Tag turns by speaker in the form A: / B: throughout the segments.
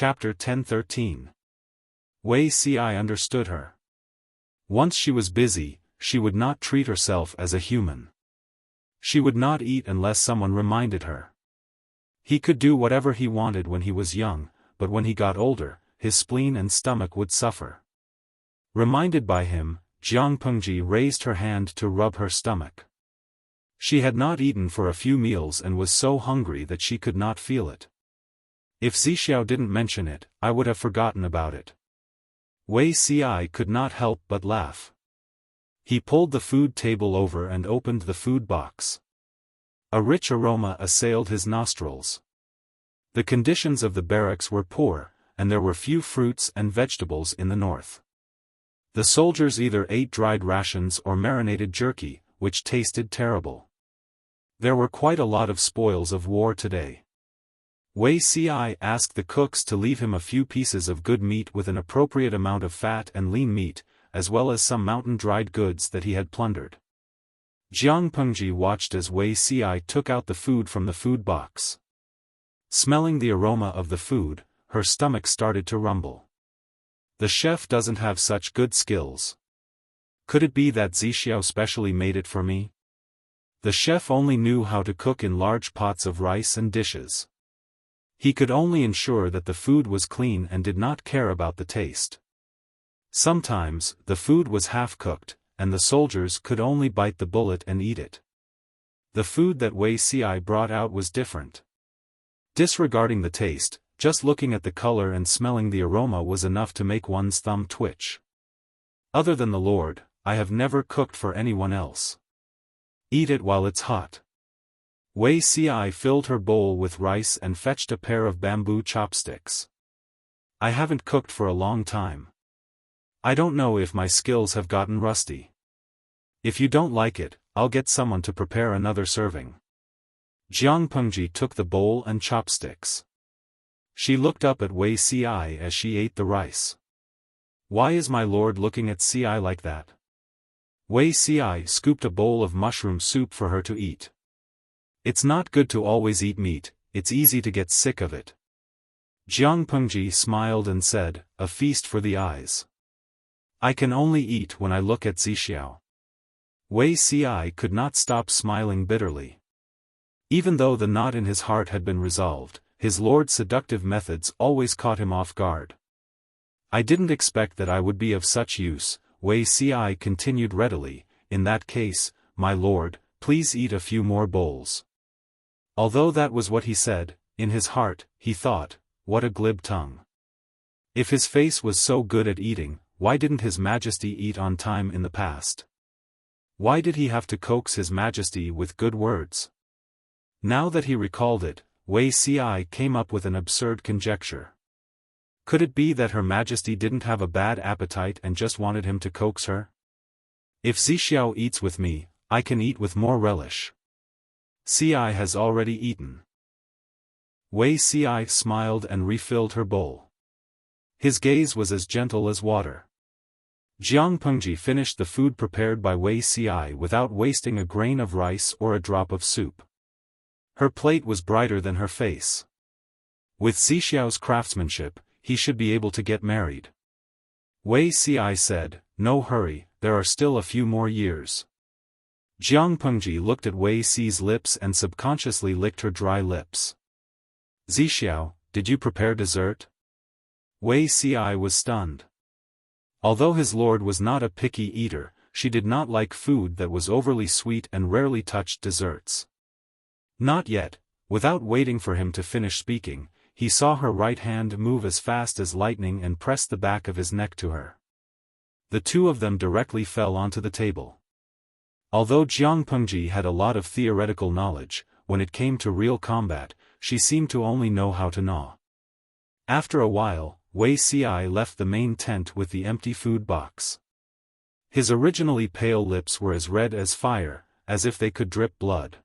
A: Chapter 1013. Wei Ci understood her. Once she was busy, she would not treat herself as a human. She would not eat unless someone reminded her. He could do whatever he wanted when he was young, but when he got older, his spleen and stomach would suffer. Reminded by him, Jiang Pengji raised her hand to rub her stomach. She had not eaten for a few meals and was so hungry that she could not feel it. If Zixiao didn't mention it, I would have forgotten about it. Wei Ci could not help but laugh. He pulled the food table over and opened the food box. A rich aroma assailed his nostrils. The conditions of the barracks were poor, and there were few fruits and vegetables in the north. The soldiers either ate dried rations or marinated jerky, which tasted terrible. There were quite a lot of spoils of war today. Wei Ci asked the cooks to leave him a few pieces of good meat with an appropriate amount of fat and lean meat, as well as some mountain dried goods that he had plundered. Jiang Pengji watched as Wei Ci took out the food from the food box. Smelling the aroma of the food, her stomach started to rumble. The chef doesn't have such good skills. Could it be that Zixiao specially made it for me? The chef only knew how to cook in large pots of rice and dishes. He could only ensure that the food was clean and did not care about the taste. Sometimes, the food was half-cooked, and the soldiers could only bite the bullet and eat it. The food that Wei Ci brought out was different. Disregarding the taste, just looking at the color and smelling the aroma was enough to make one's thumb twitch. Other than the Lord, I have never cooked for anyone else. Eat it while it's hot. Wei Ci filled her bowl with rice and fetched a pair of bamboo chopsticks. I haven't cooked for a long time. I don't know if my skills have gotten rusty. If you don't like it, I'll get someone to prepare another serving. Jiang Pengji took the bowl and chopsticks. She looked up at Wei Ci as she ate the rice. Why is my lord looking at Ci like that? Wei Ci scooped a bowl of mushroom soup for her to eat. It's not good to always eat meat, it's easy to get sick of it. Jiang Pengji smiled and said, a feast for the eyes. I can only eat when I look at Zixiao. Wei Ci could not stop smiling bitterly. Even though the knot in his heart had been resolved, his lord's seductive methods always caught him off guard. I didn't expect that I would be of such use, Wei Ci continued readily. In that case, my lord, please eat a few more bowls. Although that was what he said, in his heart, he thought, what a glib tongue. If his face was so good at eating, why didn't His Majesty eat on time in the past? Why did he have to coax His Majesty with good words? Now that he recalled it, Wei Ci came up with an absurd conjecture. Could it be that Her Majesty didn't have a bad appetite and just wanted him to coax her? If Zixiao eats with me, I can eat with more relish. Ci has already eaten. Wei Ci smiled and refilled her bowl. His gaze was as gentle as water. Jiang Pengji finished the food prepared by Wei Ci without wasting a grain of rice or a drop of soup. Her plate was brighter than her face. With Zixiao's craftsmanship, he should be able to get married. Wei Ci said, no hurry, there are still a few more years. Jiang Pengji looked at Wei Ci's lips and subconsciously licked her dry lips. Zixiao, did you prepare dessert? Wei Ci was stunned. Although his lord was not a picky eater, she did not like food that was overly sweet and rarely touched desserts. Not yet. Without waiting for him to finish speaking, he saw her right hand move as fast as lightning and press the back of his neck to her. The two of them directly fell onto the table. Although Jiang Pengji had a lot of theoretical knowledge, when it came to real combat, she seemed to only know how to gnaw. After a while, Wei Ci left the main tent with the empty food box. His originally pale lips were as red as fire, as if they could drip blood.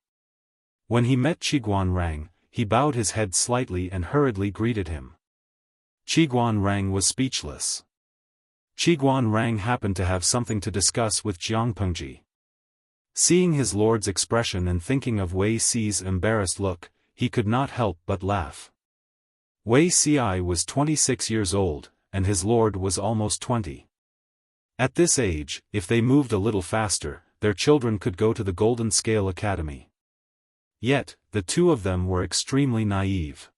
A: When he met Qiguan Rang, he bowed his head slightly and hurriedly greeted him. Qiguan Rang was speechless. Qiguan Rang happened to have something to discuss with Jiang Pengji. Seeing his lord's expression and thinking of Wei Ci's embarrassed look, he could not help but laugh. Wei Ci was 26 years old, and his lord was almost 20. At this age, if they moved a little faster, their children could go to the Golden Scale Academy. Yet, the two of them were extremely naive.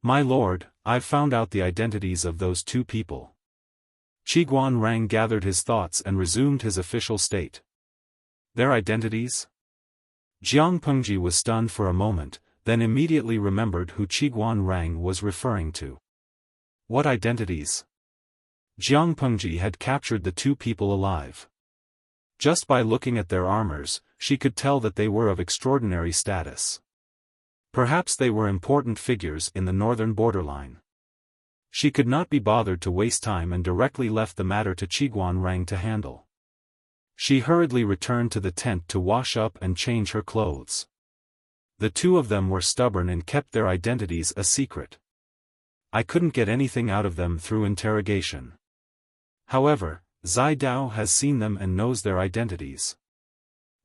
A: "My lord, I've found out the identities of those two people." Qiguan Rang gathered his thoughts and resumed his official state. "Their identities?" Jiang Pengji was stunned for a moment, then immediately remembered who Qiguan Rang was referring to. "What identities?" Jiang Pengji had captured the two people alive. Just by looking at their armors, she could tell that they were of extraordinary status. Perhaps they were important figures in the northern borderline. She could not be bothered to waste time and directly left the matter to Qiguan Rang to handle. She hurriedly returned to the tent to wash up and change her clothes. The two of them were stubborn and kept their identities a secret. I couldn't get anything out of them through interrogation. However, Zai Dao has seen them and knows their identities.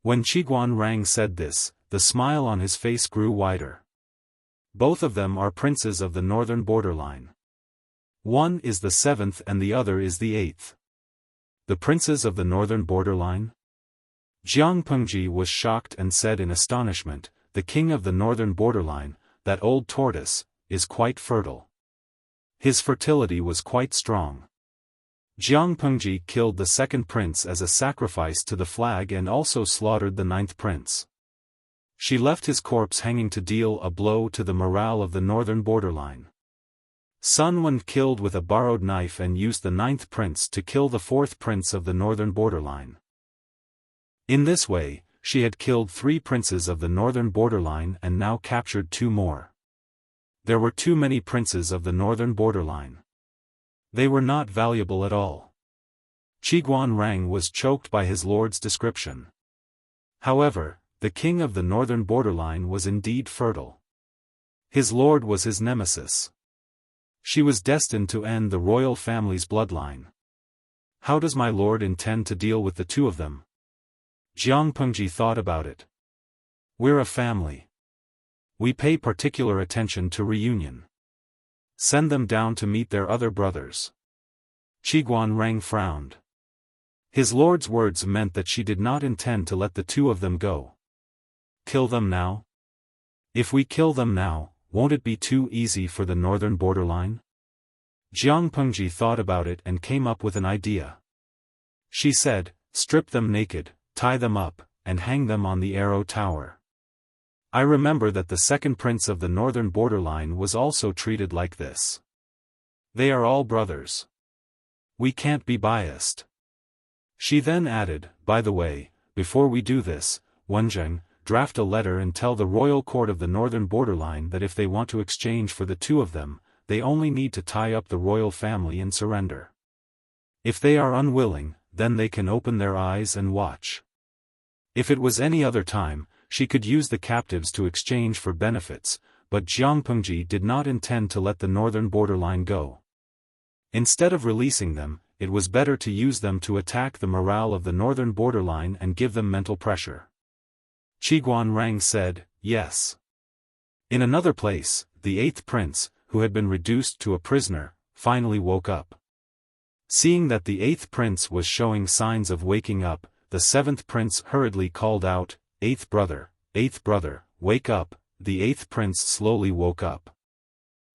A: When Qiguan Rang said this, the smile on his face grew wider. Both of them are princes of the northern borderline. One is the 7th and the other is the 8th. The princes of the northern borderline? Jiang Pengji was shocked and said in astonishment, "The king of the northern borderline, that old tortoise, is quite fertile. His fertility was quite strong." Jiang Pengji killed the second prince as a sacrifice to the flag and also slaughtered the 9th prince. She left his corpse hanging to deal a blow to the morale of the northern borderline. Sun Wen killed with a borrowed knife and used the 9th prince to kill the 4th prince of the northern borderline. In this way, she had killed 3 princes of the northern borderline and now captured 2 more. There were too many princes of the northern borderline. They were not valuable at all. Qiguan Rang was choked by his lord's description. However, the king of the northern borderline was indeed fertile. His lord was his nemesis. She was destined to end the royal family's bloodline. How does my lord intend to deal with the two of them? Jiang Pengji thought about it. We're a family. We pay particular attention to reunion. Send them down to meet their other brothers. Qiguan Rang frowned. His lord's words meant that she did not intend to let the two of them go. Kill them now? If we kill them now, won't it be too easy for the northern borderline? Jiang Pengji thought about it and came up with an idea. She said, "Strip them naked, tie them up, and hang them on the arrow tower." I remember that the second prince of the northern borderline was also treated like this. They are all brothers. We can't be biased. She then added, "By the way, before we do this, Wenjing, draft a letter and tell the royal court of the northern borderline that if they want to exchange for the two of them, they only need to tie up the royal family and surrender. If they are unwilling, then they can open their eyes and watch." If it was any other time, she could use the captives to exchange for benefits, but Jiang Pengji did not intend to let the northern borderline go. Instead of releasing them, it was better to use them to attack the morale of the northern borderline and give them mental pressure. Qiguan Rang said, "Yes." In another place, the 8th prince, who had been reduced to a prisoner, finally woke up. Seeing that the 8th prince was showing signs of waking up, the 7th prince hurriedly called out, "8th brother, wake up." The 8th prince slowly woke up.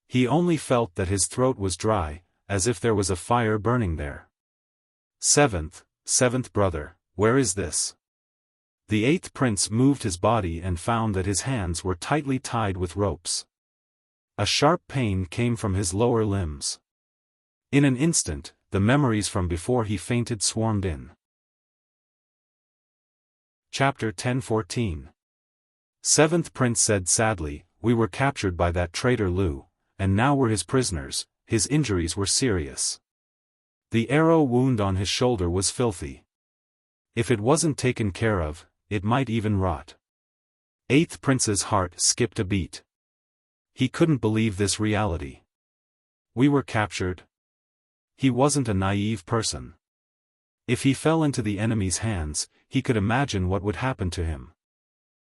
A: He only felt that his throat was dry, as if there was a fire burning there. Seventh brother, where is this?" The 8th prince moved his body and found that his hands were tightly tied with ropes. A sharp pain came from his lower limbs. In an instant, the memories from before he fainted swarmed in. Chapter 10:14. 7th Prince said sadly, "We were captured by that traitor Lu, and now we're his prisoners." His injuries were serious. The arrow wound on his shoulder was filthy. If it wasn't taken care of, it might even rot. 8th Prince's heart skipped a beat. He couldn't believe this reality. We were captured. He wasn't a naive person. If he fell into the enemy's hands, he could imagine what would happen to him.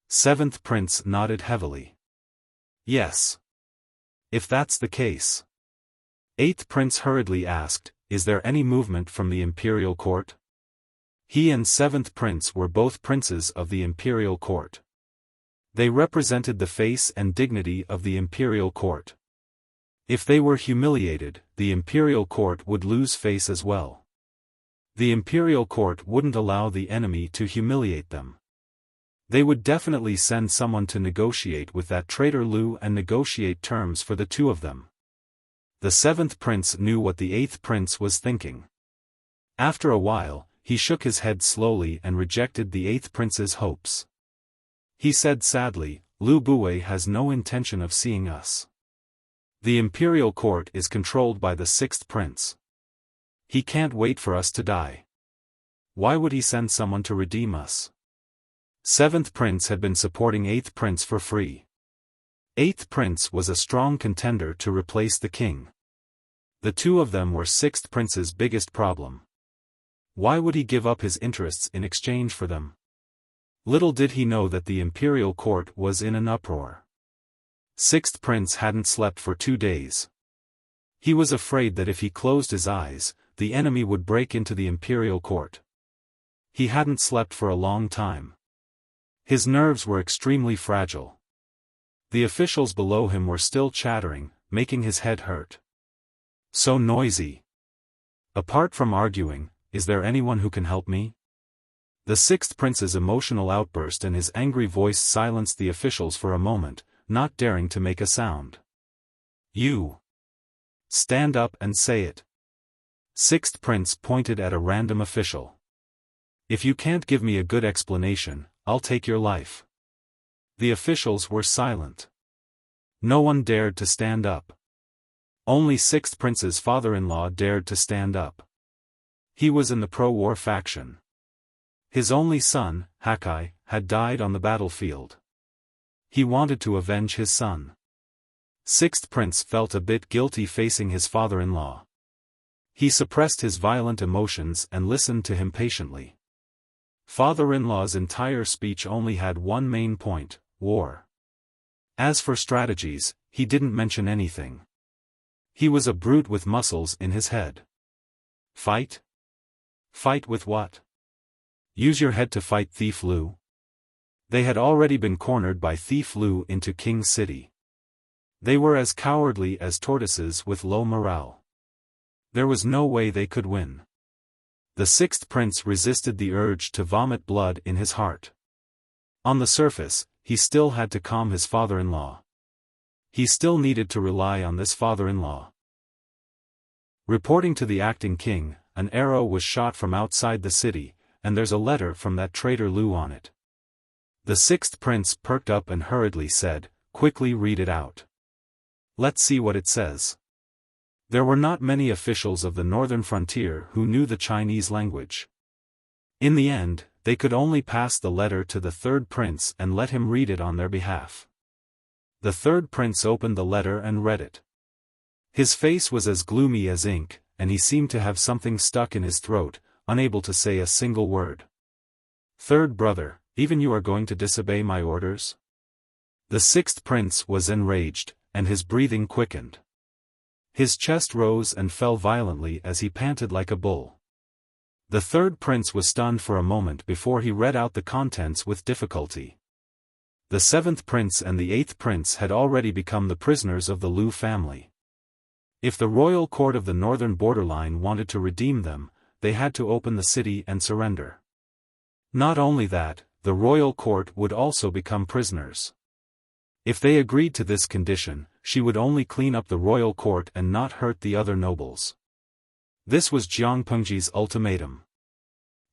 A: 7th Prince nodded heavily. Yes. If that's the case. Eighth prince hurriedly asked, is there any movement from the imperial court? He and seventh prince were both princes of the imperial court. They represented the face and dignity of the imperial court. If they were humiliated, the imperial court would lose face as well. The imperial court wouldn't allow the enemy to humiliate them. They would definitely send someone to negotiate with that traitor Lu and negotiate terms for the two of them. The seventh prince knew what the eighth prince was thinking. After a while, he shook his head slowly and rejected the eighth prince's hopes. He said sadly, Lu Bue has no intention of seeing us. The imperial court is controlled by the sixth prince. He can't wait for us to die. Why would he send someone to redeem us? Seventh prince had been supporting eighth prince for free. Eighth prince was a strong contender to replace the king. The two of them were sixth prince's biggest problem. Why would he give up his interests in exchange for them? Little did he know that the imperial court was in an uproar. Sixth prince hadn't slept for 2 days. He was afraid that if he closed his eyes, the enemy would break into the imperial court. He hadn't slept for a long time. His nerves were extremely fragile. The officials below him were still chattering, making his head hurt. So noisy. Apart from arguing, is there anyone who can help me? The sixth prince's emotional outburst and his angry voice silenced the officials for a moment, not daring to make a sound. You! Stand up and say it. Sixth prince pointed at a random official. If you can't give me a good explanation, I'll take your life. The officials were silent. No one dared to stand up. Only sixth prince's father-in-law dared to stand up. He was in the pro-war faction. His only son, Hakai, had died on the battlefield. He wanted to avenge his son. Sixth prince felt a bit guilty facing his father-in-law. He suppressed his violent emotions and listened to him patiently. Father-in-law's entire speech only had one main point: war. As for strategies, he didn't mention anything. He was a brute with muscles in his head. Fight? Fight with what? Use your head to fight Thief Lu? They had already been cornered by Thief Lu into King City. They were as cowardly as tortoises with low morale. There was no way they could win. The sixth prince resisted the urge to vomit blood in his heart. On the surface, he still had to calm his father-in-law. He still needed to rely on this father-in-law. Reporting to the acting king, an arrow was shot from outside the city, and there's a letter from that traitor Lu on it. The sixth prince perked up and hurriedly said, quickly read it out. Let's see what it says. There were not many officials of the northern frontier who knew the Chinese language. In the end, they could only pass the letter to the third prince and let him read it on their behalf. The third prince opened the letter and read it. His face was as gloomy as ink, and he seemed to have something stuck in his throat, unable to say a single word. Third brother, even you are going to disobey my orders? The sixth prince was enraged, and his breathing quickened. His chest rose and fell violently as he panted like a bull. The third prince was stunned for a moment before he read out the contents with difficulty. The seventh prince and the eighth prince had already become the prisoners of the Lu family. If the royal court of the northern borderline wanted to redeem them, they had to open the city and surrender. Not only that, the royal court would also become prisoners. If they agreed to this condition, she would only clean up the royal court and not hurt the other nobles. This was Jiang Pengji's ultimatum.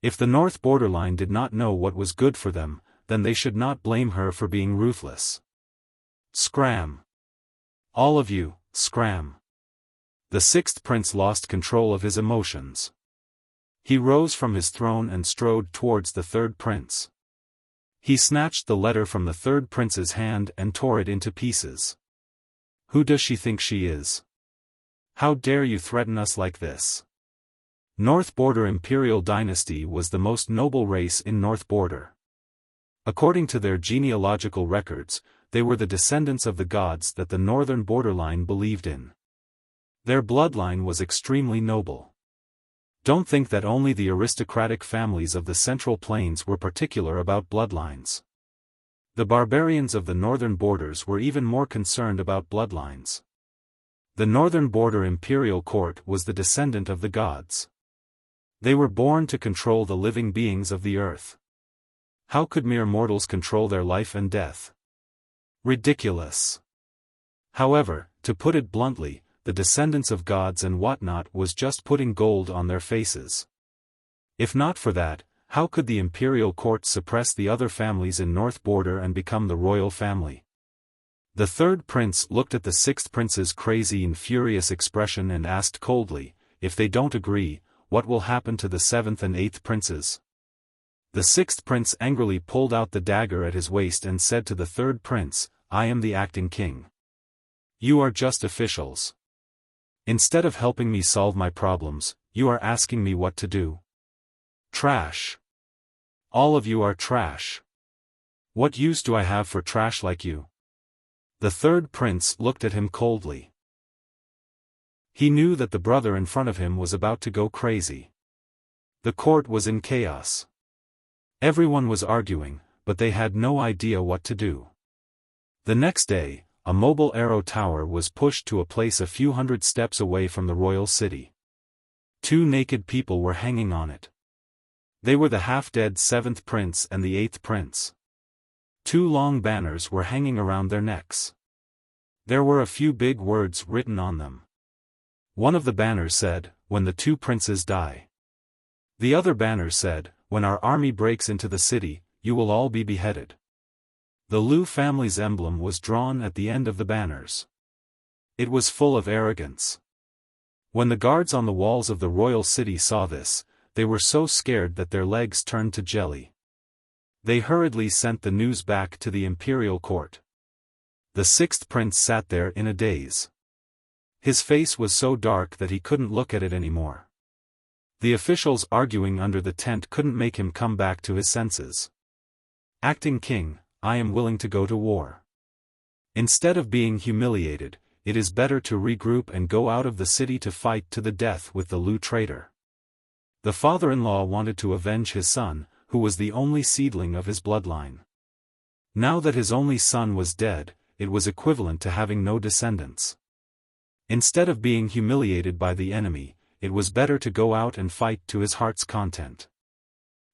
A: If the north borderline did not know what was good for them, then they should not blame her for being ruthless. Scram! All of you, scram! The sixth prince lost control of his emotions. He rose from his throne and strode towards the third prince. He snatched the letter from the third prince's hand and tore it into pieces. Who does she think she is? How dare you threaten us like this? North Border Imperial Dynasty was the most noble race in North Border. According to their genealogical records, they were the descendants of the gods that the northern borderline believed in. Their bloodline was extremely noble. Don't think that only the aristocratic families of the Central Plains were particular about bloodlines. The barbarians of the northern borders were even more concerned about bloodlines. The northern border imperial court was the descendant of the gods. They were born to control the living beings of the earth. How could mere mortals control their life and death? Ridiculous. However, to put it bluntly, the descendants of gods and whatnot was just putting gold on their faces. If not for that, how could the imperial court suppress the other families in North Border and become the royal family? The third prince looked at the sixth prince's crazy and furious expression and asked coldly, if they don't agree, what will happen to the seventh and eighth princes? The sixth prince angrily pulled out the dagger at his waist and said to the third prince, I am the acting king. You are just officials. Instead of helping me solve my problems, you are asking me what to do. Trash. All of you are trash. What use do I have for trash like you? The third prince looked at him coldly. He knew that the brother in front of him was about to go crazy. The court was in chaos. Everyone was arguing, but they had no idea what to do. The next day, a mobile arrow tower was pushed to a place a few hundred steps away from the royal city. 2 naked people were hanging on it. They were the half-dead seventh prince and the eighth prince. 2 long banners were hanging around their necks. There were a few big words written on them. One of the banners said, when the 2 princes die. The other banner said, when our army breaks into the city, you will all be beheaded. The Liu family's emblem was drawn at the end of the banners. It was full of arrogance. When the guards on the walls of the royal city saw this, they were so scared that their legs turned to jelly. They hurriedly sent the news back to the imperial court. The sixth prince sat there in a daze. His face was so dark that he couldn't look at it anymore. The officials arguing under the tent couldn't make him come back to his senses. Acting king, I am willing to go to war. Instead of being humiliated, it is better to regroup and go out of the city to fight to the death with the Liu traitor. The father-in-law wanted to avenge his son, who was the only seedling of his bloodline. Now that his only son was dead, it was equivalent to having no descendants. Instead of being humiliated by the enemy, it was better to go out and fight to his heart's content.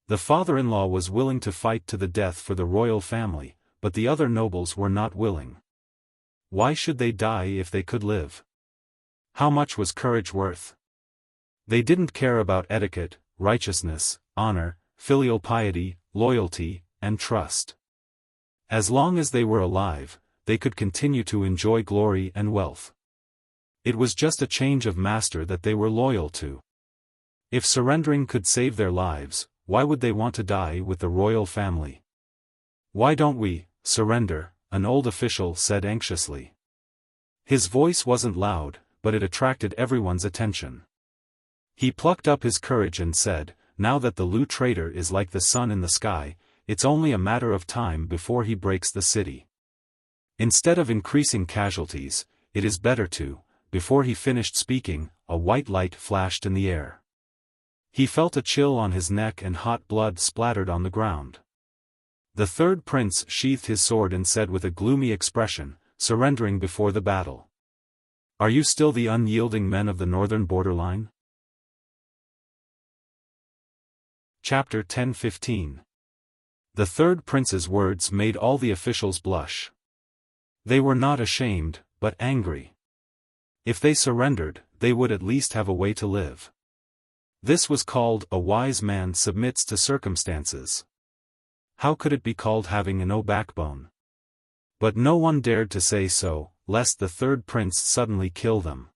A: The father-in-law was willing to fight to the death for the royal family, but the other nobles were not willing. Why should they die if they could live? How much was courage worth? They didn't care about etiquette, righteousness, honor, filial piety, loyalty, and trust. As long as they were alive, they could continue to enjoy glory and wealth. It was just a change of master that they were loyal to. If surrendering could save their lives, why would they want to die with the royal family? Why don't we surrender? An old official said anxiously. His voice wasn't loud, but it attracted everyone's attention. He plucked up his courage and said, now that the Liu traitor is like the sun in the sky, it's only a matter of time before he breaks the city. Instead of increasing casualties, it is better to. Before he finished speaking, a white light flashed in the air. He felt a chill on his neck and hot blood splattered on the ground. The third prince sheathed his sword and said with a gloomy expression, surrendering before the battle. Are you still the unyielding men of the northern borderline? Chapter 10:15. The third prince's words made all the officials blush. They were not ashamed, but angry. If they surrendered, they would at least have a way to live. This was called a wise man submits to circumstances. How could it be called having no backbone? But no one dared to say so, lest the third prince suddenly kill them.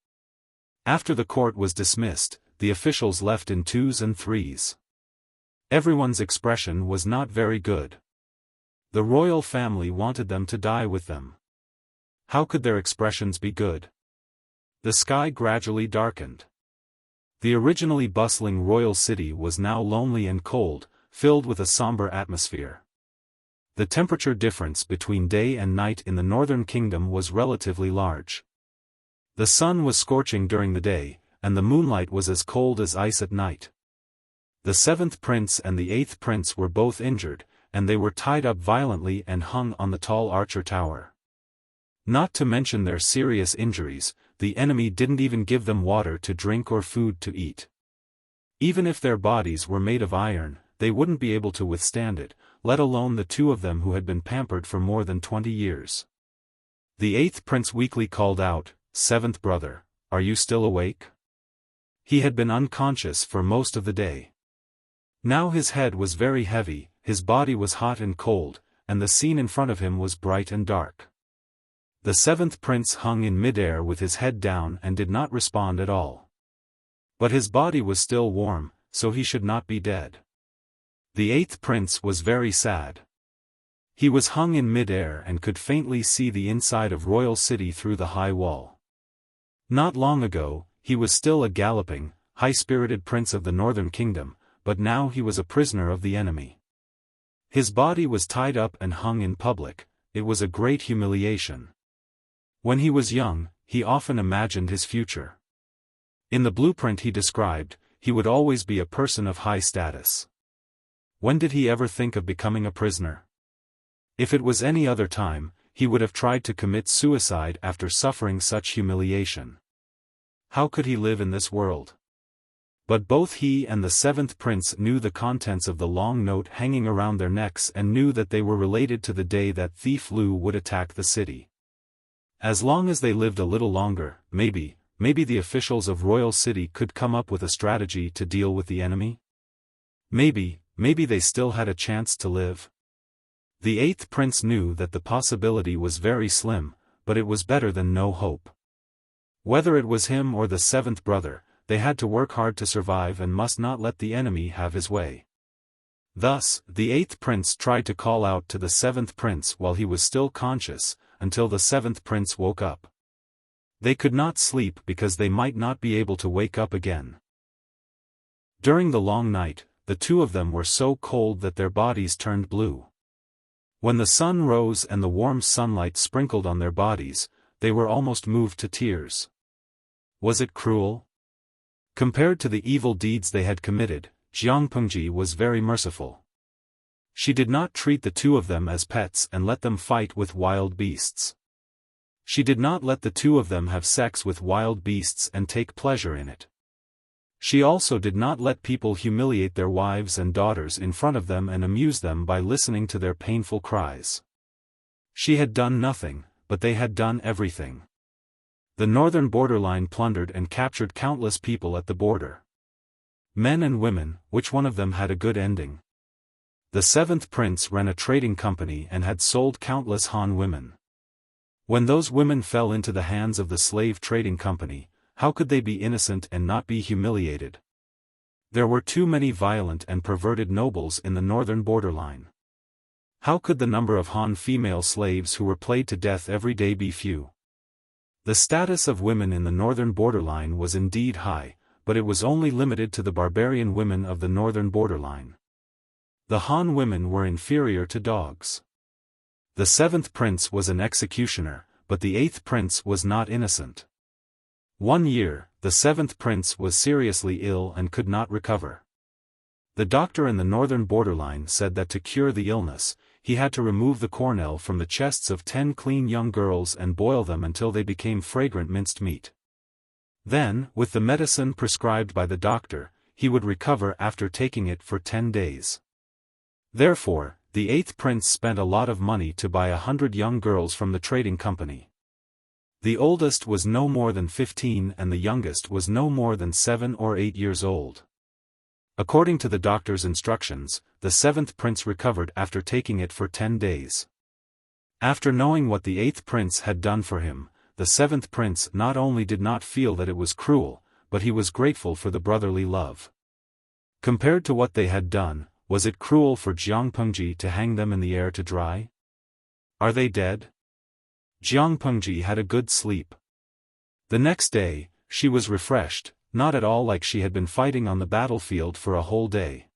A: After the court was dismissed, the officials left in 2s and 3s. Everyone's expression was not very good. The royal family wanted them to die with them. How could their expressions be good? The sky gradually darkened. The originally bustling royal city was now lonely and cold, filled with a somber atmosphere. The temperature difference between day and night in the northern kingdom was relatively large. The sun was scorching during the day, and the moonlight was as cold as ice at night. The 7th prince and the 8th prince were both injured, and they were tied up violently and hung on the tall archer tower. Not to mention their serious injuries, the enemy didn't even give them water to drink or food to eat. Even if their bodies were made of iron, they wouldn't be able to withstand it, let alone the two of them who had been pampered for more than 20 years. The 8th prince weakly called out, "Seventh brother, are you still awake?" He had been unconscious for most of the day. Now his head was very heavy, his body was hot and cold, and the scene in front of him was bright and dark. The 7th prince hung in midair with his head down and did not respond at all. But his body was still warm, so he should not be dead. The 8th prince was very sad. He was hung in midair and could faintly see the inside of royal city through the high wall. Not long ago, he was still a galloping, high-spirited prince of the northern kingdom, but now he was a prisoner of the enemy. His body was tied up and hung in public. It was a great humiliation. When he was young, he often imagined his future. In the blueprint he described, he would always be a person of high status. When did he ever think of becoming a prisoner? If it was any other time, he would have tried to commit suicide after suffering such humiliation. How could he live in this world? But both he and the 7th prince knew the contents of the long note hanging around their necks and knew that they were related to the day that thief Lu would attack the city. As long as they lived a little longer, maybe the officials of Royal City could come up with a strategy to deal with the enemy? Maybe they still had a chance to live. The 8th prince knew that the possibility was very slim, but it was better than no hope. Whether it was him or the 7th brother, they had to work hard to survive and must not let the enemy have his way. Thus, the 8th prince tried to call out to the 7th prince while he was still conscious, until the 7th prince woke up. They could not sleep because they might not be able to wake up again. During the long night, the two of them were so cold that their bodies turned blue. When the sun rose and the warm sunlight sprinkled on their bodies, they were almost moved to tears. Was it cruel? Compared to the evil deeds they had committed, Jiang Pengji was very merciful. She did not treat the two of them as pets and let them fight with wild beasts. She did not let the two of them have sex with wild beasts and take pleasure in it. She also did not let people humiliate their wives and daughters in front of them and amuse them by listening to their painful cries. She had done nothing, but they had done everything. The northern borderline plundered and captured countless people at the border. Men and women, which one of them had a good ending? The 7th prince ran a trading company and had sold countless Han women. When those women fell into the hands of the slave trading company, how could they be innocent and not be humiliated? There were too many violent and perverted nobles in the northern borderline. How could the number of Han female slaves who were played to death every day be few? The status of women in the northern borderline was indeed high, but it was only limited to the barbarian women of the northern borderline. The Han women were inferior to dogs. The 7th prince was an executioner, but the 8th prince was not innocent. One year, the 7th prince was seriously ill and could not recover. The doctor in the northern borderline said that to cure the illness, he had to remove the cornel from the chests of 10 clean young girls and boil them until they became fragrant minced meat. Then, with the medicine prescribed by the doctor, he would recover after taking it for 10 days. Therefore, the 8th prince spent a lot of money to buy 100 young girls from the trading company. The oldest was no more than 15 and the youngest was no more than 7 or 8 years old. According to the doctor's instructions, the 7th prince recovered after taking it for 10 days. After knowing what the 8th prince had done for him, the 7th prince not only did not feel that it was cruel, but he was grateful for the brotherly love. Compared to what they had done, was it cruel for Jiang Pengji to hang them in the air to dry? Are they dead? Jiang Pengji had a good sleep. The next day, she was refreshed, not at all like she had been fighting on the battlefield for a whole day.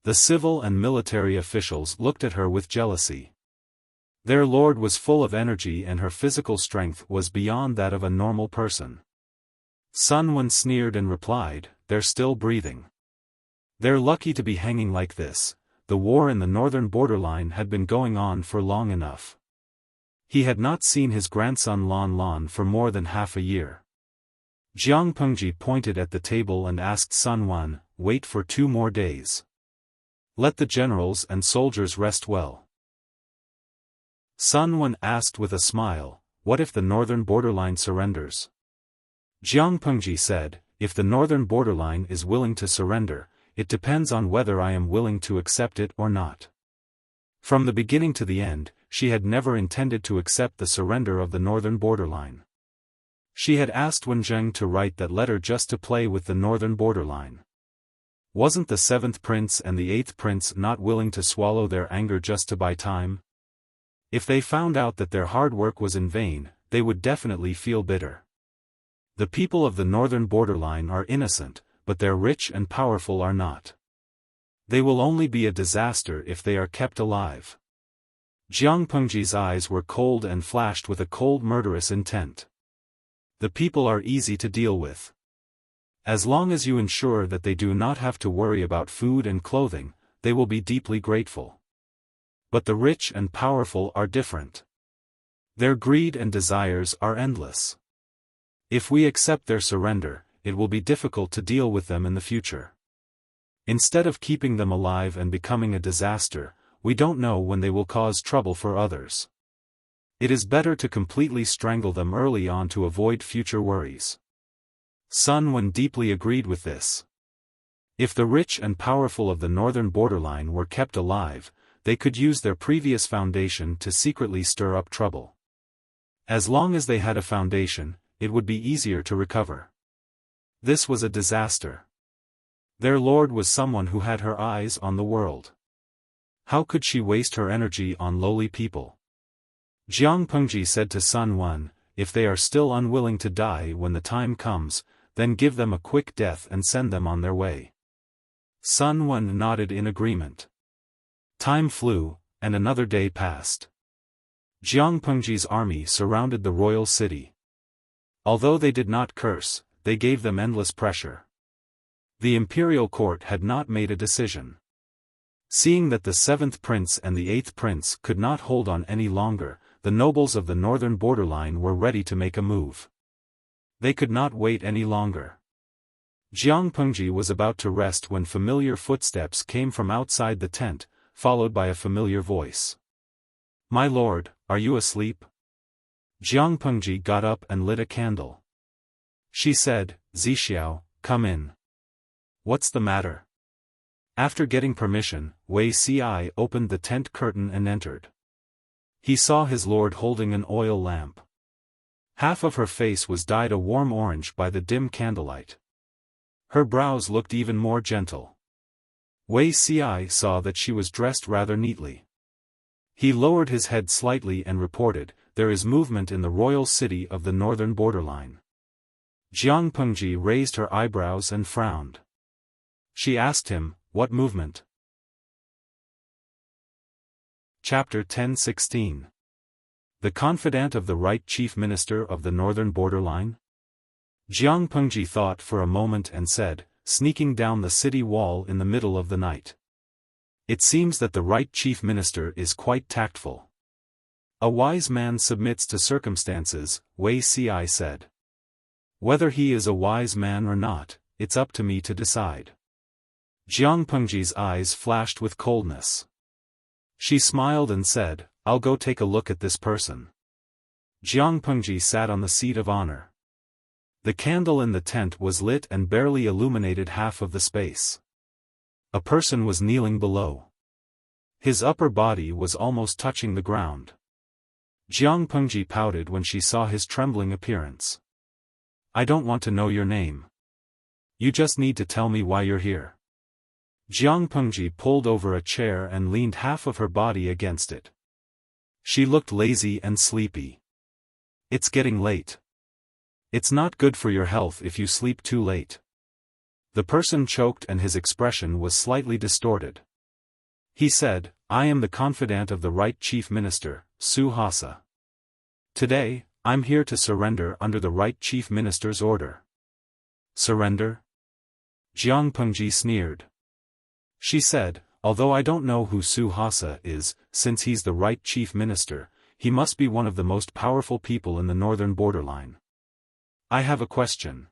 A: The civil and military officials looked at her with jealousy. Their lord was full of energy and her physical strength was beyond that of a normal person. Sun Wen sneered and replied, "They're still breathing. They're lucky to be hanging like this. The war in the northern borderline had been going on for long enough." He had not seen his grandson Lan Lan for more than half a year. Jiang Pengji pointed at the table and asked Sun Wen, "Wait for 2 more days. Let the generals and soldiers rest well." Sun Wen asked with a smile, "What if the northern borderline surrenders?" Jiang Pengji said, "If the northern borderline is willing to surrender, it depends on whether I am willing to accept it or not." From the beginning to the end, she had never intended to accept the surrender of the northern borderline. She had asked Wen Zheng to write that letter just to play with the northern borderline. Wasn't the 7th prince and the 8th prince not willing to swallow their anger just to buy time? If they found out that their hard work was in vain, they would definitely feel bitter. The people of the northern borderline are innocent, but their rich and powerful are not. They will only be a disaster if they are kept alive. Jiang Pengji's eyes were cold and flashed with a cold murderous intent. The people are easy to deal with. As long as you ensure that they do not have to worry about food and clothing, they will be deeply grateful. But the rich and powerful are different. Their greed and desires are endless. If we accept their surrender, it will be difficult to deal with them in the future. Instead of keeping them alive and becoming a disaster, we don't know when they will cause trouble for others. It is better to completely strangle them early on to avoid future worries. Sun Wen deeply agreed with this. If the rich and powerful of the northern borderline were kept alive, they could use their previous foundation to secretly stir up trouble. As long as they had a foundation, it would be easier to recover. This was a disaster. Their lord was someone who had her eyes on the world. How could she waste her energy on lowly people? Jiang Pengji said to Sun Wen, "If they are still unwilling to die when the time comes, then give them a quick death and send them on their way." Sun Wen nodded in agreement. Time flew, and another day passed. Jiang Pengji's army surrounded the royal city. Although they did not curse, they gave them endless pressure. The imperial court had not made a decision. Seeing that the 7th prince and the 8th prince could not hold on any longer, the nobles of the northern borderline were ready to make a move. They could not wait any longer. Jiang Pengji was about to rest when familiar footsteps came from outside the tent, followed by a familiar voice. "My lord, are you asleep?" Jiang Pengji got up and lit a candle. She said, "Zixiao, come in." "What's the matter?" After getting permission, Wuxia opened the tent curtain and entered. He saw his lord holding an oil lamp. Half of her face was dyed a warm orange by the dim candlelight. Her brows looked even more gentle. Wuxia saw that she was dressed rather neatly. He lowered his head slightly and reported, "There is movement in the royal city of the northern borderline." Jiang Pengji raised her eyebrows and frowned. She asked him, "What movement?" Chapter 10:16. The confidant of the right chief minister of the northern borderline? Jiang Pengji thought for a moment and said, "Sneaking down the city wall in the middle of the night. It seems that the right chief minister is quite tactful." "A wise man submits to circumstances," Wuxia said. "Whether he is a wise man or not, it's up to me to decide." Jiang Pengji's eyes flashed with coldness. She smiled and said, "I'll go take a look at this person." Jiang Pengji sat on the seat of honor. The candle in the tent was lit and barely illuminated half of the space. A person was kneeling below. His upper body was almost touching the ground. Jiang Pengji pouted when she saw his trembling appearance. "I don't want to know your name. You just need to tell me why you're here." Jiang Pengji pulled over a chair and leaned half of her body against it. She looked lazy and sleepy. "It's getting late. It's not good for your health if you sleep too late." The person choked and his expression was slightly distorted. He said, I am the confidant of the right chief minister, Hasa. Today, I'm here to surrender under the right chief minister's order. Surrender? Jiang Pengji sneered. She said, although I don't know who Hasa is, since he's the right chief minister, he must be one of the most powerful people in the northern borderline. I have a question.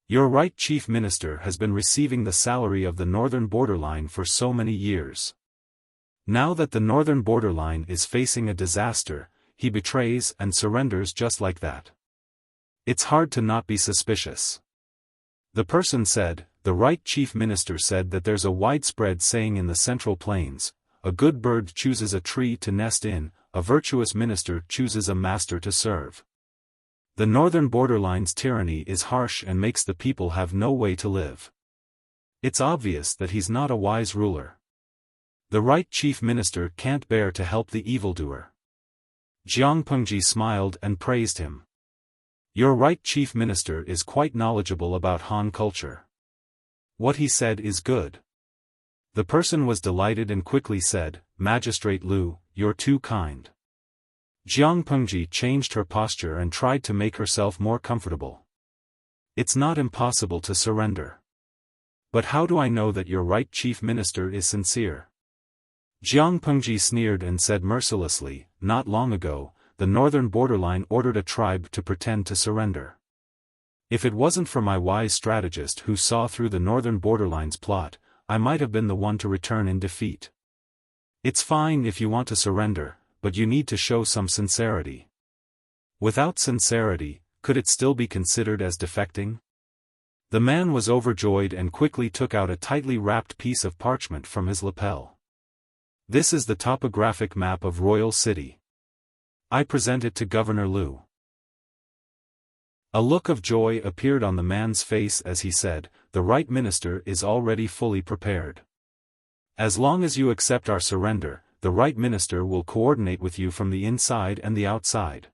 A: Your right chief minister has been receiving the salary of the northern borderline for so many years. Now that the northern borderline is facing a disaster, he betrays and surrenders just like that. It's hard to not be suspicious. The person said, the right chief minister said that there's a widespread saying in the Central Plains, a good bird chooses a tree to nest in, a virtuous minister chooses a master to serve. The northern borderline's tyranny is harsh and makes the people have no way to live. It's obvious that he's not a wise ruler. The right chief minister can't bear to help the evildoer. Jiang Pengji smiled and praised him. Your right chief minister is quite knowledgeable about Han culture. What he said is good. The person was delighted and quickly said, Magistrate Lu, you're too kind. Jiang Pengji changed her posture and tried to make herself more comfortable. It's not impossible to surrender. But how do I know that your right chief minister is sincere? Jiang Pengji sneered and said mercilessly, not long ago, the northern borderline ordered a tribe to pretend to surrender. If it wasn't for my wise strategist who saw through the northern borderline's plot, I might have been the one to return in defeat. It's fine if you want to surrender, but you need to show some sincerity. Without sincerity, could it still be considered as defecting? The man was overjoyed and quickly took out a tightly wrapped piece of parchment from his lapel. This is the topographic map of Royal City. I present it to Governor Lu. A look of joy appeared on the man's face as he said, the right minister is already fully prepared. As long as you accept our surrender, the right minister will coordinate with you from the inside and the outside.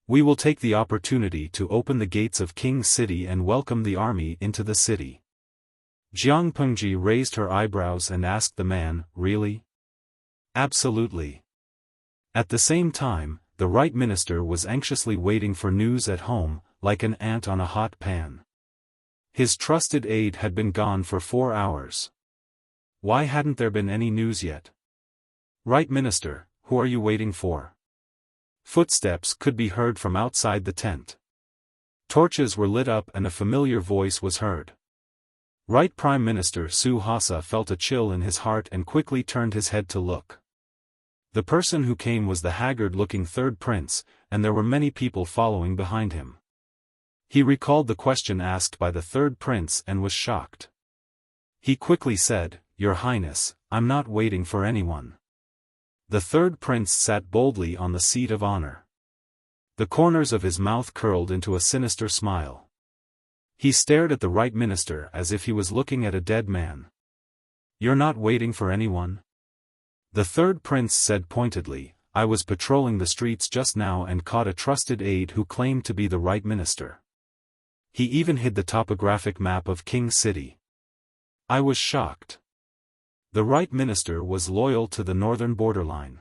A: We will take the opportunity to open the gates of King's City and welcome the army into the city. Jiang Pengji raised her eyebrows and asked the man, really? Absolutely. At the same time, the right minister was anxiously waiting for news at home, like an ant on a hot pan. His trusted aide had been gone for 4 hours. Why hadn't there been any news yet? Right minister, who are you waiting for? Footsteps could be heard from outside the tent. Torches were lit up and a familiar voice was heard. Right Prime Minister Hasa felt a chill in his heart and quickly turned his head to look. The person who came was the haggard-looking third prince, and there were many people following behind him. He recalled the question asked by the third prince and was shocked. He quickly said, Your Highness, I'm not waiting for anyone. The third prince sat boldly on the seat of honor. The corners of his mouth curled into a sinister smile. He stared at the right minister as if he was looking at a dead man. You're not waiting for anyone? The third prince said pointedly, I was patrolling the streets just now and caught a trusted aide who claimed to be the right minister. He even hid the topographic map of King's City. I was shocked. The right minister was loyal to the northern borderline.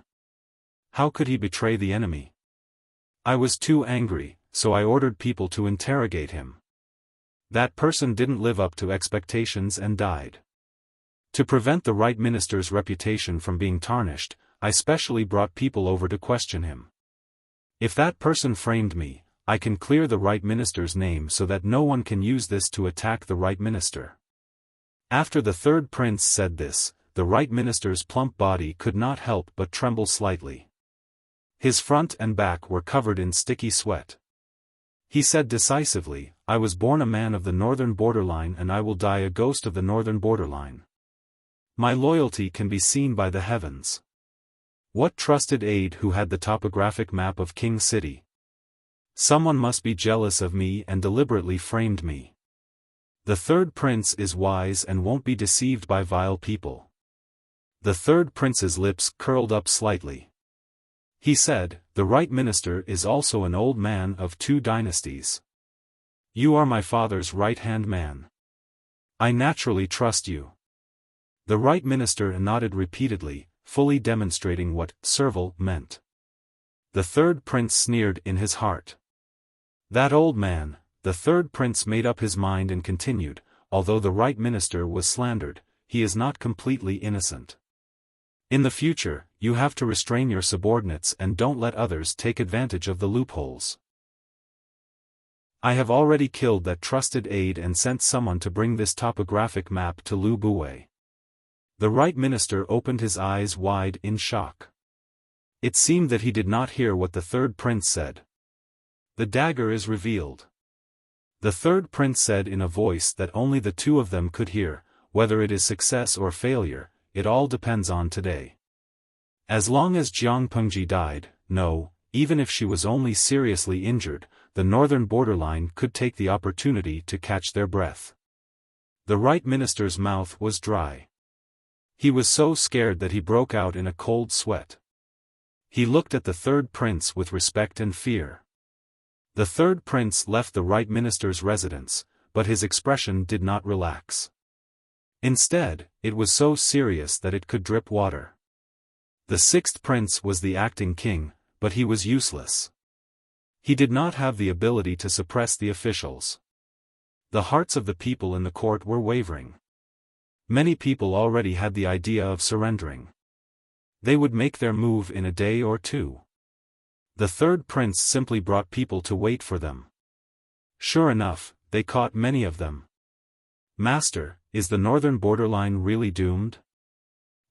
A: How could he betray the enemy? I was too angry, so I ordered people to interrogate him. That person didn't live up to expectations and died. To prevent the right minister's reputation from being tarnished, I specially brought people over to question him. If that person framed me, I can clear the right minister's name so that no one can use this to attack the right minister. After the third prince said this, the right minister's plump body could not help but tremble slightly. His front and back were covered in sticky sweat. He said decisively, I was born a man of the northern borderline and I will die a ghost of the northern borderline. My loyalty can be seen by the heavens. What trusted aide who had the topographic map of King's City? Someone must be jealous of me and deliberately framed me. The third prince is wise and won't be deceived by vile people. The third prince's lips curled up slightly. He said, the right minister is also an old man of 2 dynasties. You are my father's right-hand man. I naturally trust you. The right minister nodded repeatedly, fully demonstrating what servile meant. The third prince sneered in his heart. That old man. The third prince made up his mind and continued, although the right minister was slandered, he is not completely innocent. In the future, you have to restrain your subordinates and don't let others take advantage of the loopholes. I have already killed that trusted aide and sent someone to bring this topographic map to Lu Buwei. The right minister opened his eyes wide in shock. It seemed that he did not hear what the third prince said. The dagger is revealed. The third prince said in a voice that only the two of them could hear, whether it is success or failure, it all depends on today. As long as Jiang Pengji died, no, even if she was only seriously injured, the northern borderline could take the opportunity to catch their breath. The right minister's mouth was dry. He was so scared that he broke out in a cold sweat. He looked at the third prince with respect and fear. The third prince left the right minister's residence, but his expression did not relax. Instead, it was so serious that it could drip water. The sixth prince was the acting king, but he was useless. He did not have the ability to suppress the officials. The hearts of the people in the court were wavering. Many people already had the idea of surrendering. They would make their move in a day or two. The third prince simply brought people to wait for them. Sure enough, they caught many of them. Master, is the northern borderline really doomed?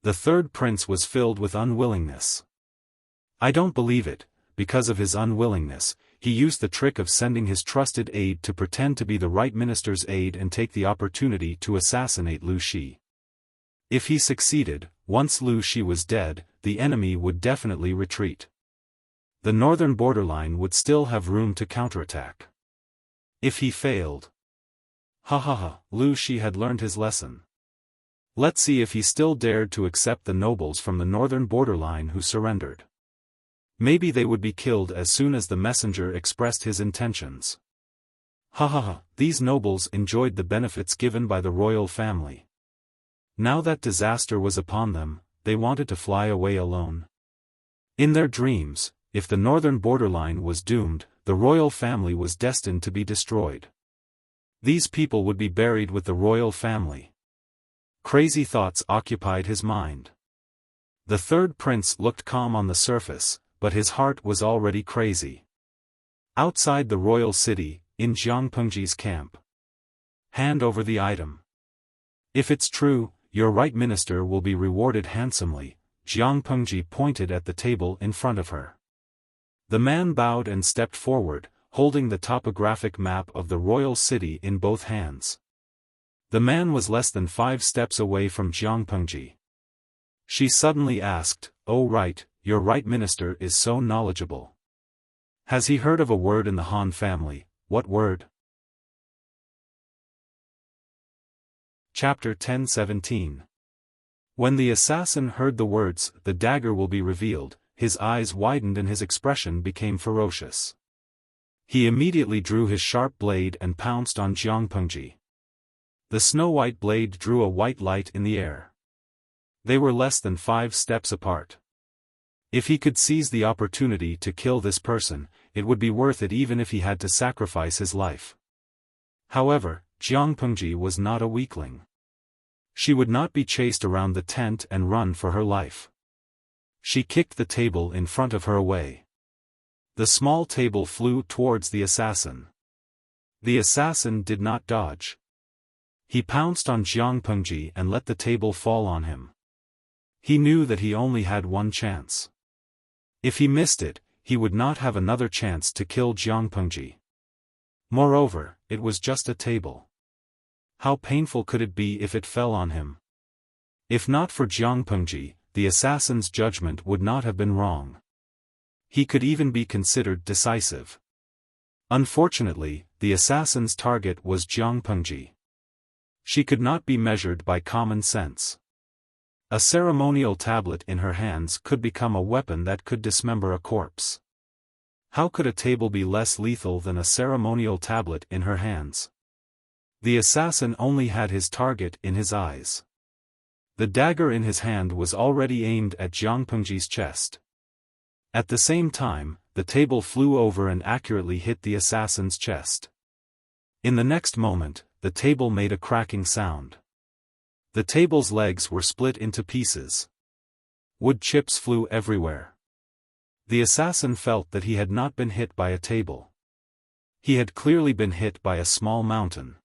A: The third prince was filled with unwillingness. I don't believe it. Because of his unwillingness, he used the trick of sending his trusted aide to pretend to be the right minister's aide and take the opportunity to assassinate Lu Shi. If he succeeded, once Lu Shi was dead, the enemy would definitely retreat. The northern borderline would still have room to counterattack. If he failed... Lu Shi had learned his lesson. Let's see if he still dared to accept the nobles from the northern borderline who surrendered. Maybe they would be killed as soon as the messenger expressed his intentions. These nobles enjoyed the benefits given by the royal family. Now that disaster was upon them, they wanted to fly away alone. In their dreams, if the northern borderline was doomed, the royal family was destined to be destroyed. These people would be buried with the royal family. Crazy thoughts occupied his mind. The third prince looked calm on the surface, but his heart was already crazy. Outside the royal city, in Jiang Pengji's camp. Hand over the item. If it's true, your right minister will be rewarded handsomely. Jiang Pengji pointed at the table in front of her. The man bowed and stepped forward, holding the topographic map of the royal city in both hands. The man was less than 5 steps away from Jiang Pengji. She suddenly asked, "Oh right, your right minister is so knowledgeable. Has he heard of a word in the Han family? What word?" Chapter 1017. When the assassin heard the words, "The dagger will be revealed," his eyes widened and his expression became ferocious. He immediately drew his sharp blade and pounced on Jiang Pengji. The snow-white blade drew a white light in the air. They were less than 5 steps apart. If he could seize the opportunity to kill this person, it would be worth it even if he had to sacrifice his life. However, Jiang Pengji was not a weakling. She would not be chased around the tent and run for her life. She kicked the table in front of her away. The small table flew towards the assassin. The assassin did not dodge. He pounced on Jiang Pengji and let the table fall on him. He knew that he only had one chance. If he missed it, he would not have another chance to kill Jiang Pengji. Moreover, it was just a table. How painful could it be if it fell on him? If not for Jiang Pengji, the assassin's judgment would not have been wrong. He could even be considered decisive. Unfortunately, the assassin's target was Jiang Pengji. She could not be measured by common sense. A ceremonial tablet in her hands could become a weapon that could dismember a corpse. How could a table be less lethal than a ceremonial tablet in her hands? The assassin only had his target in his eyes. The dagger in his hand was already aimed at Jiang Pengji's chest. At the same time, the table flew over and accurately hit the assassin's chest. In the next moment, the table made a cracking sound. The table's legs were split into pieces. Wood chips flew everywhere. The assassin felt that he had not been hit by a table. He had clearly been hit by a small mountain.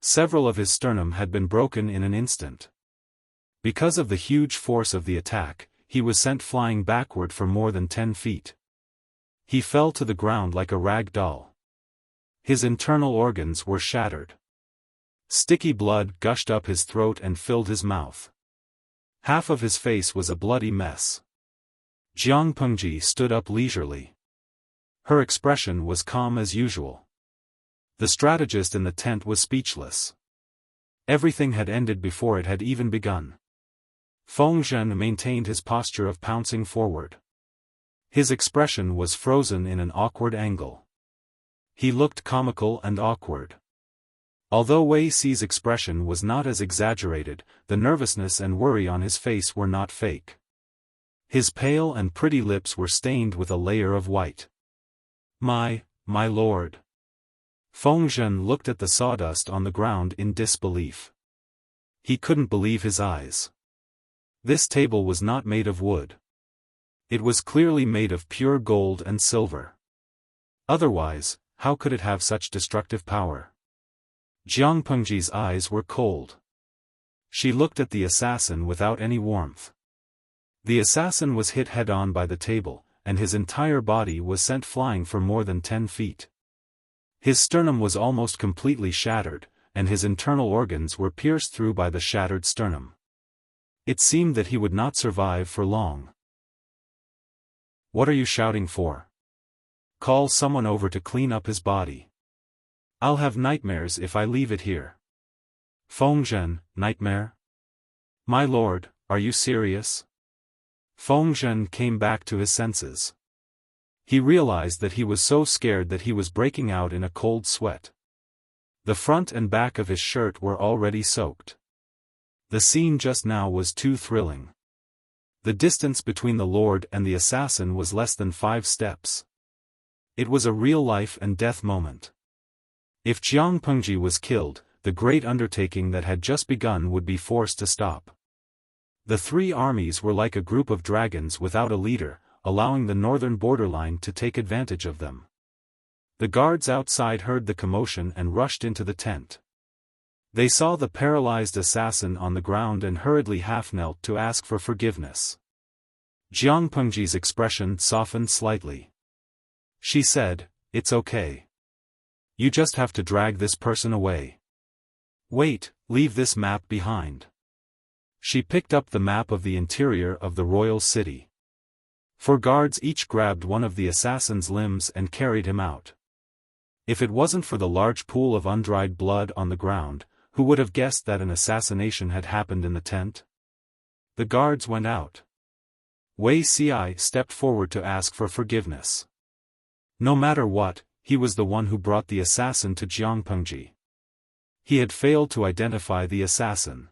A: Several of his sternum had been broken in an instant. Because of the huge force of the attack, he was sent flying backward for more than 10 feet. He fell to the ground like a rag doll. His internal organs were shattered. Sticky blood gushed up his throat and filled his mouth. Half of his face was a bloody mess. Jiang Pengji stood up leisurely. Her expression was calm as usual. The strategist in the tent was speechless. Everything had ended before it had even begun. Feng Zhen maintained his posture of pouncing forward. His expression was frozen in an awkward angle. He looked comical and awkward. Although Wei Si's expression was not as exaggerated, the nervousness and worry on his face were not fake. His pale and pretty lips were stained with a layer of white. My lord. Feng Zhen looked at the sawdust on the ground in disbelief. He couldn't believe his eyes. This table was not made of wood. It was clearly made of pure gold and silver. Otherwise, how could it have such destructive power? Jiang Pengji's eyes were cold. She looked at the assassin without any warmth. The assassin was hit head-on by the table, and his entire body was sent flying for more than 10 feet. His sternum was almost completely shattered, and his internal organs were pierced through by the shattered sternum. It seemed that he would not survive for long. What are you shouting for? Call someone over to clean up his body. I'll have nightmares if I leave it here. Feng Zhen, nightmare? My lord, are you serious? Feng Zhen came back to his senses. He realized that he was so scared that he was breaking out in a cold sweat. The front and back of his shirt were already soaked. The scene just now was too thrilling. The distance between the lord and the assassin was less than 5 steps. It was a real life and death moment. If Jiang Pengji was killed, the great undertaking that had just begun would be forced to stop. The 3 armies were like a group of dragons without a leader, allowing the northern borderline to take advantage of them. The guards outside heard the commotion and rushed into the tent. They saw the paralyzed assassin on the ground and hurriedly half-knelt to ask for forgiveness. Jiang Pengji's expression softened slightly. She said, "It's okay. You just have to drag this person away. Wait, leave this map behind." She picked up the map of the interior of the royal city. 4 guards each grabbed one of the assassin's limbs and carried him out. If it wasn't for the large pool of undried blood on the ground, who would have guessed that an assassination had happened in the tent? The guards went out. Wei Si stepped forward to ask for forgiveness. No matter what, he was the one who brought the assassin to Jiang Pengji. He had failed to identify the assassin.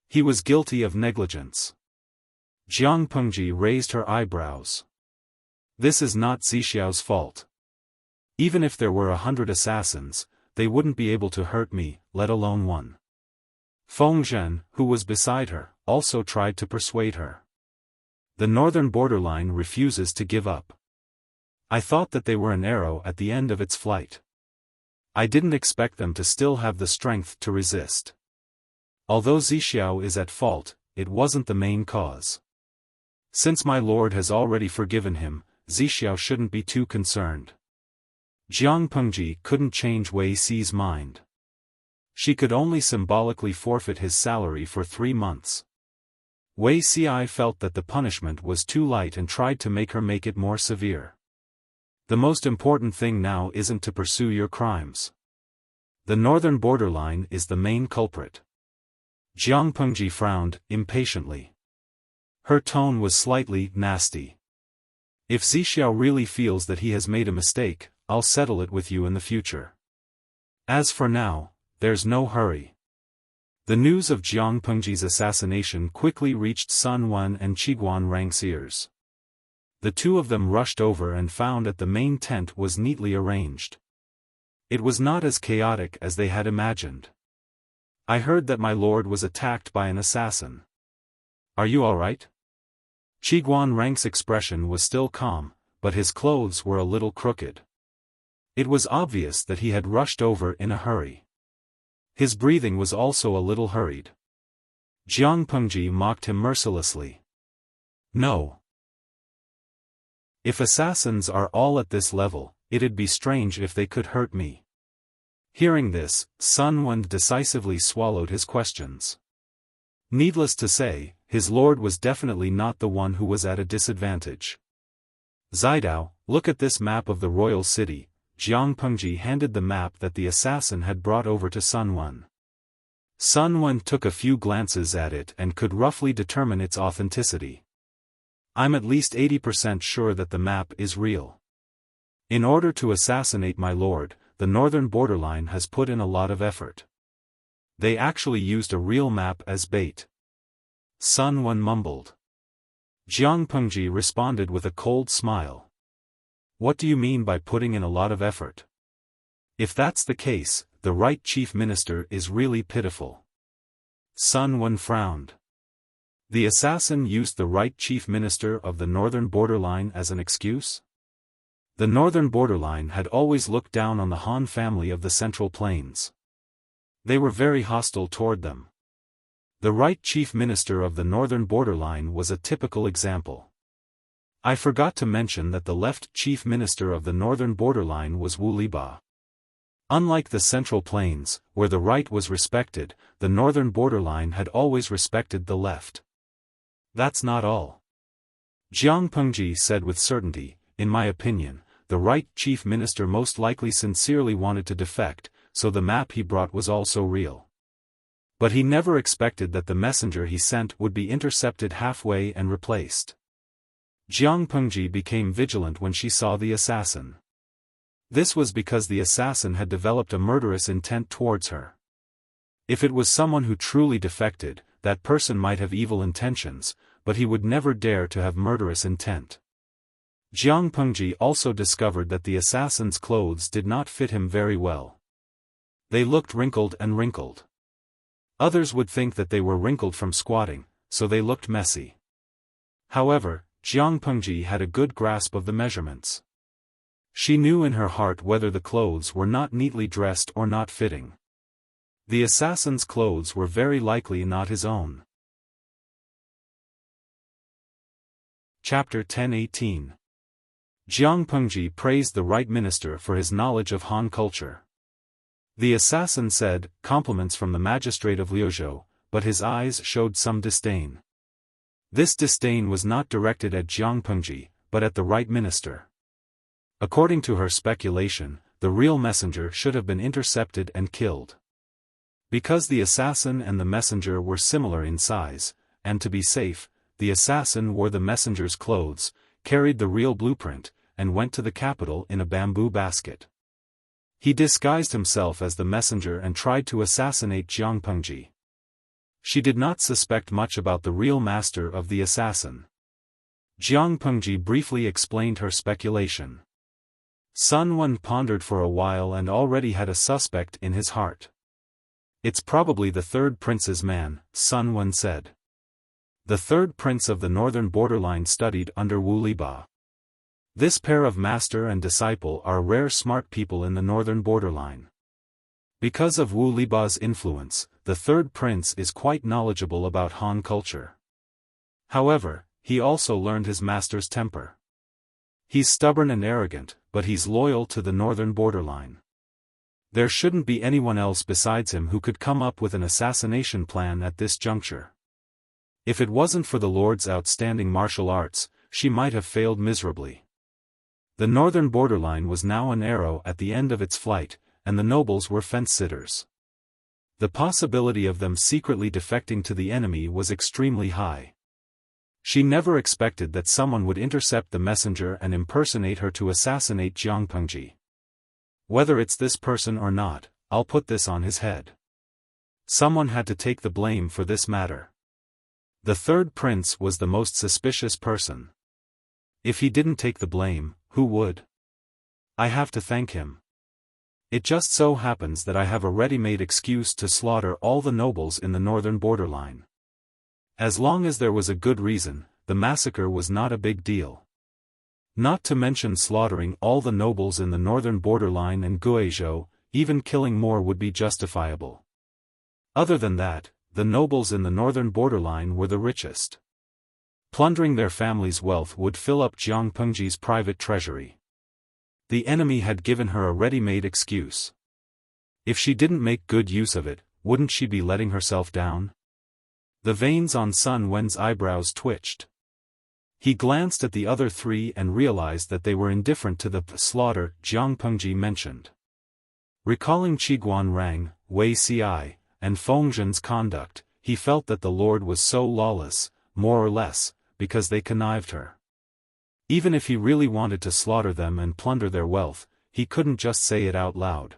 A: He was guilty of negligence. Jiang Pengji raised her eyebrows. This is not Zixiao's fault. Even if there were 100 assassins, they wouldn't be able to hurt me, let alone one. Feng Zhen, who was beside her, also tried to persuade her. The northern borderline refuses to give up. I thought that they were an arrow at the end of its flight. I didn't expect them to still have the strength to resist. Although Zixiao is at fault, it wasn't the main cause. Since my lord has already forgiven him, Zixiao shouldn't be too concerned. Jiang Pengji couldn't change Wei Si's mind. She could only symbolically forfeit his salary for 3 months. Wei Si felt that the punishment was too light and tried to make her make it more severe. The most important thing now isn't to pursue your crimes. The northern borderline is the main culprit. Jiang Pengji frowned, impatiently. Her tone was slightly nasty. If Zixiao really feels that he has made a mistake, I'll settle it with you in the future. As for now, there's no hurry. The news of Jiang Pengji's assassination quickly reached Sun Wen and Qiguan Rang's ears. The two of them rushed over and found that the main tent was neatly arranged. It was not as chaotic as they had imagined. "I heard that my lord was attacked by an assassin. Are you all right?" Qiguan Rang's expression was still calm, but his clothes were a little crooked. It was obvious that he had rushed over in a hurry. His breathing was also a little hurried. Jiang Pengji mocked him mercilessly. "No. If assassins are all at this level, it'd be strange if they could hurt me." Hearing this, Sun Wen decisively swallowed his questions. Needless to say, his lord was definitely not the one who was at a disadvantage. "Zidao, look at this map of the royal city." Jiang Pengji handed the map that the assassin had brought over to Sun Wen. Sun Wen took a few glances at it and could roughly determine its authenticity. "I'm at least 80% sure that the map is real. In order to assassinate my lord, the northern borderline has put in a lot of effort. They actually used a real map as bait." Sun Wen mumbled. Jiang Pengji responded with a cold smile. "What do you mean by putting in a lot of effort? If that's the case, the right chief minister is really pitiful." Sun Wen frowned. The assassin used the right chief minister of the northern borderline as an excuse? The northern borderline had always looked down on the Han family of the Central Plains. They were very hostile toward them. The right chief minister of the northern borderline was a typical example. I forgot to mention that the left chief minister of the northern borderline was Wu Liba. Unlike the Central Plains, where the right was respected, the northern borderline had always respected the left. That's not all. Jiang Pengji said with certainty, "In my opinion, the right chief minister most likely sincerely wanted to defect, so the map he brought was also real. But he never expected that the messenger he sent would be intercepted halfway and replaced." Jiang Pengji became vigilant when she saw the assassin. This was because the assassin had developed a murderous intent towards her. If it was someone who truly defected, that person might have evil intentions, but he would never dare to have murderous intent. Jiang Pengji also discovered that the assassin's clothes did not fit him very well. They looked wrinkled and wrinkled. Others would think that they were wrinkled from squatting, so they looked messy. However, Jiang Pengji had a good grasp of the measurements. She knew in her heart whether the clothes were not neatly dressed or not fitting. The assassin's clothes were very likely not his own. Chapter 10:18. Jiang Pengji praised the right minister for his knowledge of Han culture. The assassin said, "Compliments from the magistrate of Liuzhou," but his eyes showed some disdain. This disdain was not directed at Jiang Pengji, but at the right minister. According to her speculation, the real messenger should have been intercepted and killed. Because the assassin and the messenger were similar in size, and to be safe, the assassin wore the messenger's clothes, carried the real blueprint, and went to the capital in a bamboo basket. He disguised himself as the messenger and tried to assassinate Jiang Pengji. She did not suspect much about the real master of the assassin. Jiang Pengji briefly explained her speculation. Sun Wen pondered for a while and already had a suspect in his heart. "It's probably the third prince's man," Sun Wen said. The third prince of the northern borderline studied under Wu Liba. This pair of master and disciple are rare smart people in the northern borderline. Because of Wu Liba's influence, the third prince is quite knowledgeable about Han culture. However, he also learned his master's temper. He's stubborn and arrogant, but he's loyal to the northern borderline. There shouldn't be anyone else besides him who could come up with an assassination plan at this juncture. If it wasn't for the Lord's outstanding martial arts, she might have failed miserably. The northern borderline was now an arrow at the end of its flight, and the nobles were fence-sitters. The possibility of them secretly defecting to the enemy was extremely high. She never expected that someone would intercept the messenger and impersonate her to assassinate Jiang Pengji. "Whether it's this person or not, I'll put this on his head." Someone had to take the blame for this matter. The third prince was the most suspicious person. If he didn't take the blame, who would? I have to thank him. It just so happens that I have a ready-made excuse to slaughter all the nobles in the northern borderline. As long as there was a good reason, the massacre was not a big deal. Not to mention slaughtering all the nobles in the northern borderline and Guizhou, even killing more would be justifiable. Other than that, the nobles in the northern borderline were the richest. Plundering their family's wealth would fill up Jiang Pengji's private treasury. The enemy had given her a ready-made excuse. If she didn't make good use of it, wouldn't she be letting herself down? The veins on Sun Wen's eyebrows twitched. He glanced at the other three and realized that they were indifferent to the slaughter Jiang Pengji mentioned. Recalling Qiguan Rang, Wei Ci, and Feng Zhen's conduct, he felt that the Lord was so lawless, more or less, because they connived her. Even if he really wanted to slaughter them and plunder their wealth, he couldn't just say it out loud.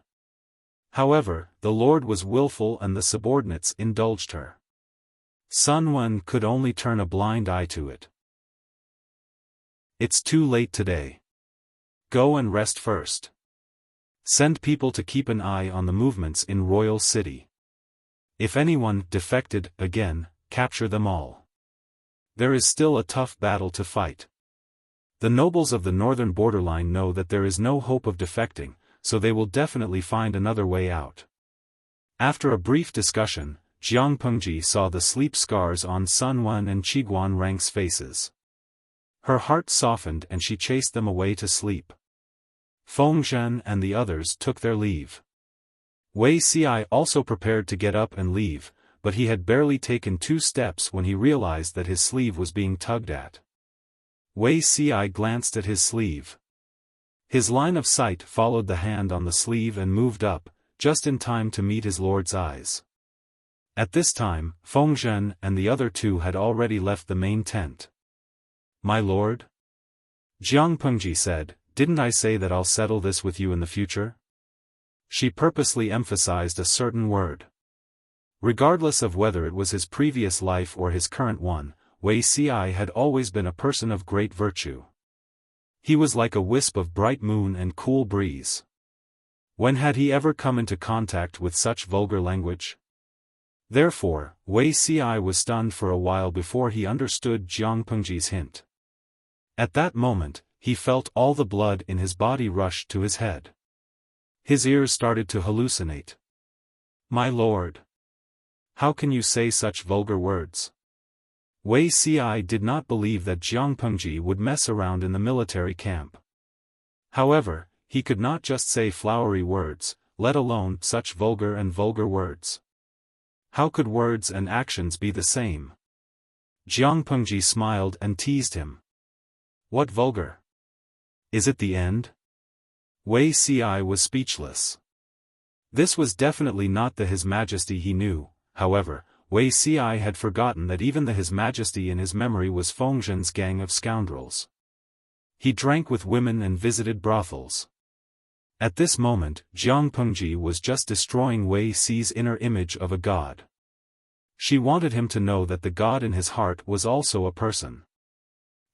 A: However, the Lord was willful and the subordinates indulged her. Sun Wen could only turn a blind eye to it. It's too late today. Go and rest first. Send people to keep an eye on the movements in Royal City. If anyone defected again, capture them all. There is still a tough battle to fight. The nobles of the northern borderline know that there is no hope of defecting, so they will definitely find another way out. After a brief discussion, Jiang Pengji saw the sleep scars on Sun Wen and Qiguan Rang's faces. Her heart softened and she chased them away to sleep. Feng Zhen and the others took their leave. Wei Ci also prepared to get up and leave, but he had barely taken 2 steps when he realized that his sleeve was being tugged at. Wei Ci glanced at his sleeve. His line of sight followed the hand on the sleeve and moved up, just in time to meet his lord's eyes. At this time, Feng Zhen and the other 2 had already left the main tent. My lord? Jiang Pengji said, didn't I say that I'll settle this with you in the future? She purposely emphasized a certain word. Regardless of whether it was his previous life or his current one, Wei Ci had always been a person of great virtue. He was like a wisp of bright moon and cool breeze. When had he ever come into contact with such vulgar language? Therefore, Wei Ci was stunned for a while before he understood Jiang Pengji's hint. At that moment, he felt all the blood in his body rush to his head. His ears started to hallucinate. My lord! How can you say such vulgar words? Wei Ci did not believe that Jiang Pengji would mess around in the military camp. However, he could not just say flowery words, let alone such vulgar words. How could words and actions be the same? Jiang Pengji smiled and teased him. What vulgar? Is it the end? Wei Ci was speechless. This was definitely not the His Majesty he knew. However, Wei Ci had forgotten that even the His Majesty in his memory was Feng Zhen's gang of scoundrels. He drank with women and visited brothels. At this moment, Jiang Pengji was just destroying Wei Ci's inner image of a god. She wanted him to know that the god in his heart was also a person.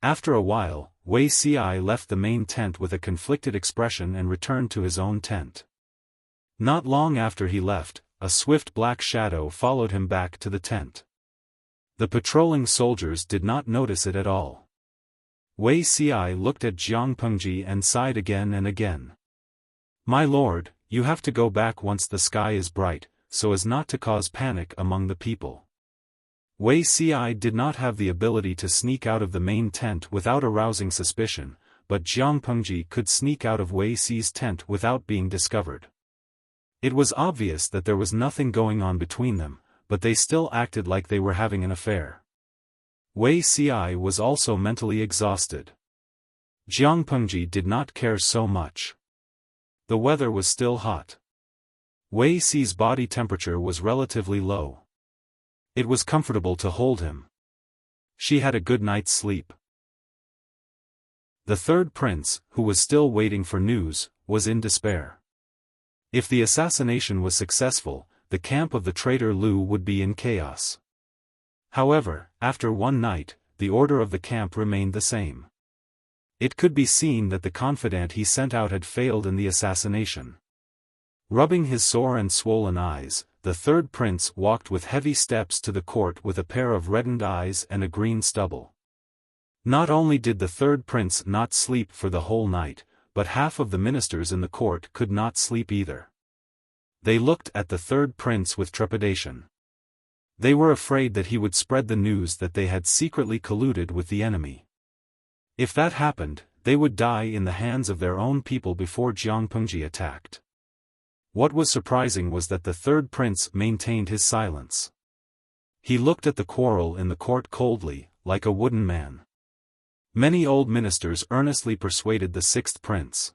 A: After a while, Wei Ci left the main tent with a conflicted expression and returned to his own tent. Not long after he left, a swift black shadow followed him back to the tent. The patrolling soldiers did not notice it at all. Wei Ci looked at Jiang Pengji and sighed again and again. My lord, you have to go back once the sky is bright, so as not to cause panic among the people. Wei Ci did not have the ability to sneak out of the main tent without arousing suspicion, but Jiang Pengji could sneak out of Wei Ci's tent without being discovered. It was obvious that there was nothing going on between them, but they still acted like they were having an affair. Wei Ci was also mentally exhausted. Jiang Pengji did not care so much. The weather was still hot. Wei Ci's body temperature was relatively low. It was comfortable to hold him. She had a good night's sleep. The third prince, who was still waiting for news, was in despair. If the assassination was successful, the camp of the traitor Lu would be in chaos. However, after one night, the order of the camp remained the same. It could be seen that the confidant he sent out had failed in the assassination. Rubbing his sore and swollen eyes, the third prince walked with heavy steps to the court with a pair of reddened eyes and a green stubble. Not only did the third prince not sleep for the whole night, but half of the ministers in the court could not sleep either. They looked at the third prince with trepidation. They were afraid that he would spread the news that they had secretly colluded with the enemy. If that happened, they would die in the hands of their own people before Jiangpengji attacked. What was surprising was that the third prince maintained his silence. He looked at the quarrel in the court coldly, like a wooden man. Many old ministers earnestly persuaded the sixth prince.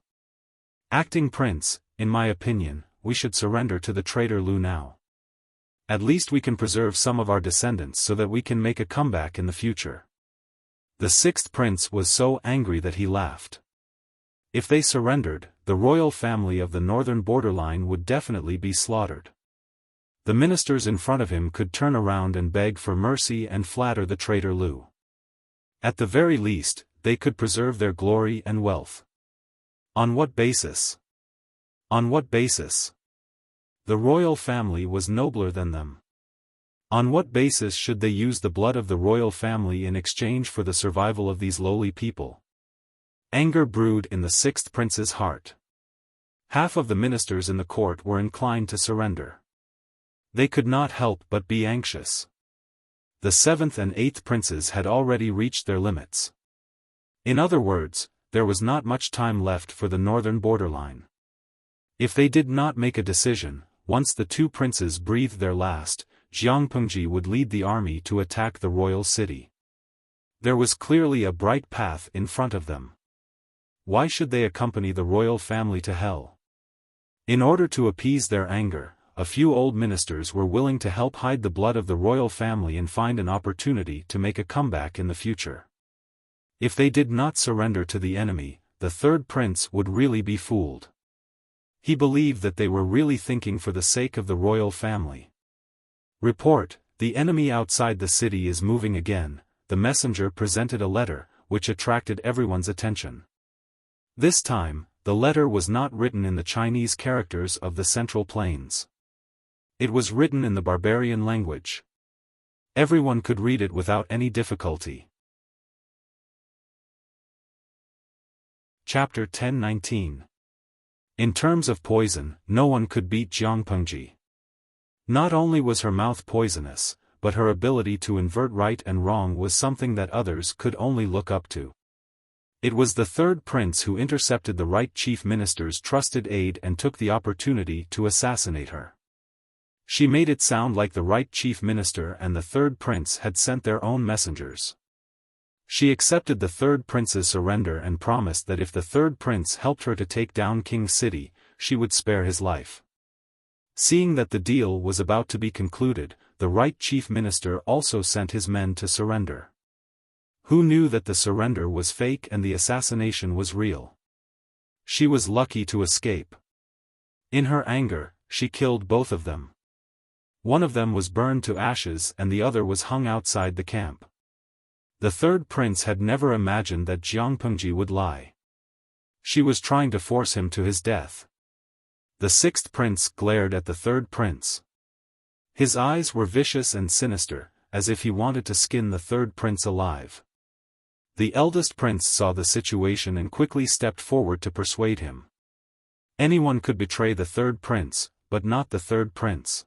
A: Acting prince, in my opinion, we should surrender to the traitor Lu now. At least we can preserve some of our descendants so that we can make a comeback in the future. The sixth prince was so angry that he laughed. If they surrendered, the royal family of the northern borderline would definitely be slaughtered. The ministers in front of him could turn around and beg for mercy and flatter the traitor Lu. At the very least, they could preserve their glory and wealth. On what basis? On what basis? The royal family was nobler than them. On what basis should they use the blood of the royal family in exchange for the survival of these lowly people? Anger brewed in the sixth prince's heart. Half of the ministers in the court were inclined to surrender. They could not help but be anxious. The seventh and eighth princes had already reached their limits. In other words, there was not much time left for the northern borderline. If they did not make a decision, once the two princes breathed their last, Jiangpengji would lead the army to attack the royal city. There was clearly a bright path in front of them. Why should they accompany the royal family to hell? In order to appease their anger, a few old ministers were willing to help hide the blood of the royal family and find an opportunity to make a comeback in the future. If they did not surrender to the enemy, the third prince would really be fooled. He believed that they were really thinking for the sake of the royal family. Report, the enemy outside the city is moving again. The messenger presented a letter, which attracted everyone's attention. This time, the letter was not written in the Chinese characters of the Central Plains. It was written in the barbarian language. Everyone could read it without any difficulty. Chapter 10:19. In terms of poison, no one could beat Jiangpengji. Not only was her mouth poisonous, but her ability to invert right and wrong was something that others could only look up to. It was the third prince who intercepted the right chief minister's trusted aide and took the opportunity to assassinate her. She made it sound like the right chief minister and the third prince had sent their own messengers. She accepted the third prince's surrender and promised that if the third prince helped her to take down King City, she would spare his life. Seeing that the deal was about to be concluded, the right chief minister also sent his men to surrender. Who knew that the surrender was fake and the assassination was real? She was lucky to escape. In her anger, she killed both of them. One of them was burned to ashes and the other was hung outside the camp. The third prince had never imagined that Jiangpengji would lie. She was trying to force him to his death. The sixth prince glared at the third prince. His eyes were vicious and sinister, as if he wanted to skin the third prince alive. The eldest prince saw the situation and quickly stepped forward to persuade him. Anyone could betray the third prince, but not the third prince.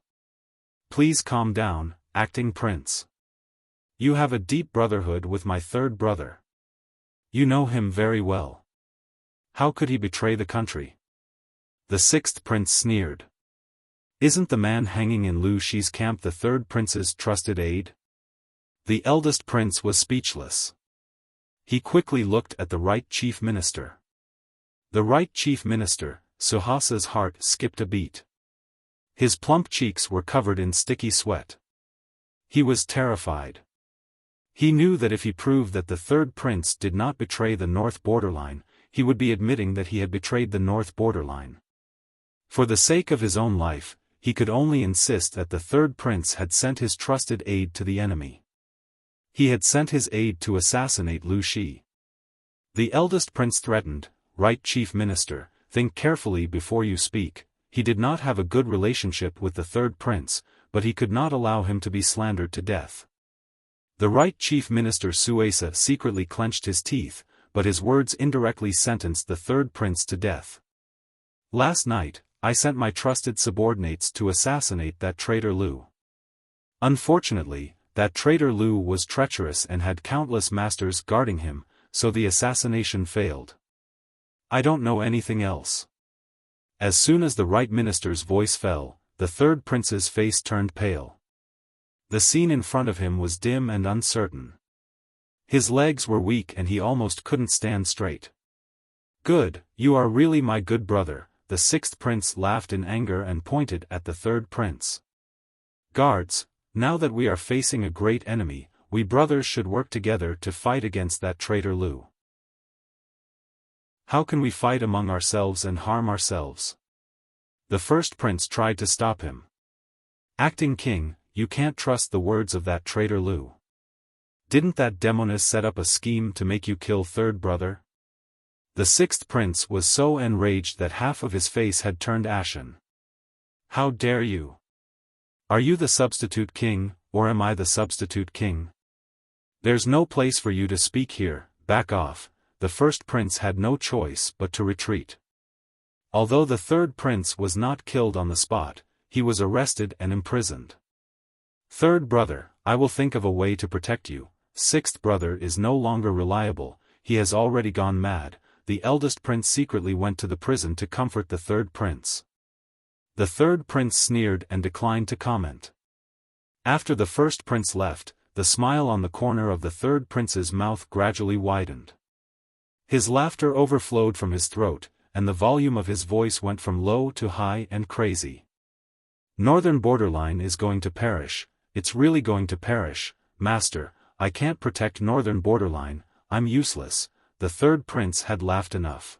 A: Please calm down, acting prince. You have a deep brotherhood with my third brother. You know him very well. How could he betray the country? The sixth prince sneered. Isn't the man hanging in Lu Shi's camp the third prince's trusted aide? The eldest prince was speechless. He quickly looked at the right chief minister. The right chief minister, Suhasa's heart skipped a beat. His plump cheeks were covered in sticky sweat. He was terrified. He knew that if he proved that the third prince did not betray the north borderline, he would be admitting that he had betrayed the north borderline. For the sake of his own life, he could only insist that the third prince had sent his trusted aide to the enemy. He had sent his aide to assassinate Lu Shi. The eldest prince threatened, "Right, Chief Minister, think carefully before you speak." He did not have a good relationship with the third prince, but he could not allow him to be slandered to death. The right Chief Minister Suesa secretly clenched his teeth, but his words indirectly sentenced the third prince to death. "Last night, I sent my trusted subordinates to assassinate that traitor Lu. Unfortunately, that traitor Lu was treacherous and had countless masters guarding him, so the assassination failed. I don't know anything else." As soon as the right minister's voice fell, the third prince's face turned pale. The scene in front of him was dim and uncertain. His legs were weak and he almost couldn't stand straight. "Good, you are really my good brother," the sixth prince laughed in anger and pointed at the third prince. "Guards, now that we are facing a great enemy, we brothers should work together to fight against that traitor Lu. How can we fight among ourselves and harm ourselves?" The first prince tried to stop him. "Acting king, you can't trust the words of that traitor Lu. Didn't that demoness set up a scheme to make you kill third brother?" The sixth prince was so enraged that half of his face had turned ashen. "How dare you? Are you the substitute king, or am I the substitute king? There's no place for you to speak here, back off." The first prince had no choice but to retreat. Although the third prince was not killed on the spot, he was arrested and imprisoned. "Third brother, I will think of a way to protect you." Sixth brother is no longer reliable, he has already gone mad. The eldest prince secretly went to the prison to comfort the third prince. The third prince sneered and declined to comment. After the first prince left, the smile on the corner of the third prince's mouth gradually widened. His laughter overflowed from his throat, and the volume of his voice went from low to high and crazy. "Northern borderline is going to perish, it's really going to perish, master, I can't protect northern borderline, I'm useless." The third prince had laughed enough.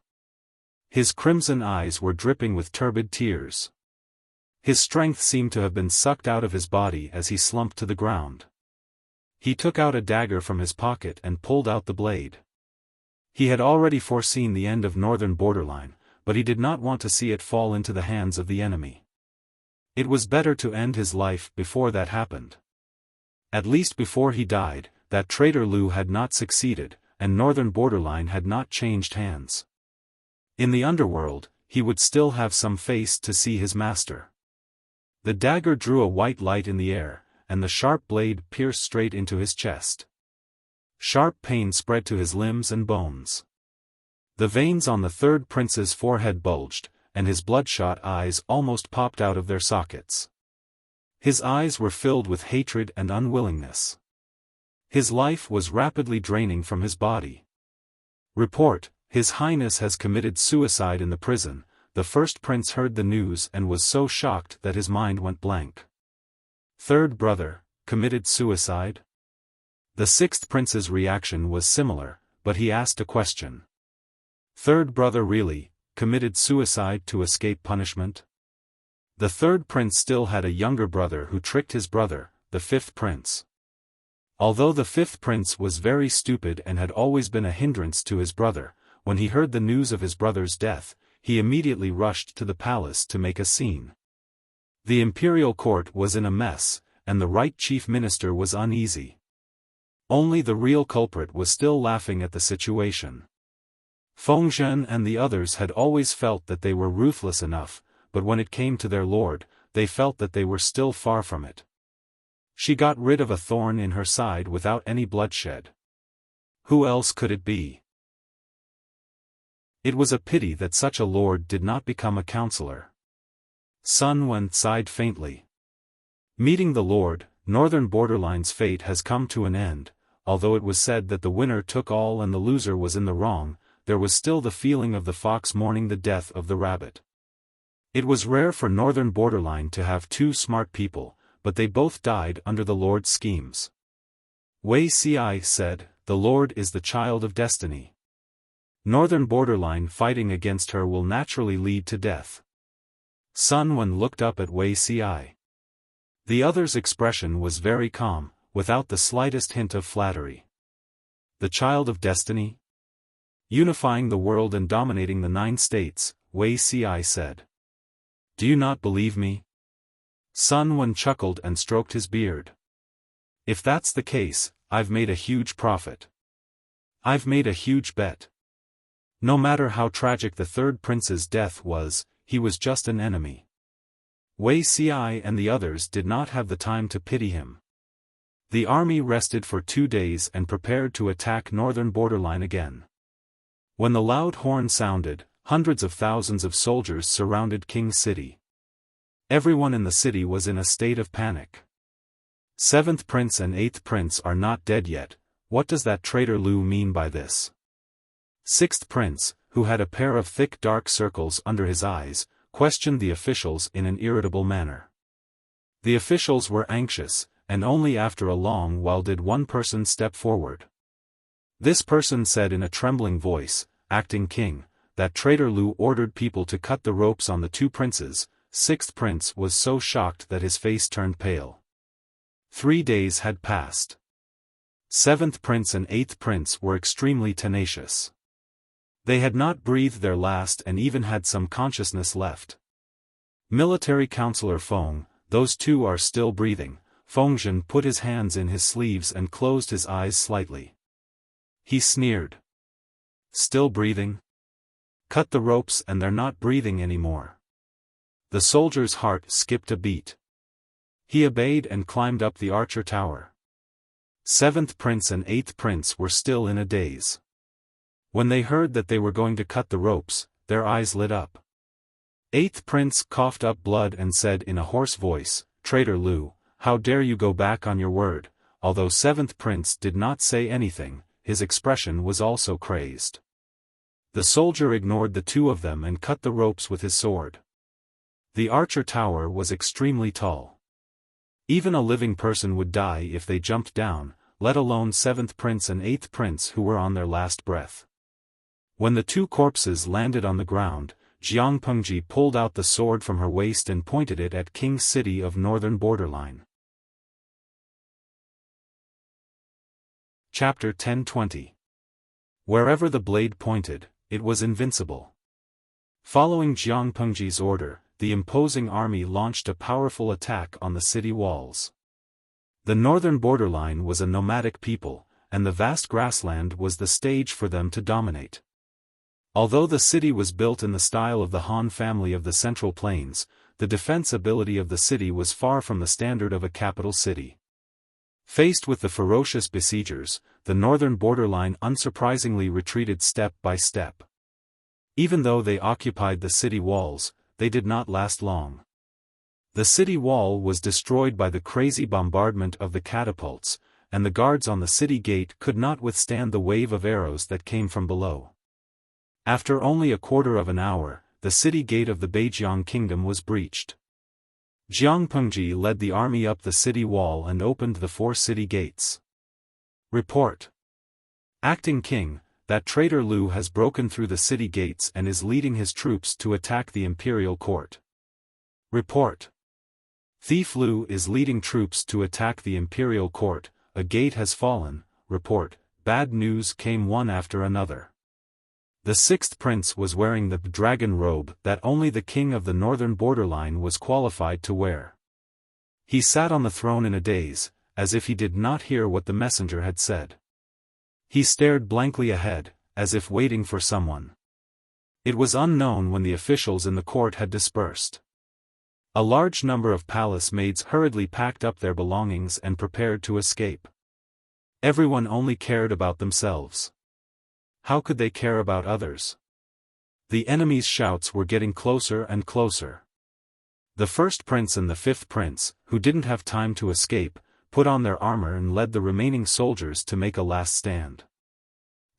A: His crimson eyes were dripping with turbid tears. His strength seemed to have been sucked out of his body as he slumped to the ground. He took out a dagger from his pocket and pulled out the blade. He had already foreseen the end of northern borderline, but he did not want to see it fall into the hands of the enemy. It was better to end his life before that happened. At least before he died, that traitor Lu had not succeeded, and northern borderline had not changed hands. In the underworld, he would still have some face to see his master. The dagger drew a white light in the air, and the sharp blade pierced straight into his chest. Sharp pain spread to his limbs and bones. The veins on the third prince's forehead bulged, and his bloodshot eyes almost popped out of their sockets. His eyes were filled with hatred and unwillingness. His life was rapidly draining from his body. "Report, His Highness has committed suicide in the prison." The first prince heard the news and was so shocked that his mind went blank. Third brother, committed suicide? The sixth prince's reaction was similar, but he asked a question. Third brother really, committed suicide to escape punishment? The third prince still had a younger brother who tricked his brother, the fifth prince. Although the fifth prince was very stupid and had always been a hindrance to his brother, when he heard the news of his brother's death, he immediately rushed to the palace to make a scene. The imperial court was in a mess, and the right chief minister was uneasy. Only the real culprit was still laughing at the situation. Fengzhen and the others had always felt that they were ruthless enough, but when it came to their lord, they felt that they were still far from it. She got rid of a thorn in her side without any bloodshed. Who else could it be? It was a pity that such a lord did not become a counselor. Sun Wen sighed faintly. Meeting the lord, northern borderline's fate has come to an end. Although it was said that the winner took all and the loser was in the wrong, there was still the feeling of the fox mourning the death of the rabbit. It was rare for northern borderline to have two smart people, but they both died under the Lord's schemes. Wei Ci said, "The Lord is the child of destiny. Northern borderline fighting against her will naturally lead to death." Sun Wen looked up at Wei Ci. The other's expression was very calm, without the slightest hint of flattery. The child of destiny? Unifying the world and dominating the 9 states, Wei Ci said. Do you not believe me? Sun Wen chuckled and stroked his beard. If that's the case, I've made a huge profit. I've made a huge bet. No matter how tragic the third prince's death was, he was just an enemy. Wei Ci and the others did not have the time to pity him. The army rested for 2 days and prepared to attack northern borderline again. When the loud horn sounded, hundreds of thousands of soldiers surrounded King's city. Everyone in the city was in a state of panic. 7th prince and 8th prince are not dead yet. What does that traitor Lu mean by this? 6th prince, who had a pair of thick dark circles under his eyes, questioned the officials in an irritable manner. The officials were anxious, and only after a long while did one person step forward. This person said in a trembling voice, "Acting king, that traitor Lu ordered people to cut the ropes on the 2 princes." 6th prince was so shocked that his face turned pale. 3 days had passed. 7th prince and 8th prince were extremely tenacious. They had not breathed their last and even had some consciousness left. Military Counselor Feng, those 2 are still breathing. Fengzhen put his hands in his sleeves and closed his eyes slightly. He sneered. Still breathing? Cut the ropes and they're not breathing anymore. The soldier's heart skipped a beat. He obeyed and climbed up the archer tower. 7th prince and 8th prince were still in a daze. When they heard that they were going to cut the ropes, their eyes lit up. 8th prince coughed up blood and said in a hoarse voice, "Traitor Lu, how dare you go back on your word?" Although 7th prince did not say anything, his expression was also crazed. The soldier ignored the 2 of them and cut the ropes with his sword. The archer tower was extremely tall. Even a living person would die if they jumped down, let alone 7th prince and 8th prince who were on their last breath. When the 2 corpses landed on the ground, Jiang Pengji pulled out the sword from her waist and pointed it at King's city of northern borderline. Chapter 10-20. Wherever the blade pointed, it was invincible. Following Jiang Pengji's order, the imposing army launched a powerful attack on the city walls. The northern borderline was a nomadic people, and the vast grassland was the stage for them to dominate. Although the city was built in the style of the Han family of the Central Plains, the defense ability of the city was far from the standard of a capital city. Faced with the ferocious besiegers, the northern borderline unsurprisingly retreated step by step. Even though they occupied the city walls, they did not last long. The city wall was destroyed by the crazy bombardment of the catapults, and the guards on the city gate could not withstand the wave of arrows that came from below. After only a quarter of an hour, the city gate of the Beijiang kingdom was breached. Jiang Pengji led the army up the city wall and opened the 4 city gates. Report. Acting king, that traitor Lu has broken through the city gates and is leading his troops to attack the imperial court. Report. Thief Lu is leading troops to attack the imperial court. A gate has fallen. Report. Bad news came one after another. The 6th prince was wearing the dragon robe that only the king of the northern borderline was qualified to wear. He sat on the throne in a daze, as if he did not hear what the messenger had said. He stared blankly ahead, as if waiting for someone. It was unknown when the officials in the court had dispersed. A large number of palace maids hurriedly packed up their belongings and prepared to escape. Everyone only cared about themselves. How could they care about others? The enemy's shouts were getting closer and closer. The 1st prince and the 5th prince, who didn't have time to escape, put on their armor and led the remaining soldiers to make a last stand.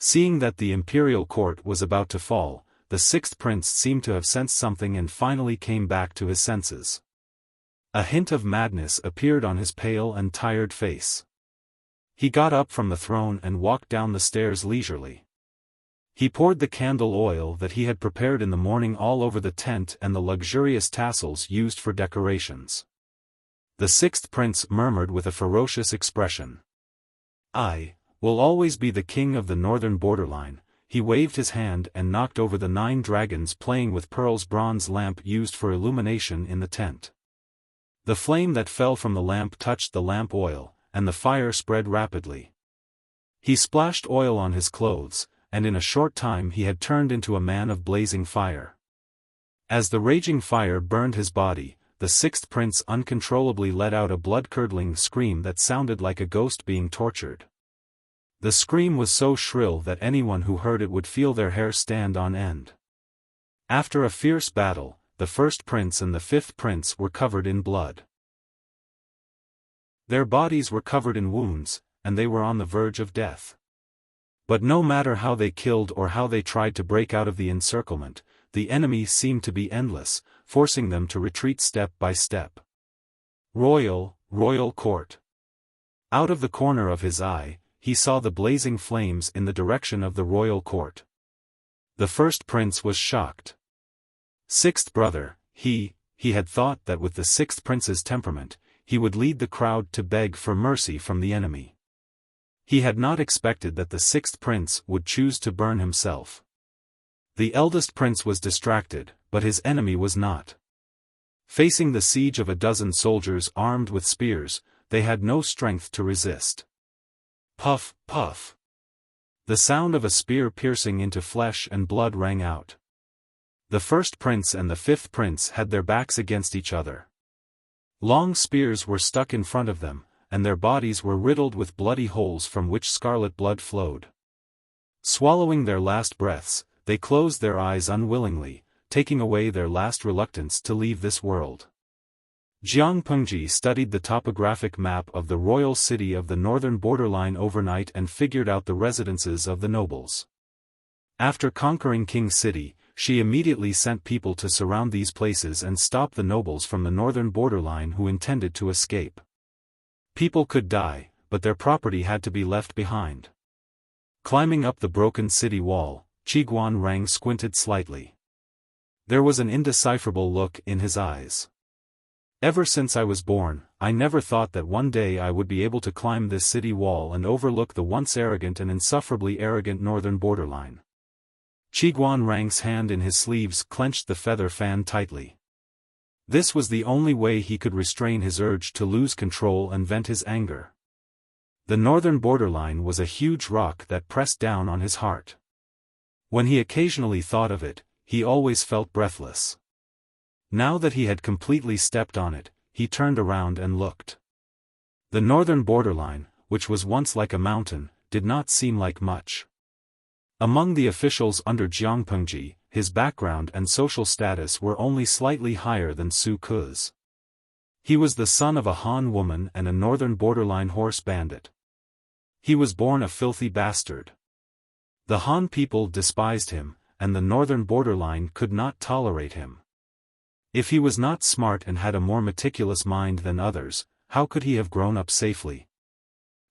A: Seeing that the imperial court was about to fall, the 6th prince seemed to have sensed something and finally came back to his senses. A hint of madness appeared on his pale and tired face. He got up from the throne and walked down the stairs leisurely. He poured the candle oil that he had prepared in the morning all over the tent and the luxurious tassels used for decorations. The sixth prince murmured with a ferocious expression. "I will always be the king of the northern borderline." He waved his hand and knocked over the 9 dragons playing with Pearl's bronze lamp used for illumination in the tent. The flame that fell from the lamp touched the lamp oil, and the fire spread rapidly. He splashed oil on his clothes, and in a short time he had turned into a man of blazing fire. As the raging fire burned his body, the sixth prince uncontrollably let out a blood-curdling scream that sounded like a ghost being tortured. The scream was so shrill that anyone who heard it would feel their hair stand on end. After a fierce battle, the first prince and the fifth prince were covered in blood. Their bodies were covered in wounds, and they were on the verge of death. But no matter how they killed or how they tried to break out of the encirclement, the enemy seemed to be endless, forcing them to retreat step by step. Royal court. Out of the corner of his eye, he saw the blazing flames in the direction of the royal court. The first prince was shocked. Sixth brother, he had thought that with the sixth prince's temperament, he would lead the crowd to beg for mercy from the enemy. He had not expected that the sixth prince would choose to burn himself. The eldest prince was distracted, but his enemy was not. Facing the siege of a dozen soldiers armed with spears, they had no strength to resist. Puff, puff. The sound of a spear piercing into flesh and blood rang out. The first prince and the fifth prince had their backs against each other. Long spears were stuck in front of them, and their bodies were riddled with bloody holes from which scarlet blood flowed. Swallowing their last breaths, they closed their eyes unwillingly, taking away their last reluctance to leave this world. Jiang Pengji studied the topographic map of the royal city of the northern borderline overnight and figured out the residences of the nobles. After conquering King City, she immediately sent people to surround these places and stop the nobles from the northern borderline who intended to escape. People could die, but their property had to be left behind. Climbing up the broken city wall, Qiguan Rang squinted slightly. There was an indecipherable look in his eyes. Ever since I was born, I never thought that one day I would be able to climb this city wall and overlook the once arrogant and insufferably arrogant northern borderline. Qiguan Rang's hand in his sleeves clenched the feather fan tightly. This was the only way he could restrain his urge to lose control and vent his anger. The northern borderline was a huge rock that pressed down on his heart. When he occasionally thought of it, he always felt breathless. Now that he had completely stepped on it, he turned around and looked. The northern borderline, which was once like a mountain, did not seem like much. Among the officials under Jiang Pengji, his background and social status were only slightly higher than Su Ke's. He was the son of a Han woman and a northern borderline horse bandit. He was born a filthy bastard. The Han people despised him, and the northern borderline could not tolerate him. If he was not smart and had a more meticulous mind than others, how could he have grown up safely?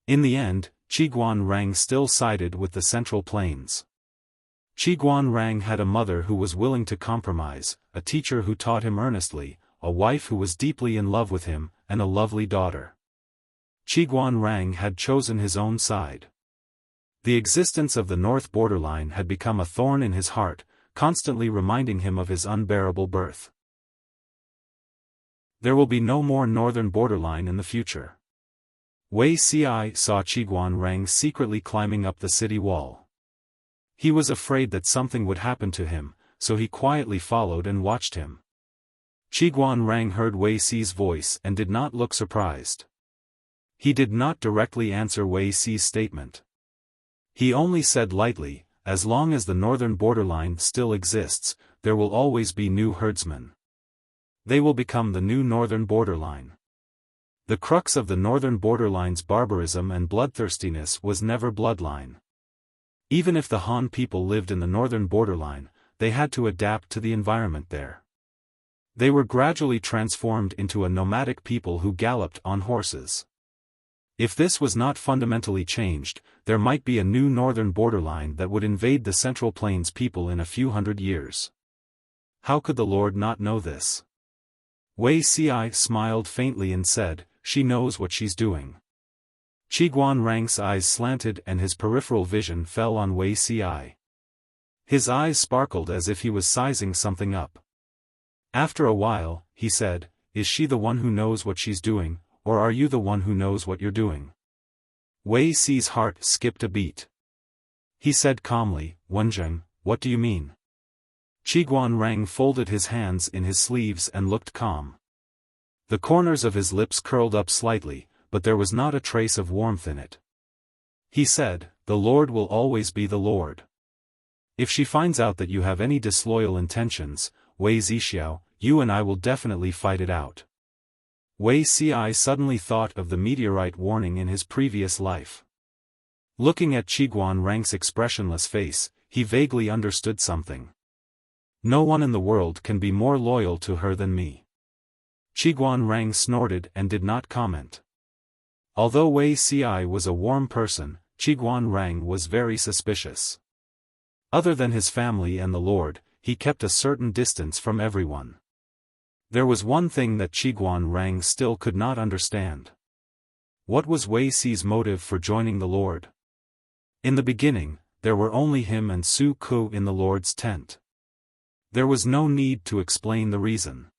A: In the end, Qiguan Rang still sided with the Central Plains. Qiguan Rang had a mother who was willing to compromise, a teacher who taught him earnestly, a wife who was deeply in love with him, and a lovely daughter. Qiguan Rang had chosen his own side. The existence of the north borderline had become a thorn in his heart, constantly reminding him of his unbearable birth. There will be no more northern borderline in the future. Wei Ci saw Qiguan Rang secretly climbing up the city wall. He was afraid that something would happen to him, so he quietly followed and watched him. Qiguan Rang heard Wei Ci's voice and did not look surprised. He did not directly answer Wei Ci's statement. He only said lightly, "As long as the northern borderline still exists, there will always be new herdsmen. They will become the new northern borderline." The crux of the northern borderline's barbarism and bloodthirstiness was never bloodline. Even if the Han people lived in the northern borderline, they had to adapt to the environment there. They were gradually transformed into a nomadic people who galloped on horses. If this was not fundamentally changed, there might be a new northern borderline that would invade the Central Plains people in a few hundred years. How could the Lord not know this? Wei Ci smiled faintly and said, "She knows what she's doing." Qiguan Rang's eyes slanted and his peripheral vision fell on Wei Ci. His eyes sparkled as if he was sizing something up. After a while, he said, "Is she the one who knows what she's doing, or are you the one who knows what you're doing?" Wei Ci's heart skipped a beat. He said calmly, "Wenjing, what do you mean?" Qiguan Rang folded his hands in his sleeves and looked calm. The corners of his lips curled up slightly, but there was not a trace of warmth in it. He said, "The Lord will always be the Lord. If she finds out that you have any disloyal intentions, Wei Zixiao, you and I will definitely fight it out." Wei Ci suddenly thought of the meteorite warning in his previous life. Looking at Qiguan Rang's expressionless face, he vaguely understood something. No one in the world can be more loyal to her than me. Qiguan Rang snorted and did not comment. Although Wei Ci was a warm person, Qiguan Rang was very suspicious. Other than his family and the Lord, he kept a certain distance from everyone. There was one thing that Qiguan Rang still could not understand. What was Wei Ci's motive for joining the Lord? In the beginning, there were only him and Su Ku in the Lord's tent. There was no need to explain the reason.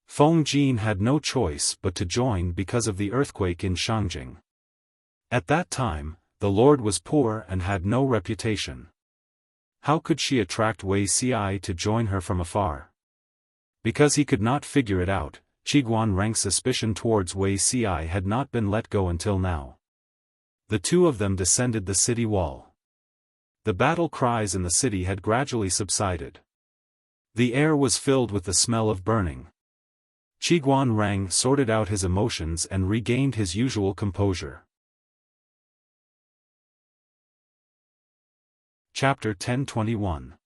A: Feng Jin had no choice but to join because of the earthquake in Shangjing. At that time, the Lord was poor and had no reputation. How could she attract Wei Ci to join her from afar? Because he could not figure it out, Qiguan Rang's suspicion towards Wei Ci had not been let go until now. The two of them descended the city wall. The battle cries in the city had gradually subsided. The air was filled with the smell of burning. Qiguan Rang sorted out his emotions and regained his usual composure. Chapter 1021.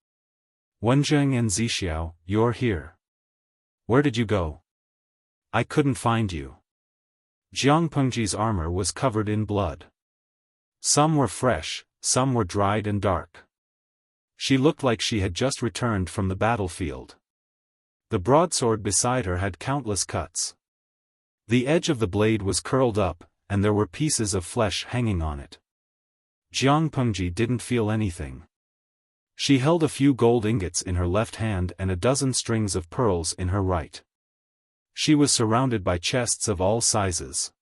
A: Wenjing and Zixiao, you're here. Where did you go? I couldn't find you. Jiang Pengji's armor was covered in blood. Some were fresh, some were dried and dark. She looked like she had just returned from the battlefield. The broadsword beside her had countless cuts. The edge of the blade was curled up, and there were pieces of flesh hanging on it. Jiang Pengji didn't feel anything. She held a few gold ingots in her left hand and a dozen strings of pearls in her right. She was surrounded by chests of all sizes.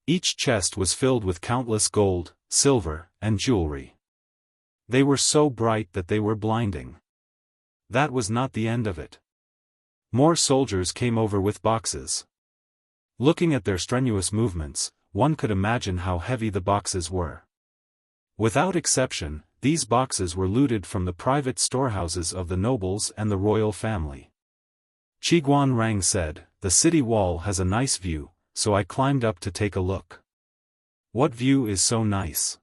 A: Each chest was filled with countless gold, silver, and jewelry. They were so bright that they were blinding. That was not the end of it. More soldiers came over with boxes. Looking at their strenuous movements, one could imagine how heavy the boxes were. Without exception, these boxes were looted from the private storehouses of the nobles and the royal family. Qiguan Rang said, "The city wall has a nice view, so I climbed up to take a look." "What view is so nice?"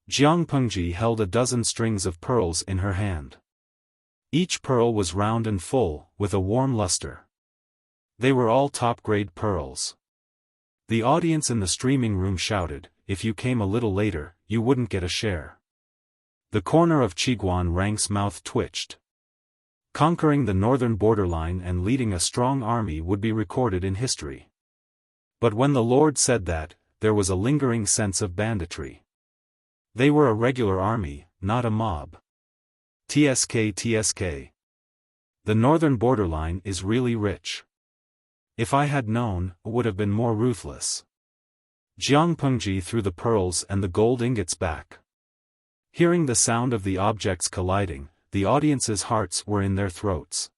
A: Jiang Pengji held a dozen strings of pearls in her hand. Each pearl was round and full, with a warm luster. They were all top-grade pearls. The audience in the streaming room shouted, "If you came a little later, you wouldn't get a share." The corner of Qiguan Rang's mouth twitched. Conquering the northern borderline and leading a strong army would be recorded in history. But when the Lord said that, there was a lingering sense of banditry. They were a regular army, not a mob. TSK. The northern borderline is really rich. If I had known, I would have been more ruthless. Jiang Pengji threw the pearls and the gold ingots back. Hearing the sound of the objects colliding, the audience's hearts were in their throats.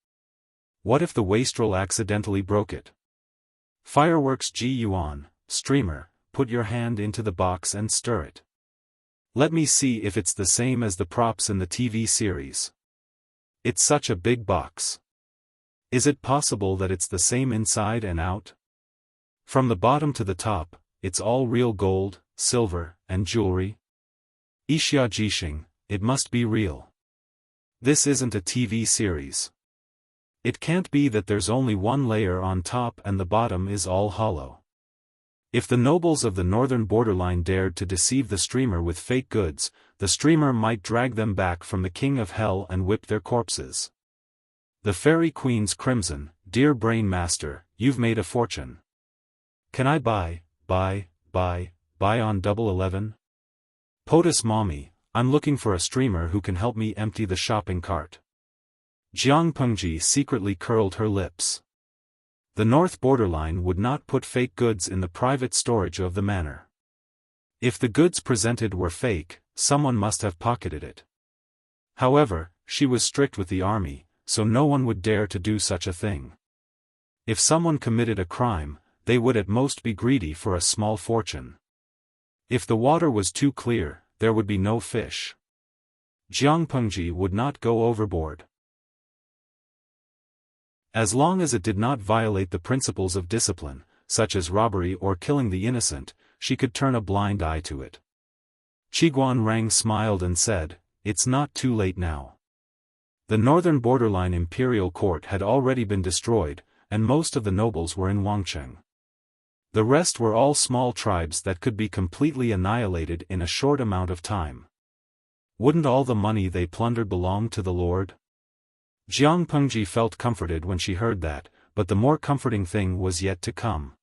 A: What if the wastrel accidentally broke it? Fireworks Ji Yuan, streamer, put your hand into the box and stir it. Let me see if it's the same as the props in the TV series. It's such a big box. Is it possible that it's the same inside and out? From the bottom to the top, it's all real gold, silver, and jewelry? Ixia Jixing, it must be real. This isn't a TV series. It can't be that there's only one layer on top and the bottom is all hollow. If the nobles of the northern borderline dared to deceive the streamer with fake goods, the streamer might drag them back from the king of hell and whip their corpses. The fairy queen's crimson, dear brain master, you've made a fortune. Can I buy on double 11? POTUS mommy, I'm looking for a streamer who can help me empty the shopping cart. Jiang Pengji secretly curled her lips. The north borderline would not put fake goods in the private storage of the manor. If the goods presented were fake, someone must have pocketed it. However, she was strict with the army, so no one would dare to do such a thing. If someone committed a crime, they would at most be greedy for a small fortune. If the water was too clear, there would be no fish. Jiang Pengji would not go overboard. As long as it did not violate the principles of discipline, such as robbery or killing the innocent, she could turn a blind eye to it. Qiguan Rang smiled and said, "It's not too late now." The northern borderline imperial court had already been destroyed, and most of the nobles were in Wangcheng. The rest were all small tribes that could be completely annihilated in a short amount of time. Wouldn't all the money they plundered belong to the Lord? Jiang Pengji felt comforted when she heard that, but the more comforting thing was yet to come.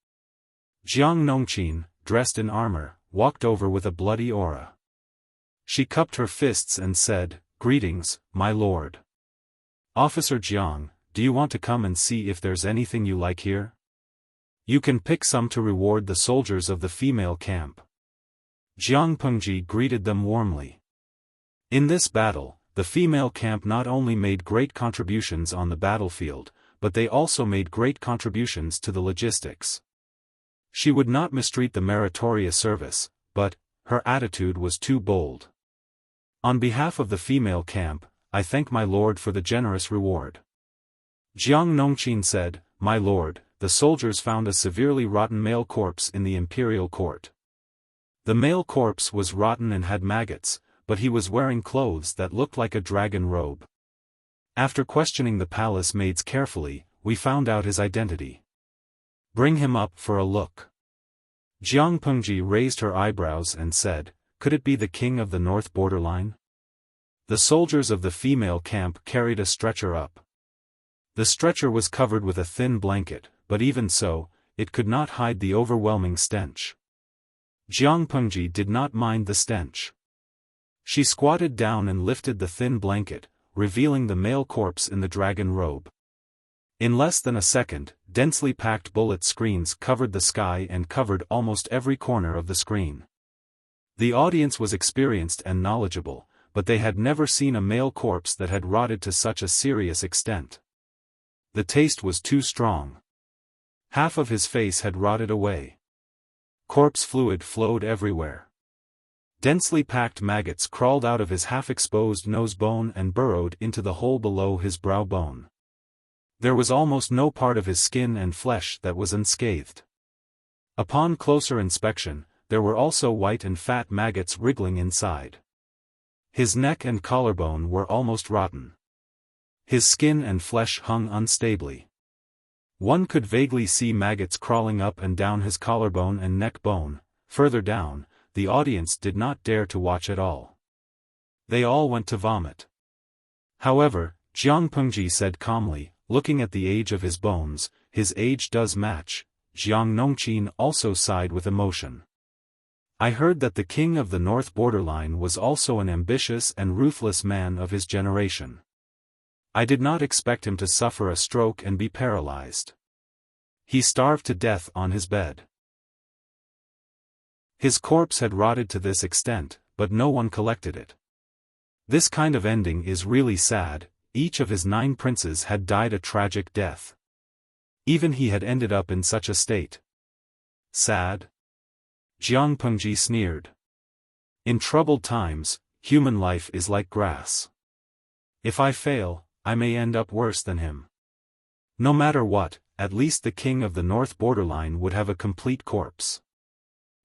A: Jiang Nongqin, dressed in armor, walked over with a bloody aura. She cupped her fists and said, "Greetings, my lord. Officer Jiang, do you want to come and see if there's anything you like here? You can pick some to reward the soldiers of the female camp." Jiang Pengji greeted them warmly. In this battle, the female camp not only made great contributions on the battlefield, but they also made great contributions to the logistics. She would not mistreat the meritorious service, but her attitude was too bold. "On behalf of the female camp, I thank my lord for the generous reward." Jiang Nongqin said, "My lord, the soldiers found a severely rotten male corpse in the imperial court. The male corpse was rotten and had maggots, but he was wearing clothes that looked like a dragon robe. After questioning the palace maids carefully, we found out his identity. Bring him up for a look." Jiang Pengji raised her eyebrows and said, "Could it be the king of the north borderline?" The soldiers of the female camp carried a stretcher up. The stretcher was covered with a thin blanket, but even so, it could not hide the overwhelming stench. Jiang Pengji did not mind the stench. She squatted down and lifted the thin blanket, revealing the male corpse in the dragon robe. In less than a second, densely packed bullet screens covered the sky and covered almost every corner of the screen. The audience was experienced and knowledgeable, but they had never seen a male corpse that had rotted to such a serious extent. The taste was too strong. Half of his face had rotted away. Corpse fluid flowed everywhere. Densely packed maggots crawled out of his half-exposed nose bone and burrowed into the hole below his brow bone. There was almost no part of his skin and flesh that was unscathed. Upon closer inspection, there were also white and fat maggots wriggling inside. His neck and collarbone were almost rotten. His skin and flesh hung unstably. One could vaguely see maggots crawling up and down his collarbone and neck bone. Further down, the audience did not dare to watch at all. They all went to vomit. However, Jiang Pengji said calmly, looking at the age of his bones, "His age does match." Jiang Nongqin also sighed with emotion. "I heard that the king of the north borderline was also an ambitious and ruthless man of his generation. I did not expect him to suffer a stroke and be paralyzed. He starved to death on his bed. His corpse had rotted to this extent, but no one collected it. This kind of ending is really sad. Each of his 9 princes had died a tragic death. Even he had ended up in such a state. Sad?" Jiang Pengji sneered. "In troubled times, human life is like grass. If I fail, I may end up worse than him. No matter what, at least the king of the north borderline would have a complete corpse.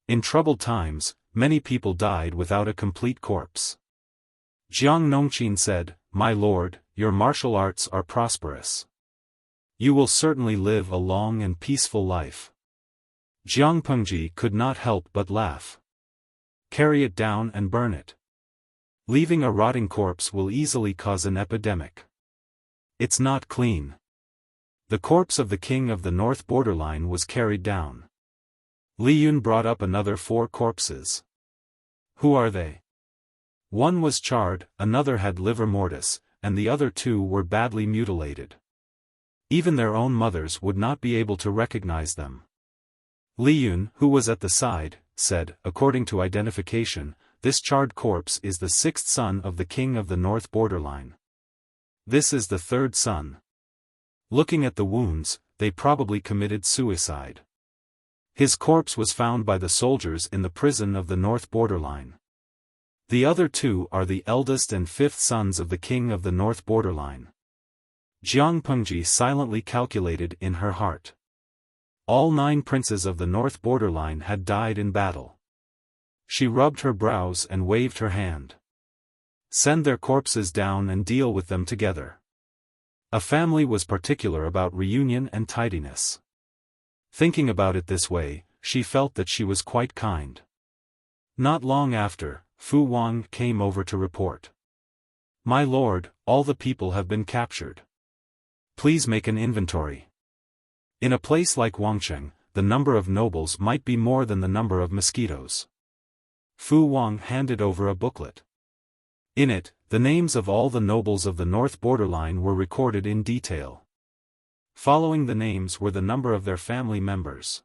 A: In troubled times, many people died without a complete corpse." Jiang Nongqin said, "My lord, your martial arts are prosperous. You will certainly live a long and peaceful life. Jiang Pengji could not help but laugh. Carry it down and burn it. Leaving a rotting corpse will easily cause an epidemic. It's not clean. The corpse of the king of the north borderline was carried down. Li Yun brought up another 4 corpses. Who are they? One was charred, another had livor mortis, and the other 2 were badly mutilated. Even their own mothers would not be able to recognize them. Li Yun, who was at the side, said, according to identification, this charred corpse is the 6th son of the king of the north borderline. This is the 3rd son. Looking at the wounds, they probably committed suicide. His corpse was found by the soldiers in the prison of the north borderline. The other 2 are the eldest and 5th sons of the king of the north borderline. Jiang Pengji silently calculated in her heart. All 9 princes of the north borderline had died in battle. She rubbed her brows and waved her hand. Send their corpses down and deal with them together. A family was particular about reunion and tidiness. Thinking about it this way, she felt that she was quite kind. Not long after, Fu Wang came over to report. My lord, all the people have been captured. Please make an inventory. In a place like Wangcheng, the number of nobles might be more than the number of mosquitoes. Fu Wang handed over a booklet. In it, the names of all the nobles of the north borderline were recorded in detail. Following the names were the number of their family members.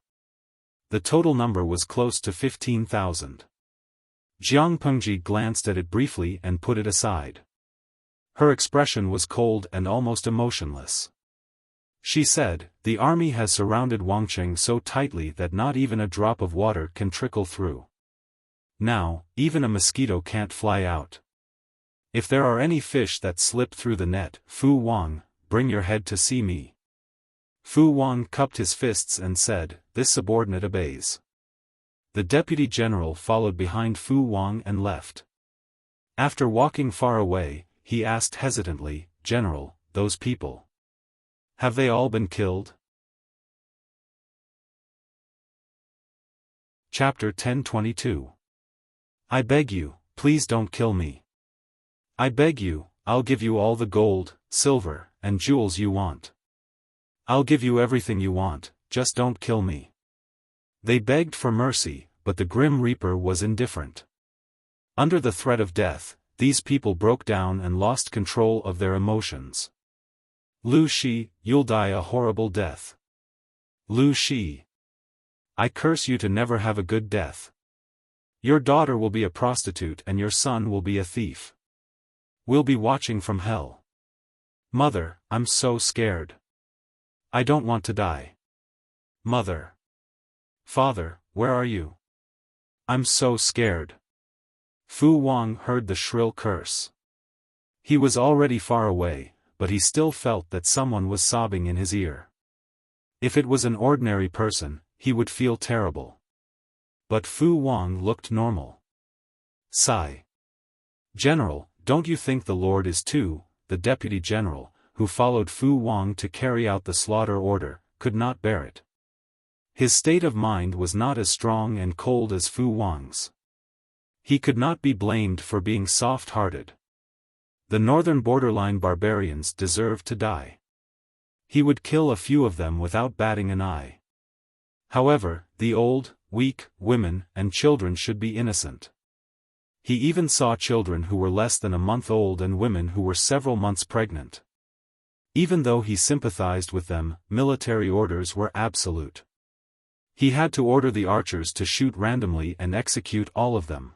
A: The total number was close to 15,000. Jiang Pengji glanced at it briefly and put it aside. Her expression was cold and almost emotionless. She said, the army has surrounded Wangcheng so tightly that not even a drop of water can trickle through. Now, even a mosquito can't fly out. If there are any fish that slip through the net, Fu Wang, bring your head to see me. Fu Wang cupped his fists and said, this subordinate obeys. The deputy general followed behind Fu Wang and left. After walking far away, he asked hesitantly, General, those people. Have they all been killed? Chapter 1022. I beg you, please don't kill me. I beg you, I'll give you all the gold, silver, and jewels you want. I'll give you everything you want, just don't kill me. They begged for mercy, but the Grim Reaper was indifferent. Under the threat of death, these people broke down and lost control of their emotions. Lu Shi, you'll die a horrible death. Lu Shi. I curse you to never have a good death. Your daughter will be a prostitute and your son will be a thief. We'll be watching from hell. Mother, I'm so scared. I don't want to die. Mother. Father, where are you? I'm so scared. Fu Wang heard the shrill curse. He was already far away, but he still felt that someone was sobbing in his ear. If it was an ordinary person, he would feel terrible. But Fu Wang looked normal. Sigh. General, don't you think the Lord is too? The deputy general, who followed Fu Wang to carry out the slaughter order, could not bear it. His state of mind was not as strong and cold as Fu Wang's. He could not be blamed for being soft-hearted. The northern borderline barbarians deserved to die. He would kill a few of them without batting an eye. However, the old, weak, women, and children should be innocent. He even saw children who were less than a month old and women who were several months pregnant. Even though he sympathized with them, military orders were absolute. He had to order the archers to shoot randomly and execute all of them.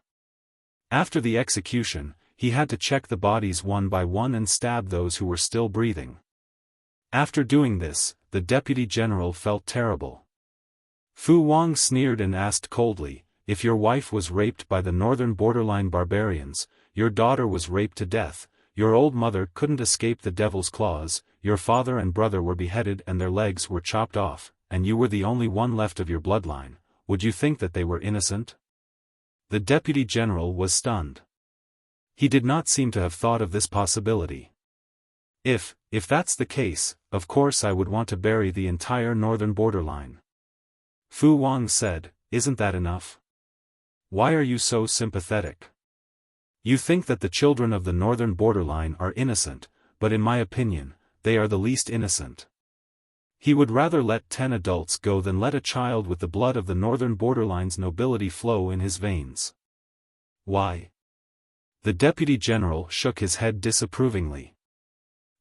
A: After the execution, he had to check the bodies one by one and stab those who were still breathing. After doing this, the deputy general felt terrible. Fu Wang sneered and asked coldly, if your wife was raped by the northern borderline barbarians, your daughter was raped to death, your old mother couldn't escape the devil's claws, your father and brother were beheaded and their legs were chopped off, and you were the only one left of your bloodline, would you think that they were innocent? The deputy general was stunned. He did not seem to have thought of this possibility. If that's the case, of course I would want to bury the entire northern borderline. Fu Wang said, "Isn't that enough? Why are you so sympathetic? You think that the children of the northern borderline are innocent, but in my opinion, they are the least innocent." He would rather let 10 adults go than let a child with the blood of the northern borderline's nobility flow in his veins. Why? The deputy general shook his head disapprovingly.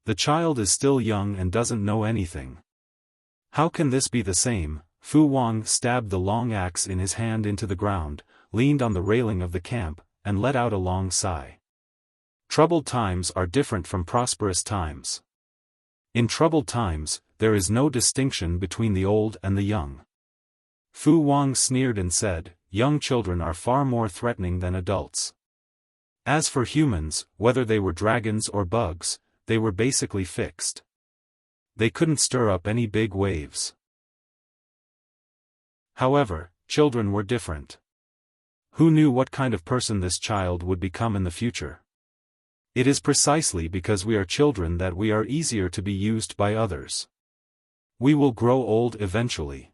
A: The child is still young and doesn't know anything. How can this be the same? Fu Wang stabbed the long axe in his hand into the ground, leaned on the railing of the camp, and let out a long sigh. Troubled times are different from prosperous times. In troubled times, there is no distinction between the old and the young. Fu Wang sneered and said, "Young children are far more threatening than adults. As for humans, whether they were dragons or bugs, they were basically fixed. They couldn't stir up any big waves." However, children were different. Who knew what kind of person this child would become in the future? It is precisely because we are children that we are easier to be used by others. We will grow old eventually.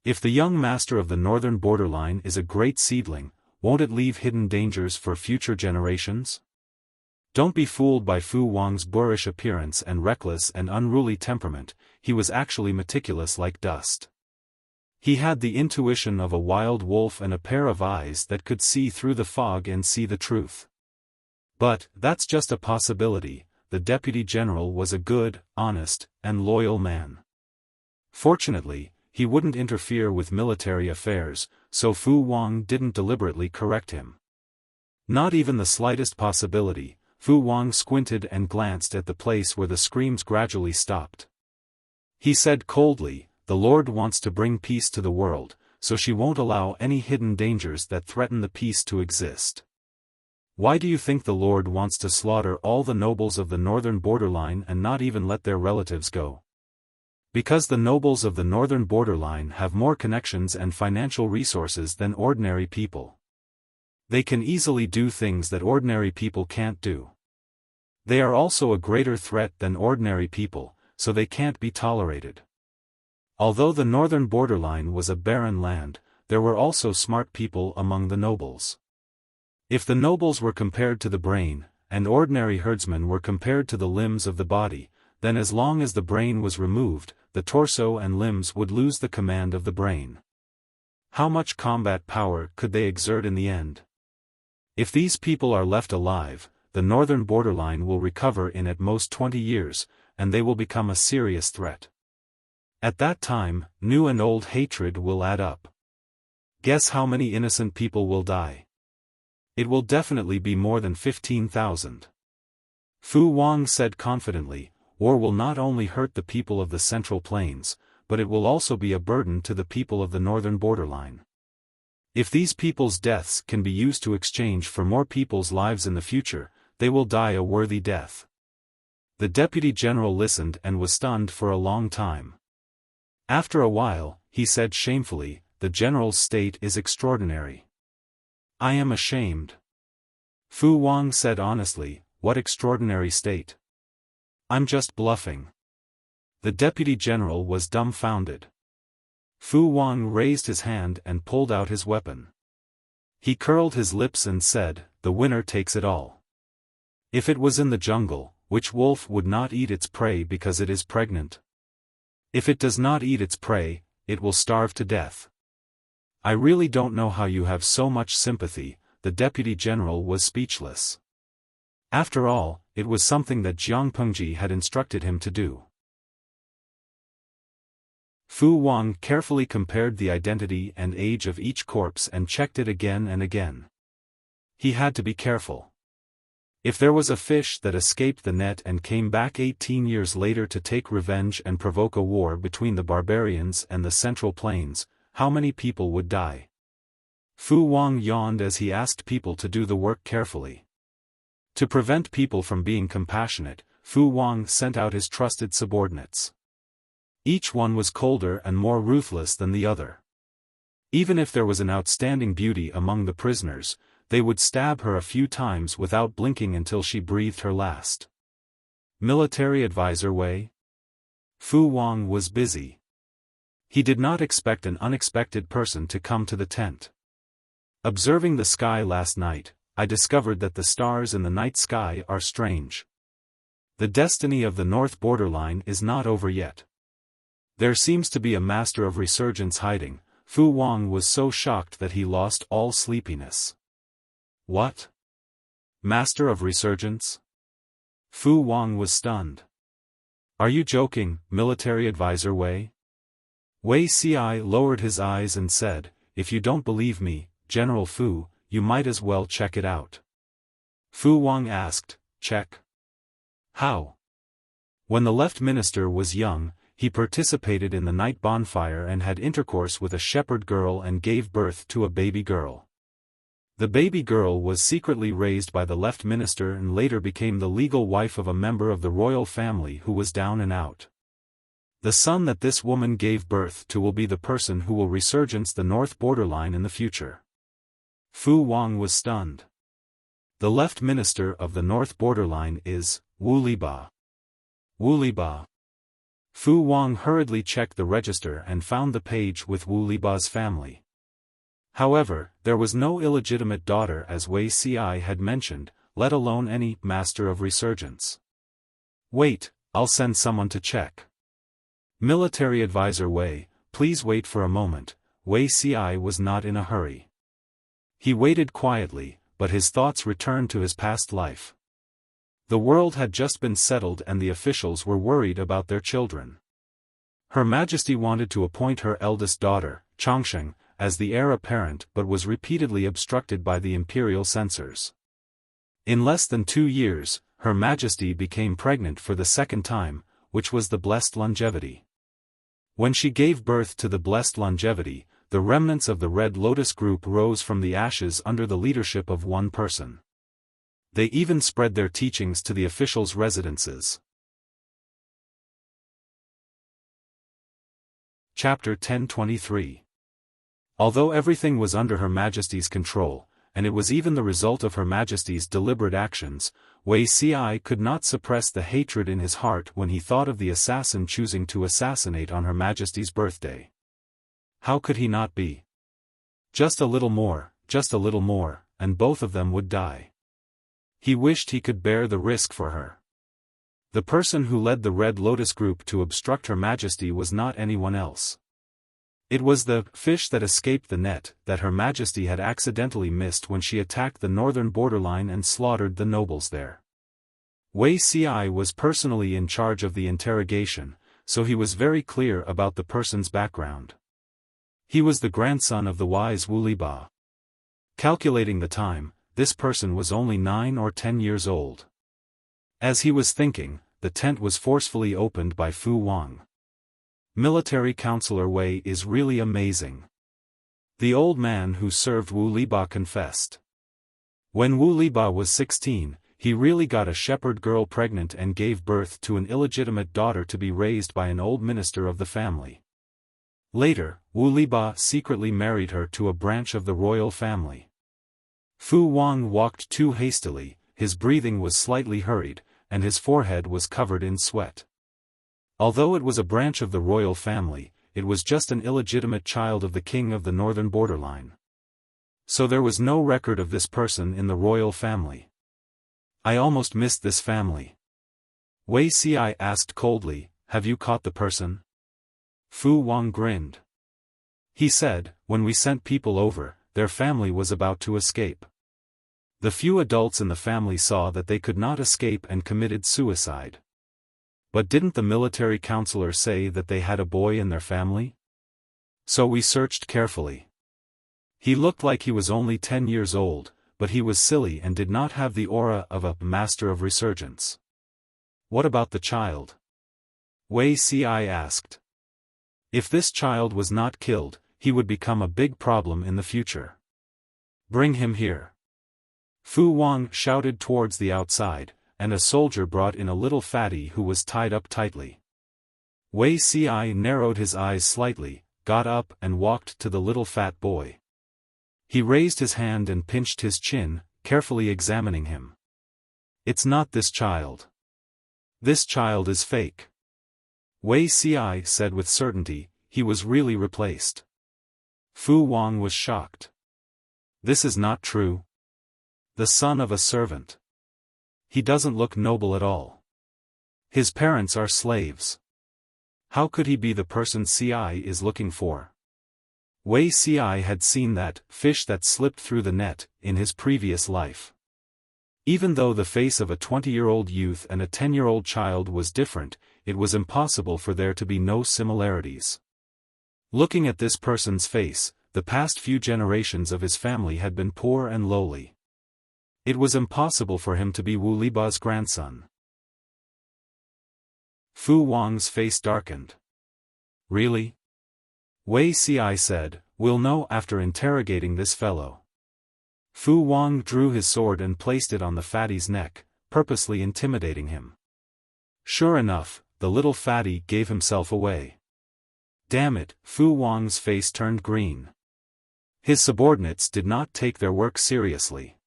A: If the young master of the northern borderline is a great seedling, won't it leave hidden dangers for future generations? Don't be fooled by Fu Wang's boorish appearance and reckless and unruly temperament. He was actually meticulous like dust. He had the intuition of a wild wolf and a pair of eyes that could see through the fog and see the truth. But, that's just a possibility. The deputy general was a good, honest, and loyal man. Fortunately, he wouldn't interfere with military affairs, so Fu Wang didn't deliberately correct him. Not even the slightest possibility. Fu Wang squinted and glanced at the place where the screams gradually stopped. He said coldly, "The Lord wants to bring peace to the world, so she won't allow any hidden dangers that threaten the peace to exist." Why do you think the Lord wants to slaughter all the nobles of the northern borderline and not even let their relatives go? Because the nobles of the northern borderline have more connections and financial resources than ordinary people. They can easily do things that ordinary people can't do. They are also a greater threat than ordinary people, so they can't be tolerated. Although the northern borderline was a barren land, there were also smart people among the nobles. If the nobles were compared to the brain, and ordinary herdsmen were compared to the limbs of the body, then as long as the brain was removed, the torso and limbs would lose the command of the brain. How much combat power could they exert in the end? If these people are left alive, the northern borderline will recover in at most 20 years, and they will become a serious threat. At that time, new and old hatred will add up. Guess how many innocent people will die? It will definitely be more than 15,000. Fu Wang said confidently, "War will not only hurt the people of the Central Plains, but it will also be a burden to the people of the northern borderline. If these people's deaths can be used to exchange for more people's lives in the future, they will die a worthy death." The deputy general listened and was stunned for a long time. After a while, he said shamefully, "The general's state is extraordinary. I am ashamed." Fu Wang said honestly, "What extraordinary state? I'm just bluffing." The deputy general was dumbfounded. Fu Wang raised his hand and pulled out his weapon. He curled his lips and said, "The winner takes it all. If it was in the jungle, which wolf would not eat its prey because it is pregnant? If it does not eat its prey, it will starve to death. I really don't know how you have so much sympathy." The deputy general was speechless. After all, it was something that Jiang Pengji had instructed him to do. Fu Wang carefully compared the identity and age of each corpse and checked it again and again. He had to be careful. If there was a fish that escaped the net and came back 18 years later to take revenge and provoke a war between the barbarians and the Central Plains, how many people would die? Fu Wang yawned as he asked people to do the work carefully. To prevent people from being compassionate, Fu Wang sent out his trusted subordinates. Each one was colder and more ruthless than the other. Even if there was an outstanding beauty among the prisoners, they would stab her a few times without blinking until she breathed her last. Military advisor Wei? Fu Wang was busy. He did not expect an unexpected person to come to the tent. Observing the sky last night, I discovered that the stars in the night sky are strange. The destiny of the north borderline is not over yet. There seems to be a master of resurgence hiding. Fu Wang was so shocked that he lost all sleepiness. What? Master of resurgence? Fu Wang was stunned. Are you joking, military advisor Wei? Wei Ci lowered his eyes and said, if you don't believe me, General Fu, you might as well check it out. Fu Wang asked, check? How? When the left minister was young, he participated in the night bonfire and had intercourse with a shepherd girl and gave birth to a baby girl. The baby girl was secretly raised by the left minister and later became the legal wife of a member of the royal family who was down and out. The son that this woman gave birth to will be the person who will resurgence the north borderline in the future. Fu Wang was stunned. The left minister of the north borderline is Wu Liba. Wu Liba. Fu Wang hurriedly checked the register and found the page with Wu Liba's family. However, there was no illegitimate daughter as Wei Ci had mentioned, let alone any master of resurgence. Wait, I'll send someone to check. Military advisor Wei, please wait for a moment. Wei Ci was not in a hurry. He waited quietly, but his thoughts returned to his past life. The world had just been settled and the officials were worried about their children. Her Majesty wanted to appoint her eldest daughter, Chongsheng, as the heir apparent but was repeatedly obstructed by the imperial censors. In less than 2 years, Her Majesty became pregnant for the second time, which was the blessed longevity. When she gave birth to the blessed longevity, the remnants of the Red Lotus group rose from the ashes under the leadership of one person. They even spread their teachings to the officials' residences. Chapter 1023. Although everything was under Her Majesty's control, and it was even the result of Her Majesty's deliberate actions, Wei Ci could not suppress the hatred in his heart when he thought of the assassin choosing to assassinate on Her Majesty's birthday. How could he not be? Just a little more, and both of them would die. He wished he could bear the risk for her. The person who led the Red Lotus group to obstruct Her Majesty was not anyone else. It was the fish that escaped the net that Her Majesty had accidentally missed when she attacked the northern borderline and slaughtered the nobles there. Wei Ci was personally in charge of the interrogation, so he was very clear about the person's background. He was the grandson of the wise Wu Liba. Calculating the time, this person was only 9 or 10 years old. As he was thinking, the tent was forcefully opened by Fu Wang. Military Counselor Wei is really amazing. The old man who served Wu Liba confessed. When Wu Liba was 16, he really got a shepherd girl pregnant and gave birth to an illegitimate daughter to be raised by an old minister of the family. Later, Wu Liba secretly married her to a branch of the royal family. Fu Wang walked too hastily, his breathing was slightly hurried, and his forehead was covered in sweat. Although it was a branch of the royal family, it was just an illegitimate child of the king of the northern borderline. So there was no record of this person in the royal family. I almost missed this family. Wei Ci asked coldly, have you caught the person? Fu Wang grinned. He said, when we sent people over, their family was about to escape. The few adults in the family saw that they could not escape and committed suicide. But didn't the military counselor say that they had a boy in their family? So we searched carefully. He looked like he was only 10 years old, but he was silly and did not have the aura of a master of resurgence. What about the child? Wei Ci asked. If this child was not killed, he would become a big problem in the future. Bring him here. Fu Wang shouted towards the outside, and a soldier brought in a little fatty who was tied up tightly. Wei Ci narrowed his eyes slightly, got up and walked to the little fat boy. He raised his hand and pinched his chin, carefully examining him. It's not this child. This child is fake. Wei Ci said with certainty, he was really replaced. Fu Wang was shocked. This is not true. The son of a servant. He doesn't look noble at all. His parents are slaves. How could he be the person CI is looking for? Wei CI had seen that fish that slipped through the net in his previous life. Even though the face of a 20-year-old youth and a 10-year-old child was different, it was impossible for there to be no similarities. Looking at this person's face, the past few generations of his family had been poor and lowly. It was impossible for him to be Wu Liba's grandson. Fu Wang's face darkened. Really? Wei CI said, "We'll know after interrogating this fellow." Fu Wang drew his sword and placed it on the fatty's neck, purposely intimidating him. Sure enough, the little fatty gave himself away. Damn it, Fu Wang's face turned green. His subordinates did not take their work seriously.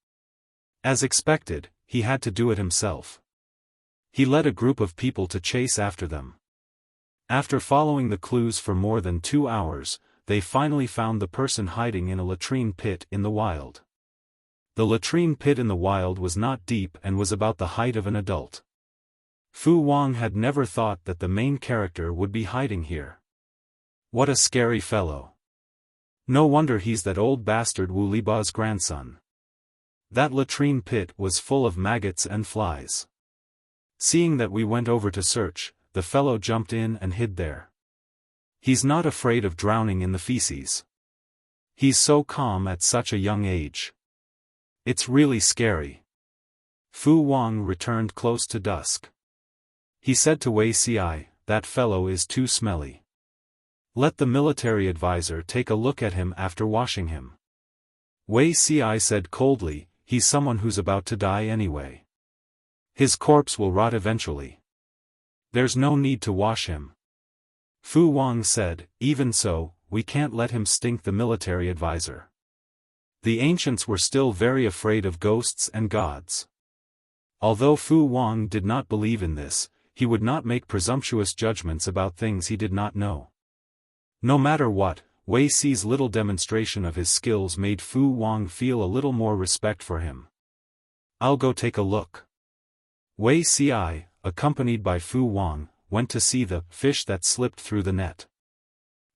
A: As expected, he had to do it himself. He led a group of people to chase after them. After following the clues for more than 2 hours, they finally found the person hiding in a latrine pit in the wild. The latrine pit in the wild was not deep and was about the height of an adult. Fu Wang had never thought that the main character would be hiding here. What a scary fellow. No wonder he's that old bastard Wu Liba's grandson. That latrine pit was full of maggots and flies. Seeing that we went over to search, the fellow jumped in and hid there. He's not afraid of drowning in the feces. He's so calm at such a young age. It's really scary. Fu Wang returned close to dusk. He said to Wei CI, "That fellow is too smelly. Let the military advisor take a look at him after washing him." Wei CI said coldly, "He's someone who's about to die anyway. His corpse will rot eventually. There's no need to wash him." Fu Wang said, "Even so, we can't let him stink the military advisor." The ancients were still very afraid of ghosts and gods. Although Fu Wang did not believe in this, he would not make presumptuous judgments about things he did not know. No matter what, Wei Ci's little demonstration of his skills made Fu Wang feel a little more respect for him. "I'll go take a look." Wei Ci, accompanied by Fu Wang, went to see the fish that slipped through the net.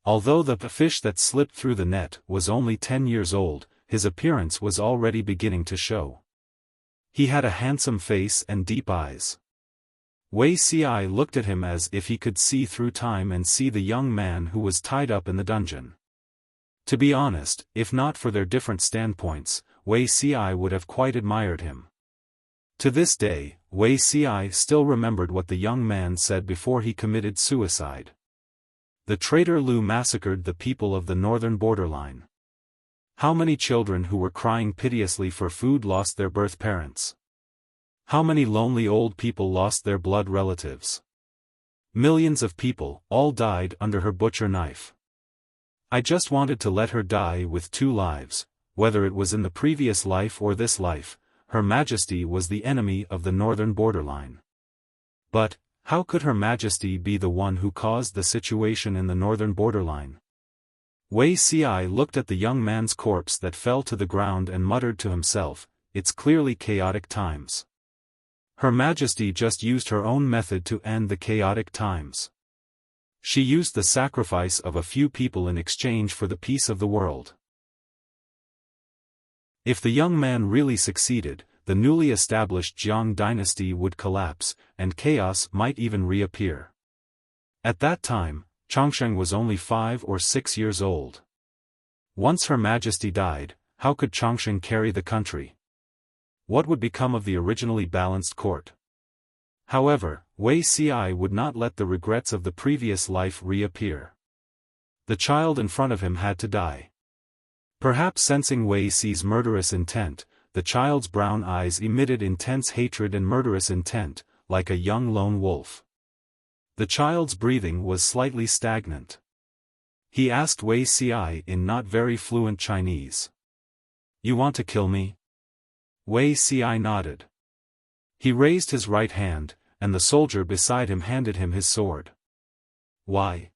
A: Although the fish that slipped through the net was only 10 years old, his appearance was already beginning to show. He had a handsome face and deep eyes. Wei Ci looked at him as if he could see through time and see the young man who was tied up in the dungeon. To be honest, if not for their different standpoints, Wei Ci would have quite admired him. To this day, Wei Ci still remembered what the young man said before he committed suicide. The traitor Lu massacred the people of the northern borderline. How many children who were crying piteously for food lost their birth parents? How many lonely old people lost their blood relatives? Millions of people, all died under her butcher knife. I just wanted to let her die with 2 lives, whether it was in the previous life or this life. Her Majesty was the enemy of the northern borderline. But, how could Her Majesty be the one who caused the situation in the northern borderline? Wei Ci looked at the young man's corpse that fell to the ground and muttered to himself, "It's clearly chaotic times. Her Majesty just used her own method to end the chaotic times. She used the sacrifice of a few people in exchange for the peace of the world." If the young man really succeeded, the newly established Jiang dynasty would collapse, and chaos might even reappear. At that time, Chongsheng was only 5 or 6 years old. Once Her Majesty died, how could Chongsheng carry the country? What would become of the originally balanced court? However, Wei Ci would not let the regrets of the previous life reappear. The child in front of him had to die. Perhaps sensing Wei Ci's murderous intent, the child's brown eyes emitted intense hatred and murderous intent, like a young lone wolf. The child's breathing was slightly stagnant. He asked Wei Ci in not very fluent Chinese. "You want to kill me?" Wei Ci nodded. He raised his right hand, and the soldier beside him handed him his sword. "Why?"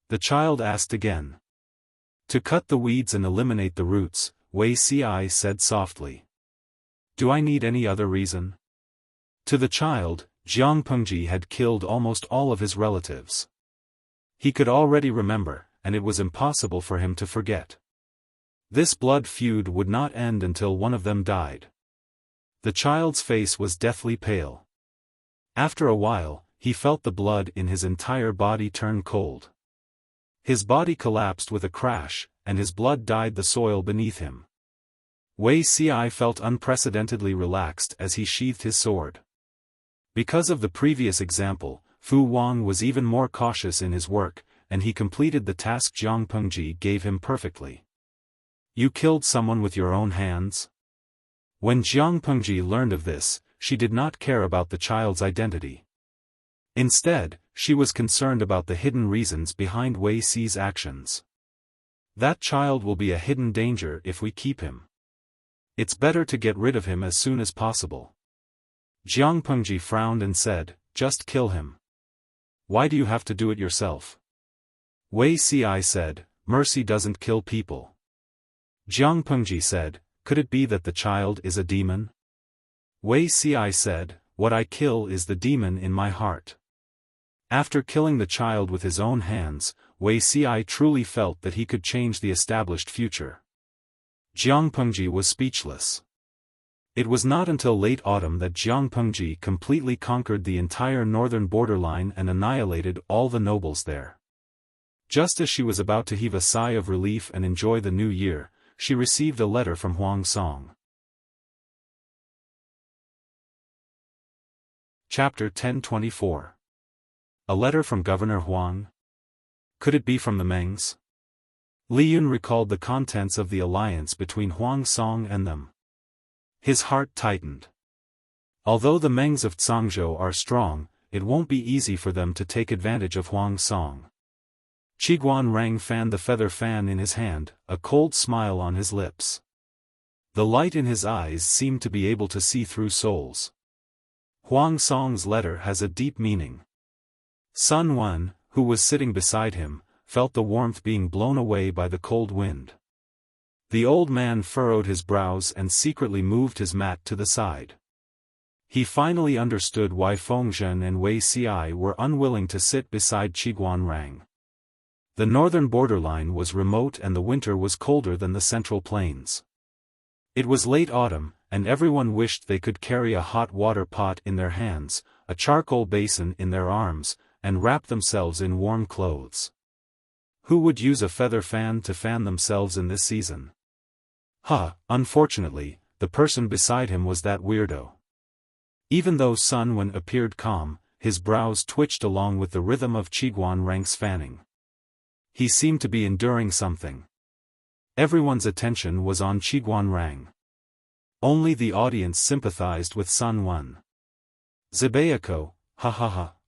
A: The child asked again. To cut the weeds and eliminate the roots, Wei Si said softly. Do I need any other reason? To the child, Jiang Pengji had killed almost all of his relatives. He could already remember, and it was impossible for him to forget. This blood feud would not end until one of them died. The child's face was deathly pale. After a while, he felt the blood in his entire body turn cold. His body collapsed with a crash, and his blood dyed the soil beneath him. Wei Si felt unprecedentedly relaxed as he sheathed his sword. Because of the previous example, Fu Wang was even more cautious in his work, and he completed the task Jiang Pengji gave him perfectly. You killed someone with your own hands? When Jiang Pengji learned of this, she did not care about the child's identity. Instead, she was concerned about the hidden reasons behind Wei Si's actions. That child will be a hidden danger if we keep him. It's better to get rid of him as soon as possible. Jiang Pengji frowned and said, just kill him. Why do you have to do it yourself? Wei Si said, mercy doesn't kill people. Jiang Pengji said, could it be that the child is a demon? Wei Si said, what I kill is the demon in my heart. After killing the child with his own hands, Wei Si truly felt that he could change the established future. Jiang Pengji was speechless. It was not until late autumn that Jiang Pengji completely conquered the entire northern borderline and annihilated all the nobles there. Just as she was about to heave a sigh of relief and enjoy the new year, she received a letter from Huang Song. Chapter 1024. A letter from Governor Huang? Could it be from the Mengs? Li Yun recalled the contents of the alliance between Huang Song and them. His heart tightened. Although the Mengs of Zhangzhou are strong, it won't be easy for them to take advantage of Huang Song. Qiguan Rang fanned the feather fan in his hand, a cold smile on his lips. The light in his eyes seemed to be able to see through souls. Huang Song's letter has a deep meaning. Sun Wen, who was sitting beside him, felt the warmth being blown away by the cold wind. The old man furrowed his brows and secretly moved his mat to the side. He finally understood why Fengzhen and Wei Si were unwilling to sit beside Qiguan Rang. The northern borderline was remote and the winter was colder than the central plains. It was late autumn, and everyone wished they could carry a hot water pot in their hands, a charcoal basin in their arms, and wrap themselves in warm clothes. Who would use a feather fan to fan themselves in this season? Unfortunately, the person beside him was that weirdo. Even though Sun Wen appeared calm, his brows twitched along with the rhythm of Qiguan Rang's fanning. He seemed to be enduring something. Everyone's attention was on Qiguan Rang. Only the audience sympathized with Sun Wen. Zibayako,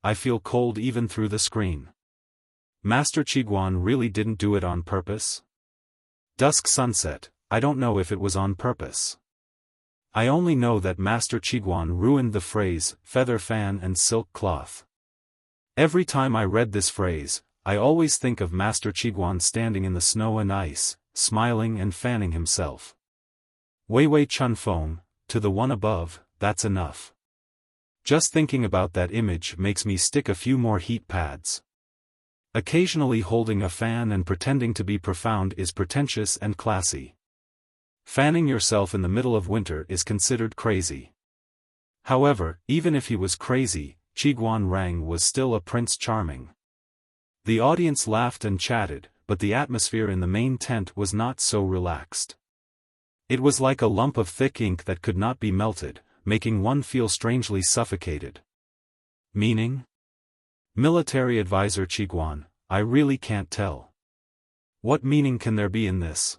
A: I feel cold even through the screen. Master Qiguan really didn't do it on purpose? Dusk sunset, I don't know if it was on purpose. I only know that Master Qiguan ruined the phrase, feather fan and silk cloth. Every time I read this phrase, I always think of Master Qiguan standing in the snow and ice, smiling and fanning himself. Wei Wei Chun Feng, to the one above, that's enough. Just thinking about that image makes me stick a few more heat pads. Occasionally holding a fan and pretending to be profound is pretentious and classy. Fanning yourself in the middle of winter is considered crazy. However, even if he was crazy, Qiguan Rang was still a prince charming. The audience laughed and chatted, but the atmosphere in the main tent was not so relaxed. It was like a lump of thick ink that could not be melted, making one feel strangely suffocated. Meaning? Military advisor Qiguan, I really can't tell. What meaning can there be in this?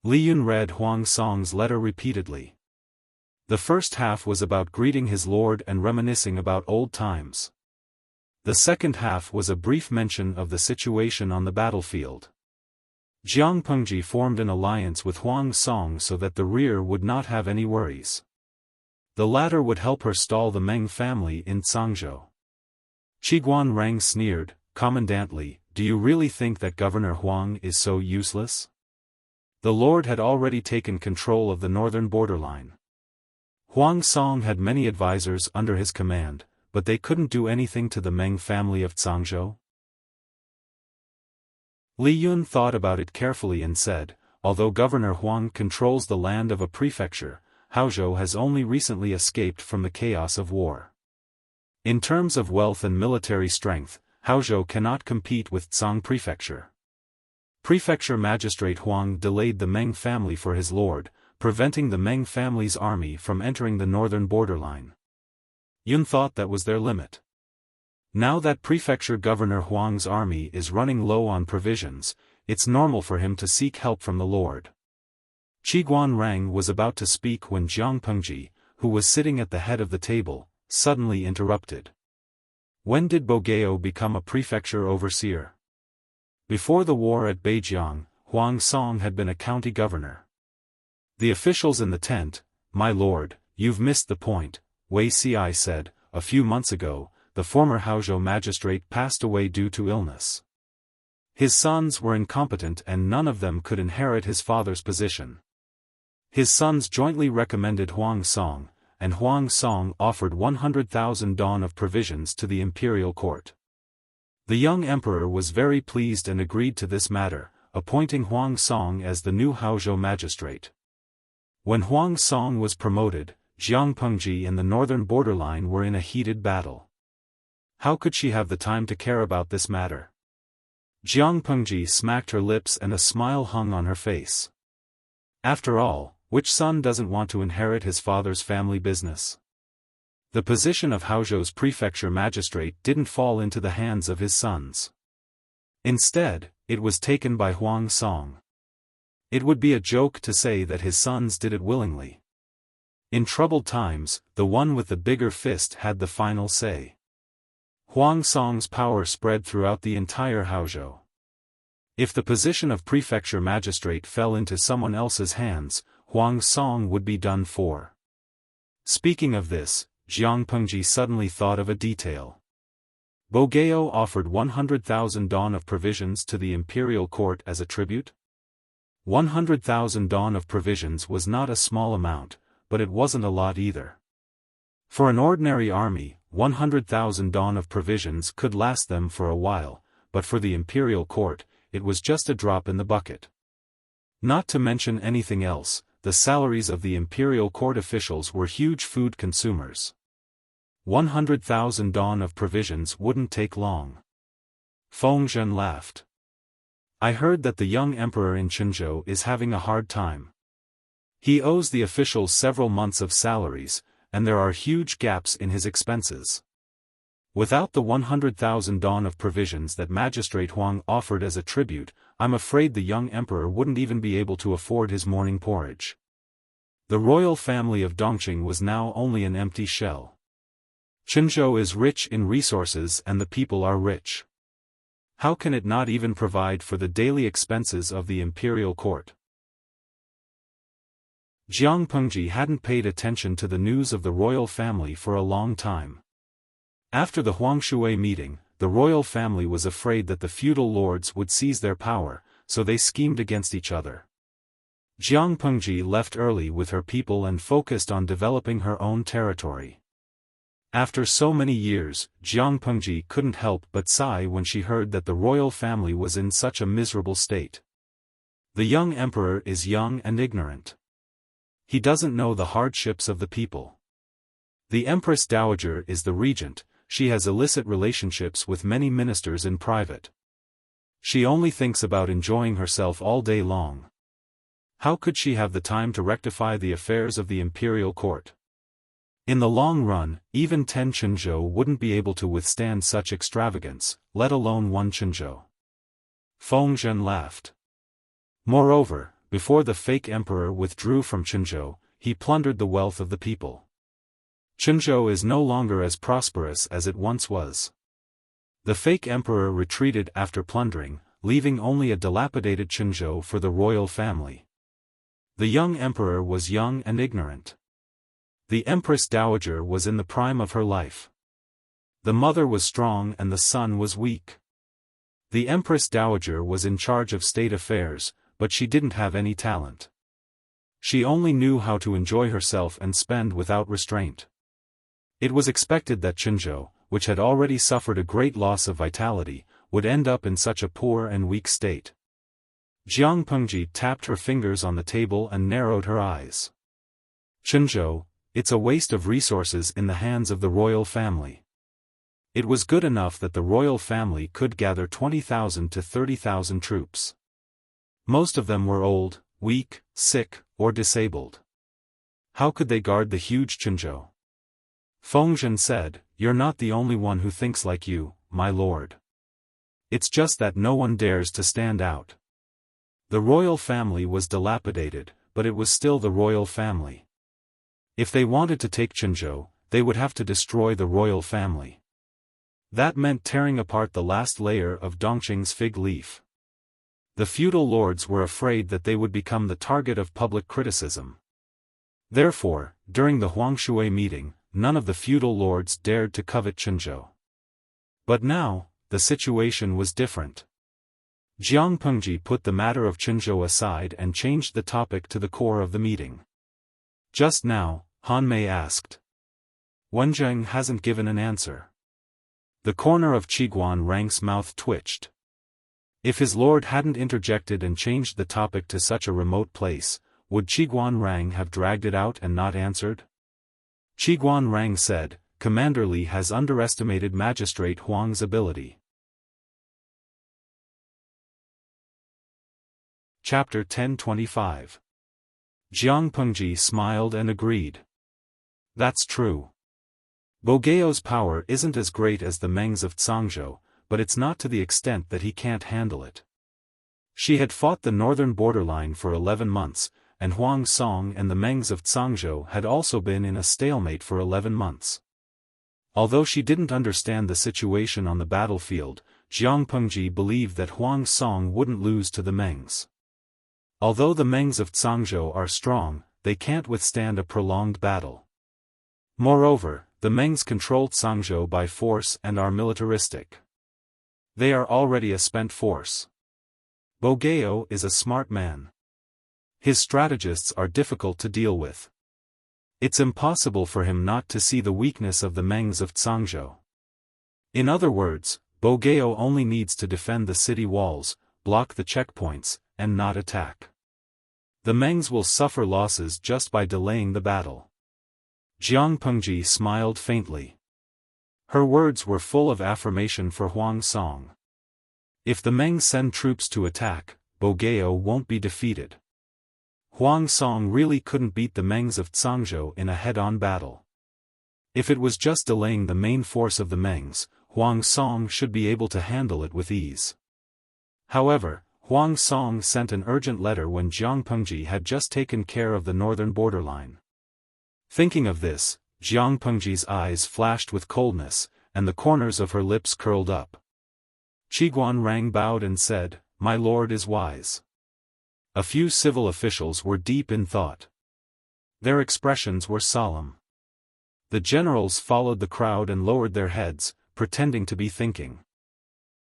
A: Li Yun read Huang Song's letter repeatedly. The first half was about greeting his lord and reminiscing about old times. The second half was a brief mention of the situation on the battlefield. Jiang Pengji formed an alliance with Huang Song so that the rear would not have any worries. The latter would help her stall the Meng family in Zhangzhou. Qiguan Rang sneered, commandantly, do you really think that Governor Huang is so useless? The Lord had already taken control of the northern borderline. Huang Song had many advisors under his command, but they couldn't do anything to the Meng family of Zhangzhou. Li Yun thought about it carefully and said, although Governor Huang controls the land of a prefecture, Haozhou has only recently escaped from the chaos of war. In terms of wealth and military strength, Haozhou cannot compete with Zhang Prefecture. Prefecture Magistrate Huang delayed the Meng family for his lord, preventing the Meng family's army from entering the northern borderline. Yun thought that was their limit. Now that Prefecture Governor Huang's army is running low on provisions, it's normal for him to seek help from the Lord. Qiguan Rang was about to speak when Jiang Pengji, who was sitting at the head of the table, suddenly interrupted. When did Bogeo become a prefecture overseer? Before the war at Beijiang, Huang Song had been a county governor. The officials in the tent, "My lord, you've missed the point," Wei Ci said. A few months ago, the former Haozhou magistrate passed away due to illness. His sons were incompetent and none of them could inherit his father's position. His sons jointly recommended Huang Song, and Huang Song offered 100,000 dawn of provisions to the imperial court. The young emperor was very pleased and agreed to this matter, appointing Huang Song as the new Haozhou magistrate. When Huang Song was promoted, Jiang Pengji and the northern borderline were in a heated battle. How could she have the time to care about this matter? Jiang Pengji smacked her lips and a smile hung on her face. After all, which son doesn't want to inherit his father's family business? The position of Haozhou's prefecture magistrate didn't fall into the hands of his sons. Instead, it was taken by Huang Song. It would be a joke to say that his sons did it willingly. In troubled times, the one with the bigger fist had the final say. Huang Song's power spread throughout the entire Haozhou. If the position of prefecture magistrate fell into someone else's hands, Huang Song would be done for. Speaking of this, Jiang Pengji suddenly thought of a detail. Bogeo offered 100,000 dawn of provisions to the imperial court as a tribute. 100,000 dawn of provisions was not a small amount, but it wasn't a lot either. For an ordinary army, 100,000 dawn of provisions could last them for a while, but for the imperial court, it was just a drop in the bucket. Not to mention anything else, the salaries of the imperial court officials were huge food consumers. 100,000 dawn of provisions wouldn't take long. Feng Zhen laughed. I heard that the young emperor in Chenzhou is having a hard time. He owes the officials several months of salaries, and there are huge gaps in his expenses. Without the 100,000 dawn of provisions that Magistrate Huang offered as a tribute, I'm afraid the young emperor wouldn't even be able to afford his morning porridge. The royal family of Dongqing was now only an empty shell. Chenzhou is rich in resources and the people are rich. How can it not even provide for the daily expenses of the imperial court? Jiang Pengji hadn't paid attention to the news of the royal family for a long time. After the Huangshui meeting, the royal family was afraid that the feudal lords would seize their power, so they schemed against each other. Jiang Pengji left early with her people and focused on developing her own territory. After so many years, Jiang Pengji couldn't help but sigh when she heard that the royal family was in such a miserable state. The young emperor is young and ignorant. He doesn't know the hardships of the people. The Empress Dowager is the regent, she has illicit relationships with many ministers in private. She only thinks about enjoying herself all day long. How could she have the time to rectify the affairs of the imperial court? In the long run, even 10 Chenzhou wouldn't be able to withstand such extravagance, let alone 1 Chenzhou. Feng Zhen laughed. Moreover, before the fake emperor withdrew from Chenzhou, he plundered the wealth of the people. Chenzhou is no longer as prosperous as it once was. The fake emperor retreated after plundering, leaving only a dilapidated Chenzhou for the royal family. The young emperor was young and ignorant. The Empress Dowager was in the prime of her life. The mother was strong and the son was weak. The Empress Dowager was in charge of state affairs, but she didn't have any talent. She only knew how to enjoy herself and spend without restraint. It was expected that Qinzhou, which had already suffered a great loss of vitality, would end up in such a poor and weak state. Jiang Pengji tapped her fingers on the table and narrowed her eyes. Qinzhou, it's a waste of resources in the hands of the royal family. It was good enough that the royal family could gather 20,000 to 30,000 troops. Most of them were old, weak, sick, or disabled. How could they guard the huge Qinzhou? Fengzhen said, "You're not the only one who thinks like you, my lord. It's just that no one dares to stand out." The royal family was dilapidated, but it was still the royal family. If they wanted to take Qinzhou, they would have to destroy the royal family. That meant tearing apart the last layer of Dongqing's fig leaf. The feudal lords were afraid that they would become the target of public criticism. Therefore, during the Huangshui meeting, none of the feudal lords dared to covet Qinzhou. But now, the situation was different. Jiang Pengji put the matter of Qinzhou aside and changed the topic to the core of the meeting. Just now, Han Mei asked. Wenzheng hasn't given an answer. The corner of Qiguan Rang's mouth twitched. If his lord hadn't interjected and changed the topic to such a remote place, would Qiguan Rang have dragged it out and not answered? Qiguan Rang said, "Commander Li has underestimated Magistrate Huang's ability." Chapter 1025. Jiang Pengji smiled and agreed. That's true. Bogeo's power isn't as great as the Mengs of Cangzhou, but it's not to the extent that he can't handle it. She had fought the northern borderline for 11 months, and Huang Song and the Mengs of Cangzhou had also been in a stalemate for 11 months. Although she didn't understand the situation on the battlefield, Jiang Pengji believed that Huang Song wouldn't lose to the Mengs. Although the Mengs of Cangzhou are strong, they can't withstand a prolonged battle. Moreover, the Mengs controlled Cangzhou by force and are militaristic. They are already a spent force. Bogeo is a smart man. His strategists are difficult to deal with. It's impossible for him not to see the weakness of the Mengs of Cangzhou. In other words, Bogeo only needs to defend the city walls, block the checkpoints, and not attack. The Mengs will suffer losses just by delaying the battle. Jiang Pengji smiled faintly. Her words were full of affirmation for Huang Song. If the Mengs send troops to attack, Bogeo won't be defeated. Huang Song really couldn't beat the Mengs of Cangzhou in a head-on battle. If it was just delaying the main force of the Mengs, Huang Song should be able to handle it with ease. However, Huang Song sent an urgent letter when Jiang Pengji had just taken care of the northern borderline. Thinking of this, Jiang Pengji's eyes flashed with coldness, and the corners of her lips curled up. Qiguan Rang bowed and said, "My lord is wise." A few civil officials were deep in thought. Their expressions were solemn. The generals followed the crowd and lowered their heads, pretending to be thinking.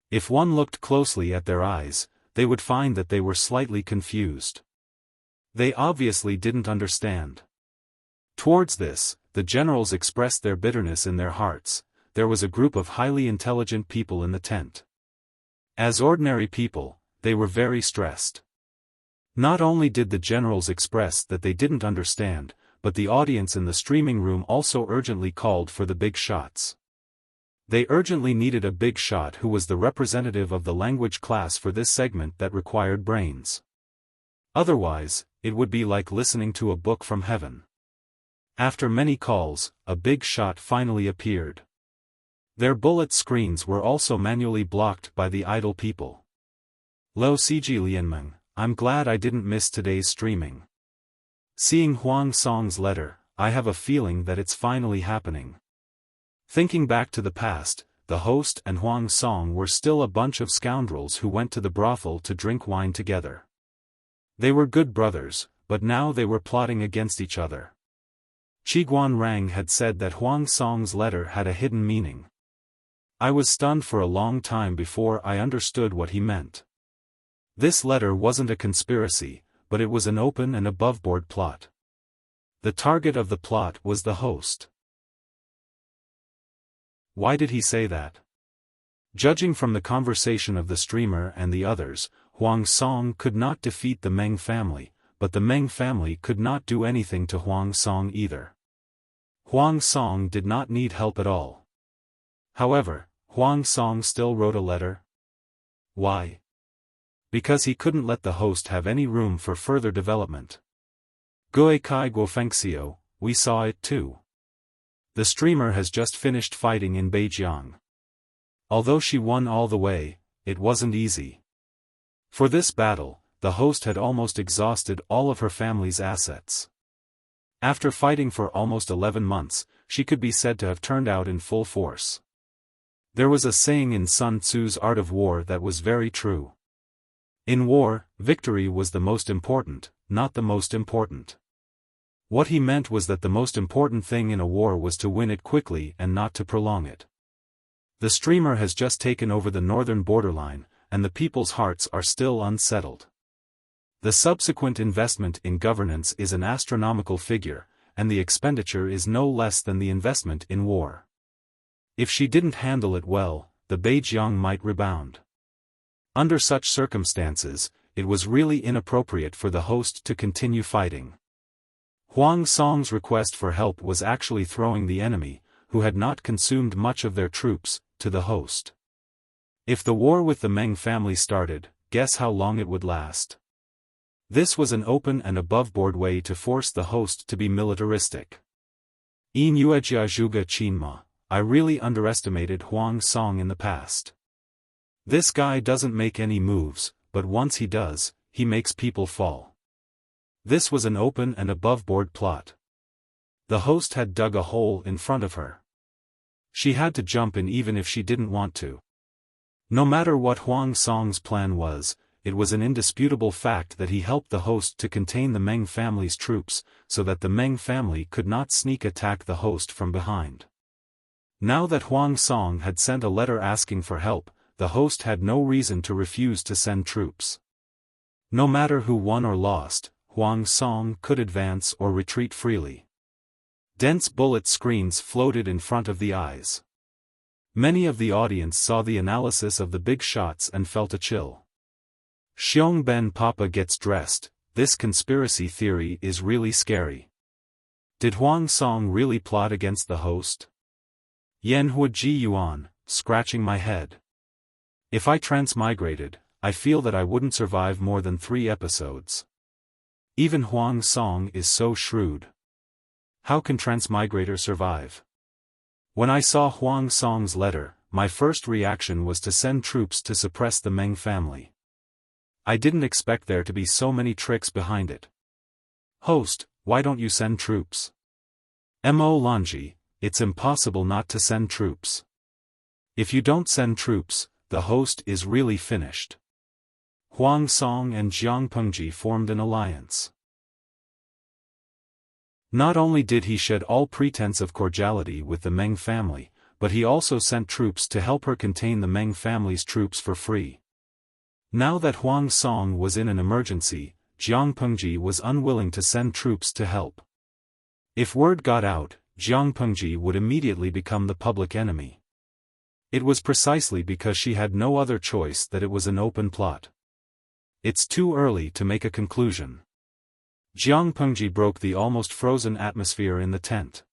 A: If one looked closely at their eyes, they would find that they were slightly confused. They obviously didn't understand. Towards this, the generals expressed their bitterness in their hearts. There was a group of highly intelligent people in the tent. As ordinary people, they were very stressed. Not only did the generals express that they didn't understand, but the audience in the streaming room also urgently called for the big shots. They urgently needed a big shot who was the representative of the language class for this segment that required brains. Otherwise, it would be like listening to a book from heaven. After many calls, a big shot finally appeared. Their bullet screens were also manually blocked by the idle people. Lo Ciji Lianmeng, I'm glad I didn't miss today's streaming. Seeing Huang Song's letter, I have a feeling that it's finally happening. Thinking back to the past, the host and Huang Song were still a bunch of scoundrels who went to the brothel to drink wine together. They were good brothers, but now they were plotting against each other. Qiguan Rang had said that Huang Song's letter had a hidden meaning. I was stunned for a long time before I understood what he meant. This letter wasn't a conspiracy, but it was an open and above-board plot. The target of the plot was the host. Why did he say that? Judging from the conversation of the streamer and the others, Huang Song could not defeat the Meng family, but the Meng family could not do anything to Huang Song either. Huang Song did not need help at all. However, Huang Song still wrote a letter. Why? Because he couldn't let the host have any room for further development. Gui Kai Guofengxiu, we saw it too. The streamer has just finished fighting in Beijiang. Although she won all the way, it wasn't easy. For this battle, the host had almost exhausted all of her family's assets. After fighting for almost 11 months, she could be said to have turned out in full force. There was a saying in Sun Tzu's Art of War that was very true. In war, victory was the most important, not the most important. What he meant was that the most important thing in a war was to win it quickly and not to prolong it. The streamer has just taken over the northern borderline, and the people's hearts are still unsettled. The subsequent investment in governance is an astronomical figure, and the expenditure is no less than the investment in war. If she didn't handle it well, the Beijiang might rebound. Under such circumstances, it was really inappropriate for the host to continue fighting. Huang Song's request for help was actually throwing the enemy, who had not consumed much of their troops, to the host. If the war with the Meng family started, guess how long it would last. This was an open and above-board way to force the host to be militaristic. In Yuejia Zhuge Qinma, I really underestimated Huang Song in the past. This guy doesn't make any moves, but once he does, he makes people fall. This was an open and above-board plot. The host had dug a hole in front of her. She had to jump in even if she didn't want to. No matter what Huang Song's plan was, it was an indisputable fact that he helped the host to contain the Meng family's troops, so that the Meng family could not sneak attack the host from behind. Now that Huang Song had sent a letter asking for help, the host had no reason to refuse to send troops. No matter who won or lost, Huang Song could advance or retreat freely. Dense bullet screens floated in front of the eyes. Many of the audience saw the analysis of the big shots and felt a chill. Xiong Ben Papa gets dressed, this conspiracy theory is really scary. Did Huang Song really plot against the host? Yan Hua Ji Yuan, scratching my head. If I transmigrated, I feel that I wouldn't survive more than 3 episodes. Even Huang Song is so shrewd. How can Transmigrator survive? When I saw Huang Song's letter, my first reaction was to send troops to suppress the Meng family. I didn't expect there to be so many tricks behind it. Host, why don't you send troops? Mo Lanji, it's impossible not to send troops. If you don't send troops, the host is really finished. Huang Song and Jiang Pengji formed an alliance. Not only did he shed all pretense of cordiality with the Meng family, but he also sent troops to help her contain the Meng family's troops for free. Now that Huang Song was in an emergency, Jiang Pengji was unwilling to send troops to help. If word got out, Jiang Pengji would immediately become the public enemy. It was precisely because she had no other choice that it was an open plot. It's too early to make a conclusion. Jiang Pengji broke the almost frozen atmosphere in the tent.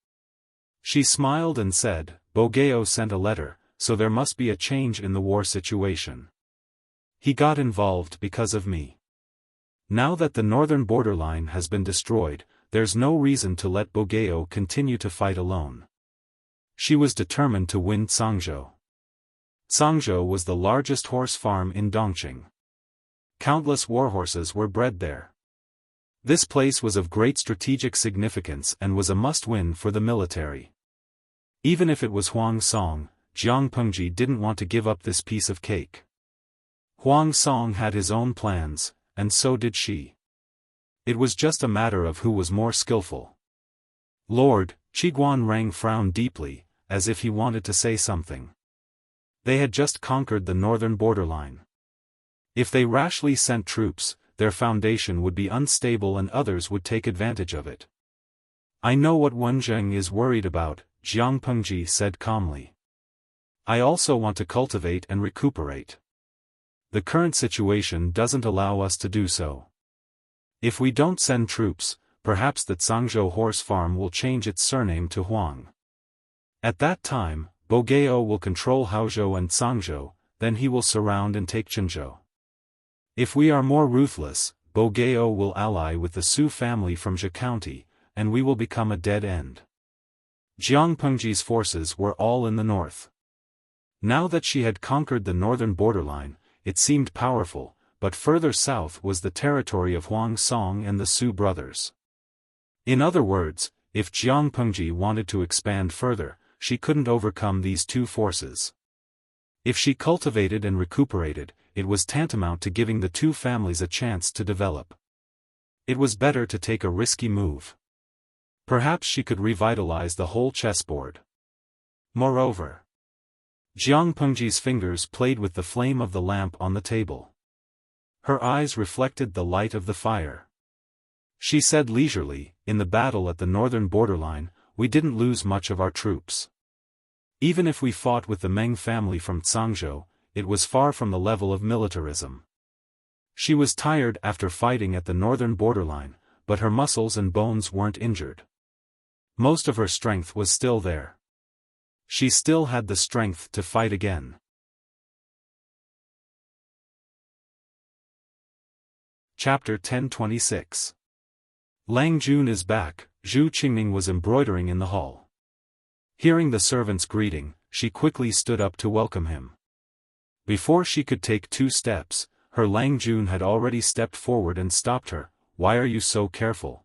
A: She smiled and said, Bogeo sent a letter, so there must be a change in the war situation. He got involved because of me. Now that the northern borderline has been destroyed, there's no reason to let Bogeo continue to fight alone. She was determined to win Cangzhou. Cangzhou was the largest horse farm in Dongqing. Countless warhorses were bred there. This place was of great strategic significance and was a must-win for the military. Even if it was Huang Song, Jiang Pengji didn't want to give up this piece of cake. Huang Song had his own plans, and so did she. It was just a matter of who was more skillful. Lord, Qiguan Rang frowned deeply, as if he wanted to say something. They had just conquered the northern borderline. If they rashly sent troops, their foundation would be unstable and others would take advantage of it. I know what Wenzheng is worried about, Jiang Pengji said calmly. I also want to cultivate and recuperate. The current situation doesn't allow us to do so. If we don't send troops, perhaps the Zhangzhou horse farm will change its surname to Huang. At that time, Bogeo will control Haozhou and Zhangzhou, then he will surround and take Qinzhou. If we are more ruthless, Bogeo will ally with the Su family from Zhe County, and we will become a dead end. Jiang Pengji's forces were all in the north. Now that she had conquered the northern borderline, it seemed powerful, but further south was the territory of Huang Song and the Su brothers. In other words, if Jiang Pengji wanted to expand further, she couldn't overcome these two forces. If she cultivated and recuperated, it was tantamount to giving the two families a chance to develop. It was better to take a risky move. Perhaps she could revitalize the whole chessboard. Moreover, Jiang Pengji's fingers played with the flame of the lamp on the table. Her eyes reflected the light of the fire. She said leisurely, in the battle at the northern borderline, we didn't lose much of our troops. Even if we fought with the Meng family from Zhangzhou, it was far from the level of militarism. She was tired after fighting at the northern borderline, but her muscles and bones weren't injured. Most of her strength was still there. She still had the strength to fight again. Chapter 1026. Lang Jun is back. Zhu Qingning was embroidering in the hall. Hearing the servant's greeting, she quickly stood up to welcome him. Before she could take 2 steps, her Lang Jun had already stepped forward and stopped her. Why are you so careful?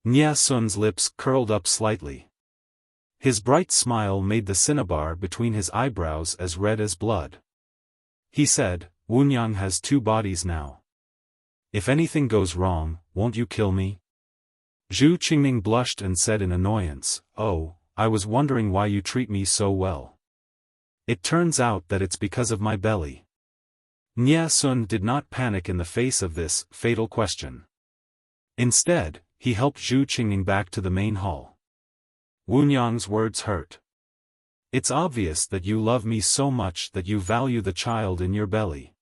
A: Nia Sun's lips curled up slightly. His bright smile made the cinnabar between his eyebrows as red as blood. He said, Wunyang has 2 bodies now. If anything goes wrong, won't you kill me? Zhu Qingning blushed and said in annoyance, oh, I was wondering why you treat me so well. It turns out that it's because of my belly. Nia Sun did not panic in the face of this fatal question. Instead, he helped Zhu Qingning back to the main hall. Wunyang's words hurt. It's obvious that you love me so much that you value the child in your belly.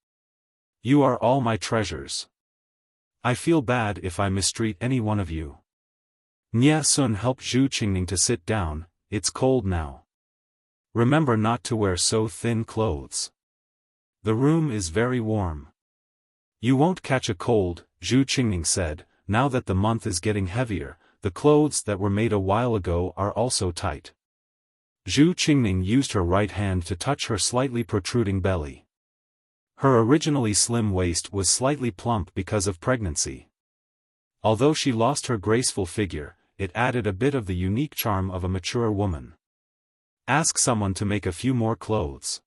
A: You are all my treasures. I feel bad if I mistreat any one of you. Nia Sun helped Zhu Qingning to sit down. It's cold now. Remember not to wear so thin clothes. The room is very warm. You won't catch a cold, Zhu Qingning said. Now that the month is getting heavier, the clothes that were made a while ago are also tight. Zhu Qingning used her right hand to touch her slightly protruding belly. Her originally slim waist was slightly plump because of pregnancy. Although she lost her graceful figure, it added a bit of the unique charm of a mature woman. Ask someone to make a few more clothes.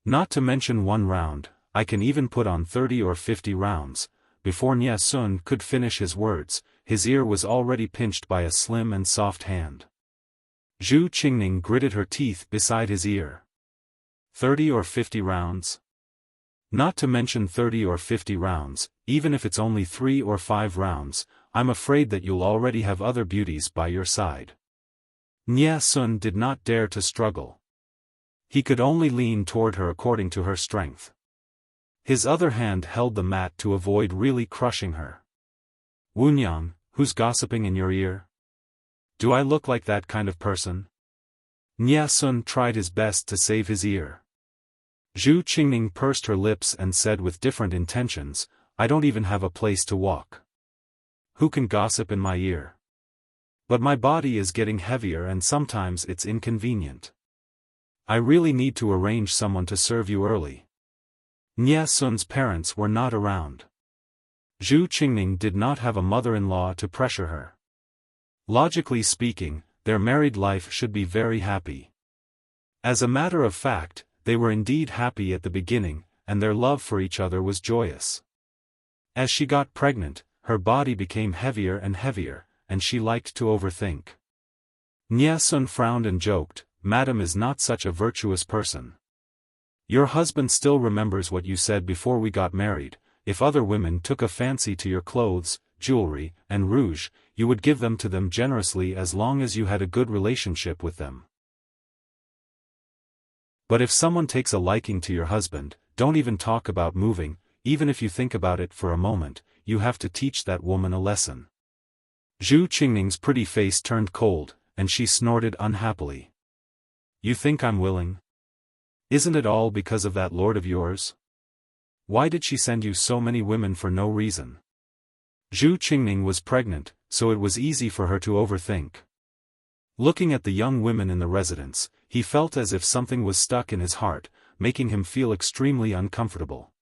A: Not to mention 1 round, I can even put on 30 or 50 rounds. Before Nia Sun could finish his words, his ear was already pinched by a slim and soft hand. Zhu Qingning gritted her teeth beside his ear. 30 or 50 rounds? Not to mention 30 or 50 rounds, even if it's only 3 or 5 rounds, I'm afraid that you'll already have other beauties by your side. Nia Sun did not dare to struggle. He could only lean toward her according to her strength. His other hand held the mat to avoid really crushing her. Wunyang, who's gossiping in your ear? Do I look like that kind of person? Nia Sun tried his best to save his ear. Zhu Qingning pursed her lips and said with different intentions, I don't even have a place to walk. Who can gossip in my ear? But my body is getting heavier and sometimes it's inconvenient. I really need to arrange someone to serve you early. Nia Sun's parents were not around. Zhu Qingning did not have a mother-in-law to pressure her. Logically speaking, their married life should be very happy. As a matter of fact, they were indeed happy at the beginning, and their love for each other was joyous. As she got pregnant, her body became heavier and heavier, and she liked to overthink. Nia Sun frowned and joked, Madam is not such a virtuous person. Your husband still remembers what you said before we got married. If other women took a fancy to your clothes, jewelry, and rouge, you would give them to them generously as long as you had a good relationship with them. But if someone takes a liking to your husband, don't even talk about moving. Even if you think about it for a moment, you have to teach that woman a lesson. Zhu Qingning's pretty face turned cold, and she snorted unhappily. You think I'm willing? Isn't it all because of that lord of yours? Why did she send you so many women for no reason? Zhu Qingning was pregnant, so it was easy for her to overthink. Looking at the young women in the residence, he felt as if something was stuck in his heart, making him feel extremely uncomfortable.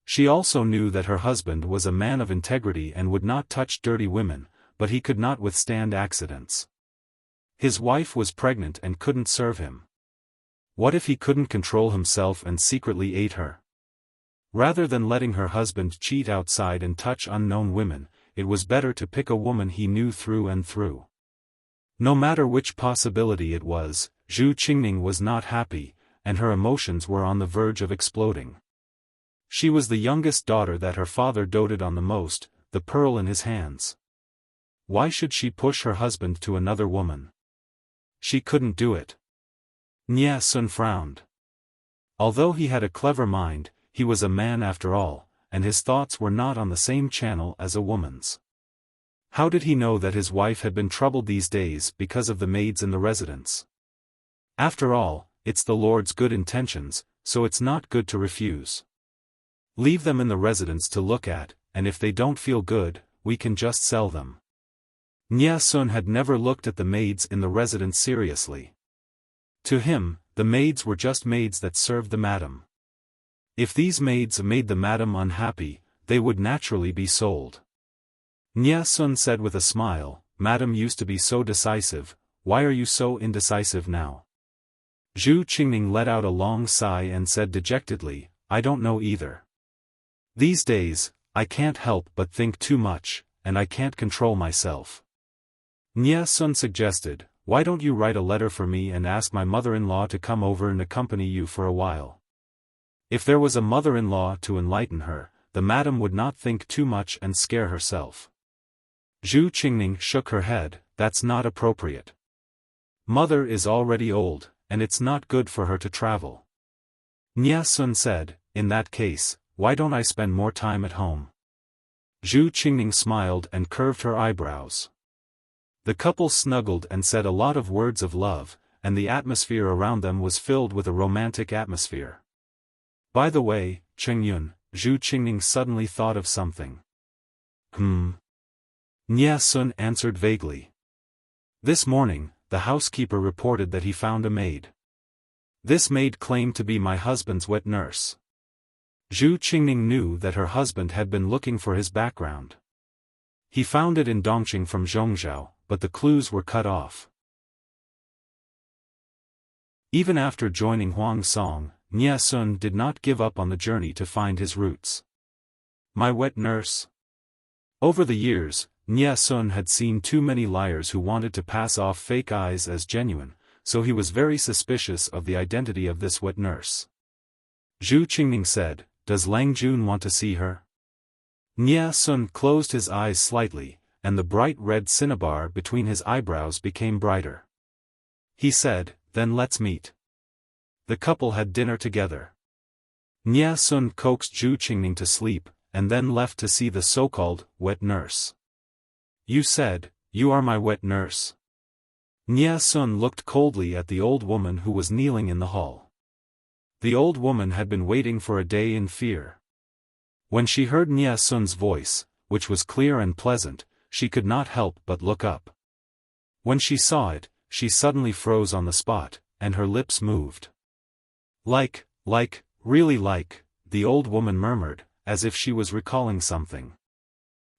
A: She also knew that her husband was a man of integrity and would not touch dirty women, but he could not withstand accidents. His wife was pregnant and couldn't serve him. What if he couldn't control himself and secretly ate her? Rather than letting her husband cheat outside and touch unknown women, it was better to pick a woman he knew through and through. No matter which possibility it was, Zhu Qingning was not happy, and her emotions were on the verge of exploding. She was the youngest daughter that her father doted on the most, the pearl in his hands. Why should she push her husband to another woman? She couldn't do it. Nie Sun frowned. Although he had a clever mind, he was a man after all, and his thoughts were not on the same channel as a woman's. How did he know that his wife had been troubled these days because of the maids in the residence? After all, it's the Lord's good intentions, so it's not good to refuse. Leave them in the residence to look at, and if they don't feel good, we can just sell them. Nie Sun had never looked at the maids in the residence seriously. To him, the maids were just maids that served the madam. If these maids made the madam unhappy, they would naturally be sold. Nie Sun said with a smile, Madam used to be so decisive, why are you so indecisive now? Zhu Qingning let out a long sigh and said dejectedly, I don't know either. These days, I can't help but think too much, and I can't control myself. Nie Sun suggested, why don't you write a letter for me and ask my mother-in-law to come over and accompany you for a while? If there was a mother-in-law to enlighten her, the madam would not think too much and scare herself. Zhu Qingning shook her head, that's not appropriate. Mother is already old, and it's not good for her to travel. Nie Sun said, in that case, why don't I spend more time at home? Zhu Qingning smiled and curved her eyebrows. The couple snuggled and said a lot of words of love, and the atmosphere around them was filled with a romantic atmosphere. By the way, Chengyun, Zhu Qingning suddenly thought of something. Nie Sun answered vaguely. This morning, the housekeeper reported that he found a maid. This maid claimed to be my husband's wet nurse. Zhu Qingning knew that her husband had been looking for his background. He found it in Dongqing from Zhongzhou, but the clues were cut off. Even after joining Huang Song, Nie Sun did not give up on the journey to find his roots. My wet nurse? Over the years, Nie Sun had seen too many liars who wanted to pass off fake eyes as genuine, so he was very suspicious of the identity of this wet nurse. Zhu Qingning said, does Lang Jun want to see her? Nie Sun closed his eyes slightly, and the bright red cinnabar between his eyebrows became brighter. He said, then let's meet. The couple had dinner together. Nie Sun coaxed Zhu Qingning to sleep, and then left to see the so-called wet nurse. You said, you are my wet nurse. Nie Sun looked coldly at the old woman who was kneeling in the hall. The old woman had been waiting for a day in fear. When she heard Nie Sun's voice, which was clear and pleasant, she could not help but look up. When she saw it, she suddenly froze on the spot, and her lips moved. Really like, the old woman murmured, as if she was recalling something.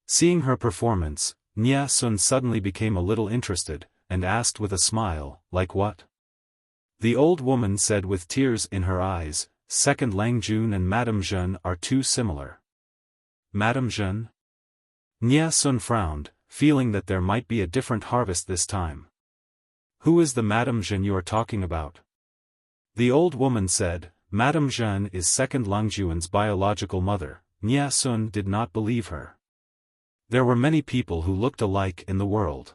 A: Seeing her performance, Nie Sun suddenly became a little interested, and asked with a smile, like what? The old woman said with tears in her eyes, Second Lang Jun and Madame Jeanne are too similar. Madame Jeanne? Nie Sun frowned, feeling that there might be a different harvest this time. Who is the Madame Jeanne you are talking about? The old woman said, Madame Jeanne is second Lang Juan's biological mother. Nia Sun did not believe her. There were many people who looked alike in the world.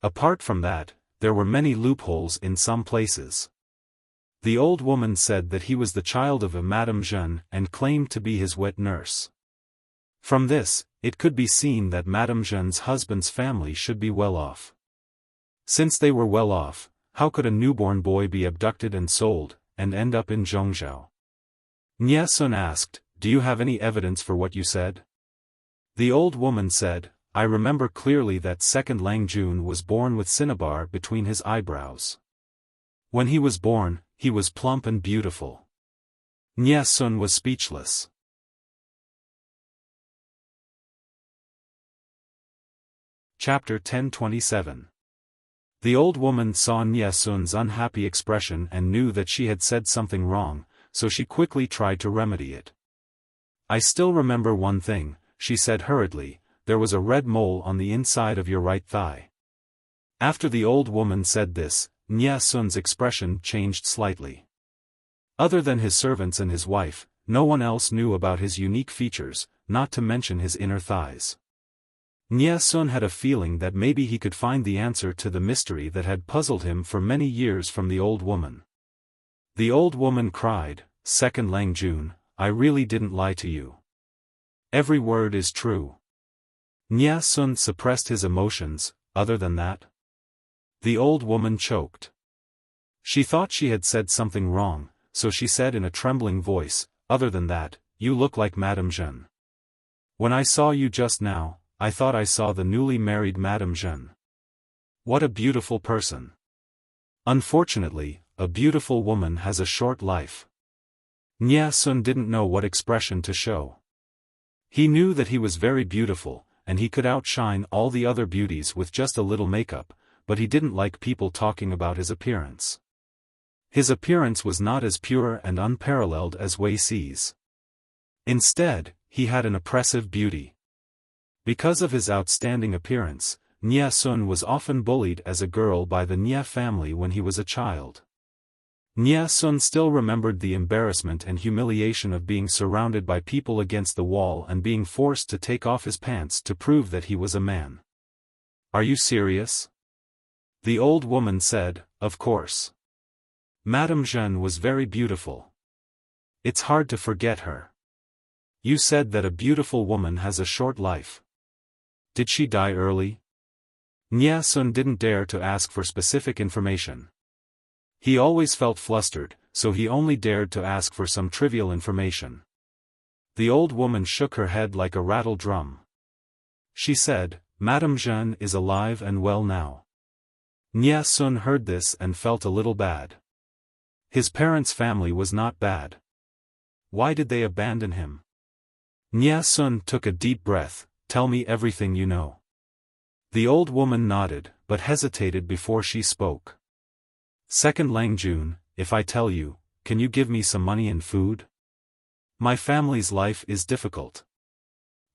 A: Apart from that, there were many loopholes in some places. The old woman said that he was the child of a Madame Jeanne and claimed to be his wet nurse. From this, it could be seen that Madame Jeanne's husband's family should be well off. Since they were well off, how could a newborn boy be abducted and sold, and end up in Zhongzhou? Nia Sun asked, "Do you have any evidence for what you said?" The old woman said, "I remember clearly that second Lang Jun was born with cinnabar between his eyebrows. When he was born, he was plump and beautiful." Nia Sun was speechless. Chapter 10:27. The old woman saw Nia Sun's unhappy expression and knew that she had said something wrong, so she quickly tried to remedy it. "I still remember one thing," she said hurriedly, "there was a red mole on the inside of your right thigh." After the old woman said this, Nia Sun's expression changed slightly. Other than his servants and his wife, no one else knew about his unique features, not to mention his inner thighs. Nia Sun had a feeling that maybe he could find the answer to the mystery that had puzzled him for many years from the old woman. The old woman cried, "Second Lang Jun, I really didn't lie to you. Every word is true." Nia Sun suppressed his emotions. "Other than that?" The old woman choked. She thought she had said something wrong, so she said in a trembling voice, "Other than that, you look like Madame Jeanne. When I saw you just now, I thought I saw the newly married Madame Jeanne. What a beautiful person. Unfortunately, a beautiful woman has a short life." Nia Sun didn't know what expression to show. He knew that he was very beautiful, and he could outshine all the other beauties with just a little makeup, but he didn't like people talking about his appearance. His appearance was not as pure and unparalleled as Wei Xi's. Instead, he had an oppressive beauty. Because of his outstanding appearance, Nia Sun was often bullied as a girl by the Nia family when he was a child. Nia Sun still remembered the embarrassment and humiliation of being surrounded by people against the wall and being forced to take off his pants to prove that he was a man. "Are you serious?" The old woman said, "Of course. Madame Jeanne was very beautiful. It's hard to forget her. You said that a beautiful woman has a short life. Did she die early?" Nia Sun didn't dare to ask for specific information. He always felt flustered, so he only dared to ask for some trivial information. The old woman shook her head like a rattle drum. She said, "Madame Jeanne is alive and well now." Nia Sun heard this and felt a little bad. His parents' family was not bad. Why did they abandon him? Nia Sun took a deep breath. "Tell me everything you know." The old woman nodded, but hesitated before she spoke. "Second Lang Jun, if I tell you, can you give me some money and food? My family's life is difficult."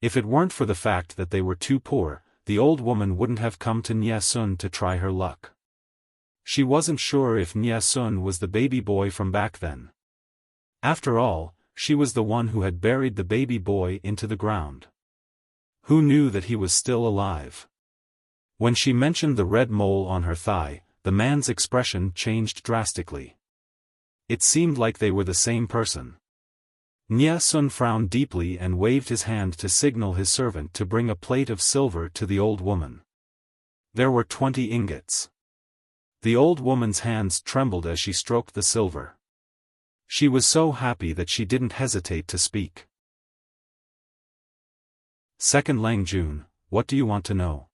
A: If it weren't for the fact that they were too poor, the old woman wouldn't have come to Nia Sun to try her luck. She wasn't sure if Nia Sun was the baby boy from back then. After all, she was the one who had buried the baby boy into the ground. Who knew that he was still alive? When she mentioned the red mole on her thigh, the man's expression changed drastically. It seemed like they were the same person. Nia Sun frowned deeply and waved his hand to signal his servant to bring a plate of silver to the old woman. There were 20 ingots. The old woman's hands trembled as she stroked the silver. She was so happy that she didn't hesitate to speak. "Second Lang Jun, what do you want to know?"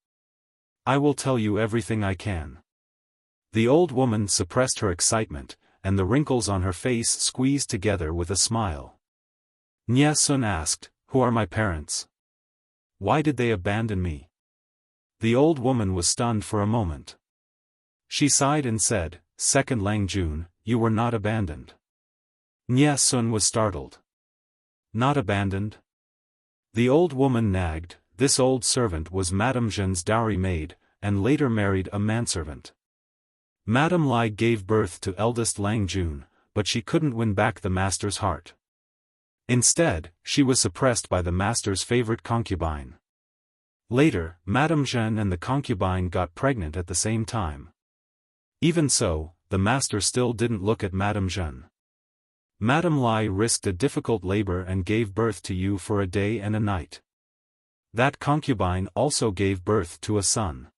A: "I will tell you everything I can." The old woman suppressed her excitement, and the wrinkles on her face squeezed together with a smile. Nia Sun asked, "Who are my parents? Why did they abandon me?" The old woman was stunned for a moment. She sighed and said, "Second Lang Jun, you were not abandoned." Nia Sun was startled. "Not abandoned?" The old woman nagged. This old servant was Madame Jeanne's dowry maid, and later married a manservant. Madame Lai gave birth to eldest Lang Jun, but she couldn't win back the master's heart. Instead, she was suppressed by the master's favorite concubine. Later, Madame Jeanne and the concubine got pregnant at the same time. Even so, the master still didn't look at Madame Jeanne. Madame Lai risked a difficult labor and gave birth to you for a day and a night. That concubine also gave birth to a son.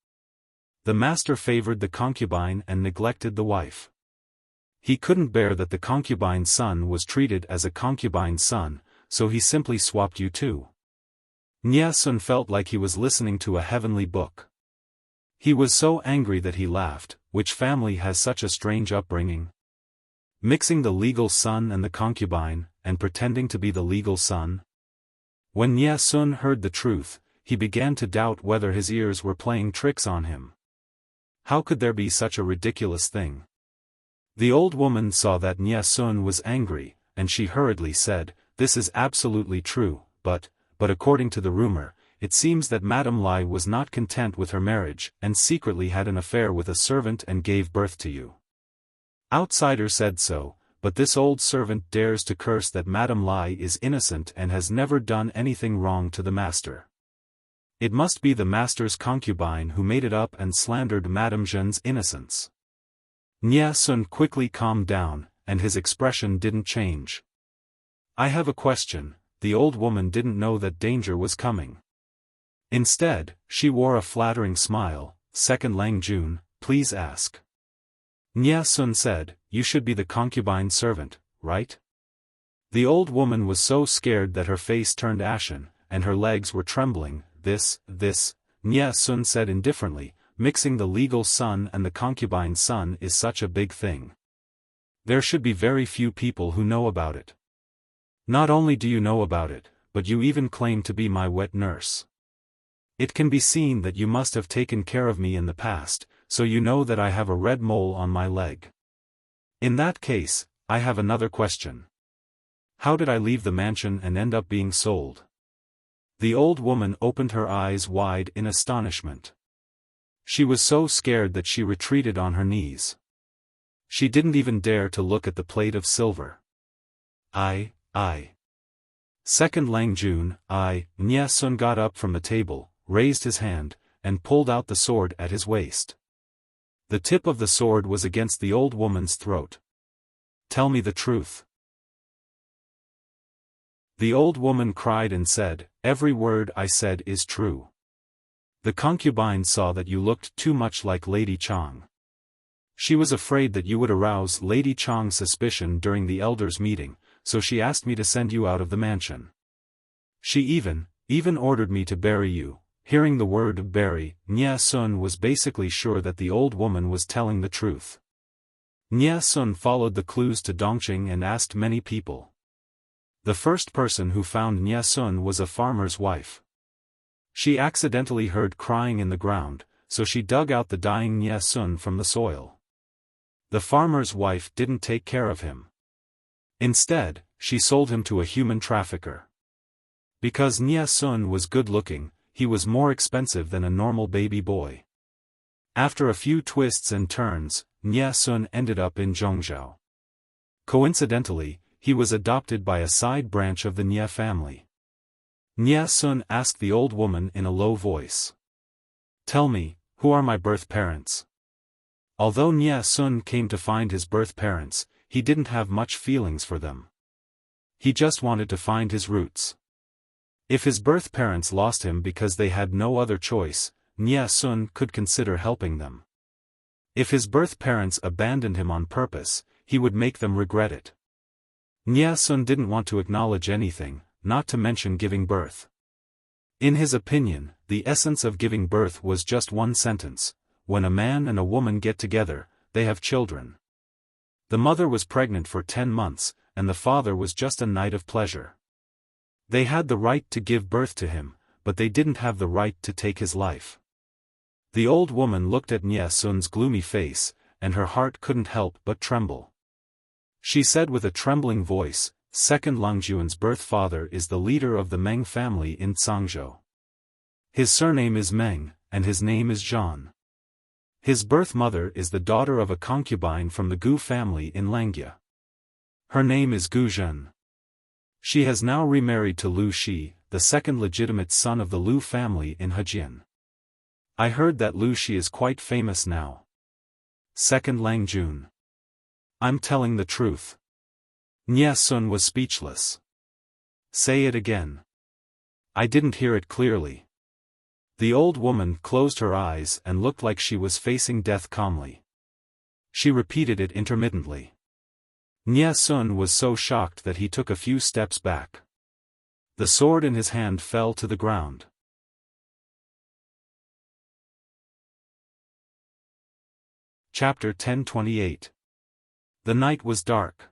A: The master favored the concubine and neglected the wife. He couldn't bear that the concubine's son was treated as a concubine's son, so he simply swapped you two. Xiaofan felt like he was listening to a heavenly book. He was so angry that he laughed. Which family has such a strange upbringing? Mixing the legal son and the concubine, and pretending to be the legal son? When Xiaofan heard the truth, he began to doubt whether his ears were playing tricks on him. How could there be such a ridiculous thing? The old woman saw that Xiaofan was angry, and she hurriedly said, "This is absolutely true, but according to the rumor, it seems that Madame Lai was not content with her marriage and secretly had an affair with a servant and gave birth to you." Outsider said so, but this old servant dares to curse that Madame Lai is innocent and has never done anything wrong to the master. It must be the master's concubine who made it up and slandered Madame Jeanne's innocence. Xiaofan quickly calmed down, and his expression didn't change. "I have a question." The old woman didn't know that danger was coming. Instead, she wore a flattering smile. "Second Lang Jun, please ask." Xiaofan said, "You should be the concubine servant, right?" The old woman was so scared that her face turned ashen, and her legs were trembling. This, Xiaofan said indifferently, "Mixing the legal son and the concubine's son is such a big thing. There should be very few people who know about it. Not only do you know about it, but you even claim to be my wet nurse. It can be seen that you must have taken care of me in the past, so you know that I have a red mole on my leg. In that case, I have another question. How did I leave the mansion and end up being sold?" The old woman opened her eyes wide in astonishment. She was so scared that she retreated on her knees. She didn't even dare to look at the plate of silver. I. Second Lang Jun, Xiaofan got up from the table, raised his hand, and pulled out the sword at his waist. The tip of the sword was against the old woman's throat. "Tell me the truth." The old woman cried and said, "Every word I said is true. The concubine saw that you looked too much like Lady Chang. She was afraid that you would arouse Lady Chang's suspicion during the elders' meeting, so she asked me to send you out of the mansion. She even ordered me to bury you." Hearing the word bury, Xiaofan was basically sure that the old woman was telling the truth. Xiaofan followed the clues to Dongqing and asked many people. The first person who found Xiaofan was a farmer's wife. She accidentally heard crying in the ground, so she dug out the dying Xiaofan from the soil. The farmer's wife didn't take care of him. Instead, she sold him to a human trafficker. Because Xiaofan was good-looking, he was more expensive than a normal baby boy. After a few twists and turns, Xiaofan ended up in Zhongzhou. Coincidentally, he was adopted by a side branch of the Xia family. Xiaofan asked the old woman in a low voice. "Tell me, who are my birth parents?" Although Xiaofan came to find his birth parents, he didn't have much feelings for them. He just wanted to find his roots. If his birth parents lost him because they had no other choice, Xiaofan could consider helping them. If his birth parents abandoned him on purpose, he would make them regret it. Xiaofan didn't want to acknowledge anything, not to mention giving birth. In his opinion, the essence of giving birth was just one sentence: when a man and a woman get together, they have children. The mother was pregnant for 10 months, and the father was just a night of pleasure. They had the right to give birth to him, but they didn't have the right to take his life. The old woman looked at Xiaofan's gloomy face, and her heart couldn't help but tremble. She said with a trembling voice, "Second Langjuan's birth father is the leader of the Meng family in Cangzhou. His surname is Meng, and his name is Zhan. His birth mother is the daughter of a concubine from the Gu family in Langia. Her name is Gu Zhen. She has now remarried to Lu Shi, the second legitimate son of the Lu family in Hejian. I heard that Lu Shi is quite famous now. Second Lang Jun. I'm telling the truth. Nie Sun was speechless. Say it again. I didn't hear it clearly. The old woman closed her eyes and looked like she was facing death calmly. She repeated it intermittently. Nie Sun was so shocked that he took a few steps back. The sword in his hand fell to the ground. Chapter 1028. The night was dark.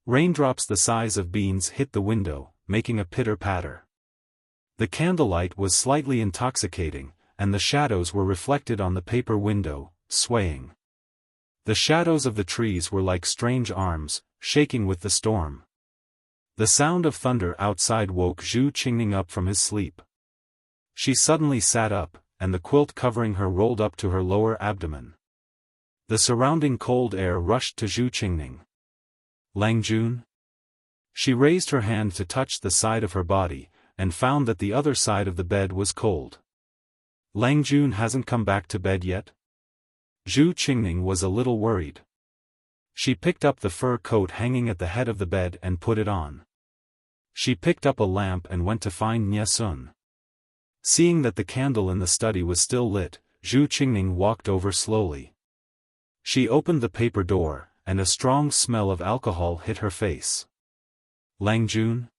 A: Raindrops the size of beans hit the window, making a pitter-patter. The candlelight was slightly intoxicating, and the shadows were reflected on the paper window, swaying. The shadows of the trees were like strange arms, shaking with the storm. The sound of thunder outside woke Zhu Qingning up from his sleep. She suddenly sat up, and the quilt covering her rolled up to her lower abdomen. The surrounding cold air rushed to Zhu Qingning. Lang Jun? She raised her hand to touch the side of her body, and found that the other side of the bed was cold. Lang Jun hasn't come back to bed yet? Zhu Qingning was a little worried. She picked up the fur coat hanging at the head of the bed and put it on. She picked up a lamp and went to find Nie Sun. Seeing that the candle in the study was still lit, Zhu Qingning walked over slowly. She opened the paper door, and a strong smell of alcohol hit her face. Lang Jun?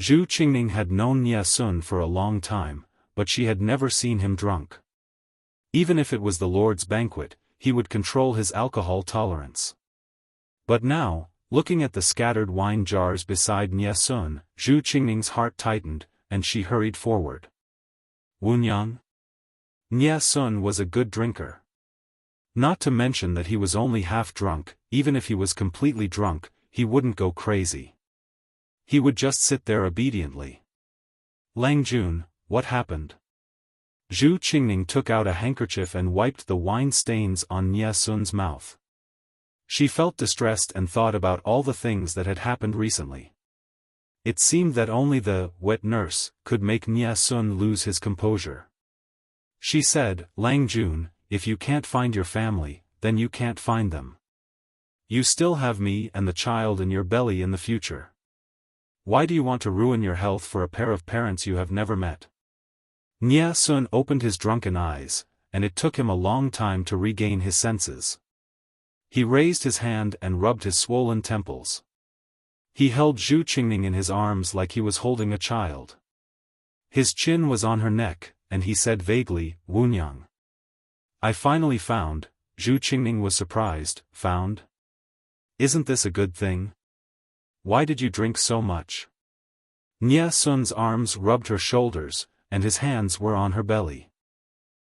A: Zhu Qingning had known Nie Sun for a long time, but she had never seen him drunk. Even if it was the Lord's banquet, he would control his alcohol tolerance. But now, looking at the scattered wine jars beside Nie Sun, Zhu Qingning's heart tightened, and she hurried forward. Wunyang? Nie Sun was a good drinker. Not to mention that he was only half drunk. Even if he was completely drunk, he wouldn't go crazy. He would just sit there obediently. Lang Jun, what happened? Zhu Qingning took out a handkerchief and wiped the wine stains on Nie Sun's mouth. She felt distressed and thought about all the things that had happened recently. It seemed that only the wet nurse could make Nie Sun lose his composure. She said, Lang Jun, if you can't find your family, then you can't find them. You still have me and the child in your belly in the future. Why do you want to ruin your health for a pair of parents you have never met? Nie Sun opened his drunken eyes, and it took him a long time to regain his senses. He raised his hand and rubbed his swollen temples. He held Zhu Qingning in his arms like he was holding a child. His chin was on her neck, and he said vaguely, Wunyang. I finally found. Zhu Qingning was surprised. Found? Isn't this a good thing? Why did you drink so much? Nie Sun's arms rubbed her shoulders, and his hands were on her belly.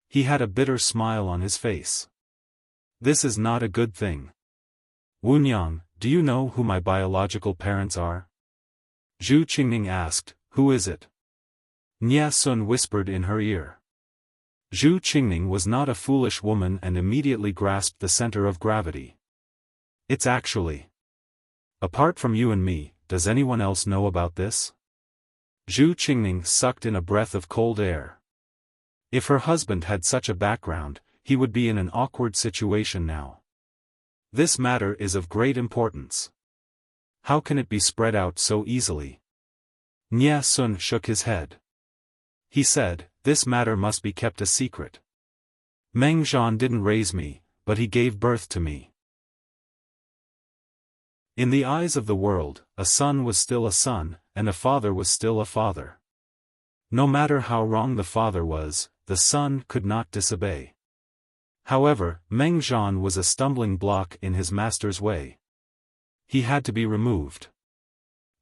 A: He had a bitter smile on his face. This is not a good thing. Wunyang, do you know who my biological parents are? Zhu Qingning asked, who is it? Nie Sun whispered in her ear. Zhu Qingning was not a foolish woman and immediately grasped the center of gravity. It's actually. Apart from you and me, does anyone else know about this? Zhu Qingning sucked in a breath of cold air. If her husband had such a background, he would be in an awkward situation now. This matter is of great importance. How can it be spread out so easily? Nie Sun shook his head. He said, this matter must be kept a secret. Meng Zhan didn't raise me, but he gave birth to me. In the eyes of the world, a son was still a son, and a father was still a father. No matter how wrong the father was, the son could not disobey. However, Meng Zhan was a stumbling block in his master's way. He had to be removed.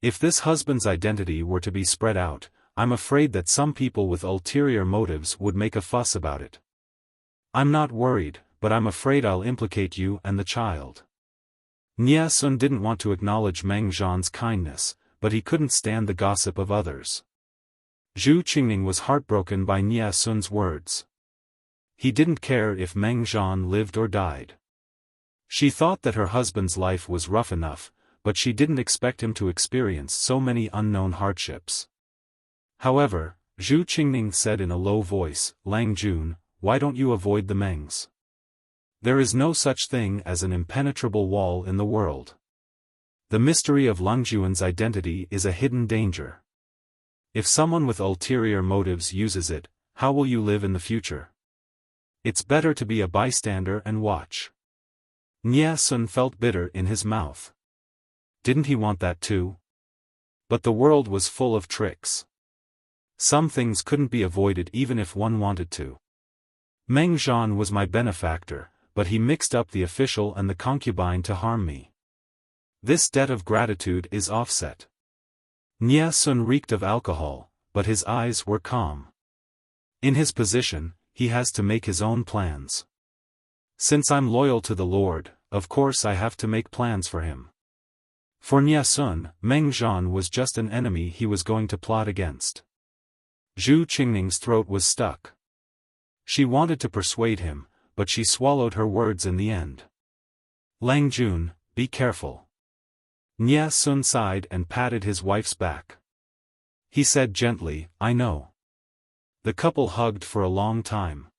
A: If this husband's identity were to be spread out, I'm afraid that some people with ulterior motives would make a fuss about it. I'm not worried, but I'm afraid I'll implicate you and the child. Nie Sun didn't want to acknowledge Meng Zhan's kindness, but he couldn't stand the gossip of others. Zhu Qingning was heartbroken by Nie Sun's words. He didn't care if Meng Zhan lived or died. She thought that her husband's life was rough enough, but she didn't expect him to experience so many unknown hardships. However, Zhu Qingning said in a low voice, "Lang Jun, why don't you avoid the Mengs? There is no such thing as an impenetrable wall in the world. The mystery of Lang Jun's identity is a hidden danger. If someone with ulterior motives uses it, how will you live in the future? It's better to be a bystander and watch." Nie Sun felt bitter in his mouth. Didn't he want that too? But the world was full of tricks. Some things couldn't be avoided even if one wanted to. Meng Zhan was my benefactor, but he mixed up the official and the concubine to harm me. This debt of gratitude is offset. Nie Sun reeked of alcohol, but his eyes were calm. In his position, he has to make his own plans. Since I'm loyal to the Lord, of course I have to make plans for him. For Nie Sun, Meng Zhan was just an enemy he was going to plot against. Zhu Qingning's throat was stuck. She wanted to persuade him, but she swallowed her words in the end. "Lang Jun, be careful." Nie Sun sighed and patted his wife's back. He said gently, "I know." The couple hugged for a long time.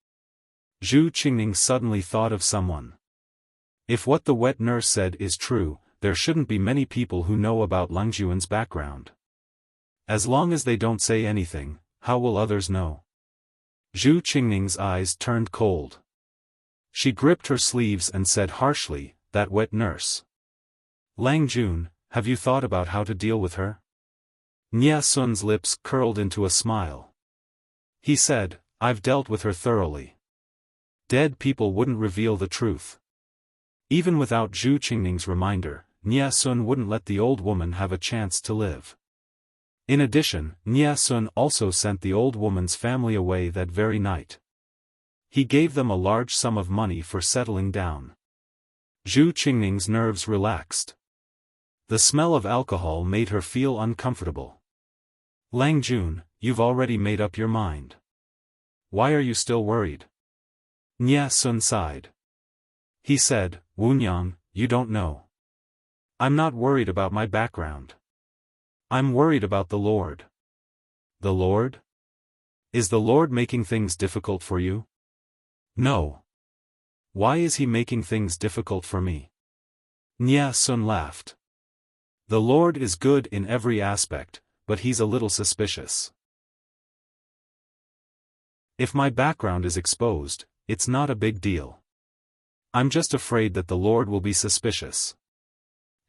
A: Zhu Qingning suddenly thought of someone. If what the wet nurse said is true, there shouldn't be many people who know about Lang Jun's background. As long as they don't say anything, how will others know? Zhu Qingning's eyes turned cold. She gripped her sleeves and said harshly, "That wet nurse. Lang Jun, have you thought about how to deal with her?" Nie Sun's lips curled into a smile. He said, "I've dealt with her thoroughly. Dead people wouldn't reveal the truth." Even without Zhu Qingning's reminder, Nie Sun wouldn't let the old woman have a chance to live. In addition, Nie Sun also sent the old woman's family away that very night. He gave them a large sum of money for settling down. Zhu Qingning's nerves relaxed. The smell of alcohol made her feel uncomfortable. "Lang Jun, you've already made up your mind. Why are you still worried?" Nie Sun sighed. He said, "Wunyang, you don't know. I'm not worried about my background. I'm worried about the Lord." "The Lord? Is the Lord making things difficult for you?" "No. Why is he making things difficult for me?" Nie Sun laughed. "The Lord is good in every aspect, but he's a little suspicious. If my background is exposed, it's not a big deal. I'm just afraid that the Lord will be suspicious.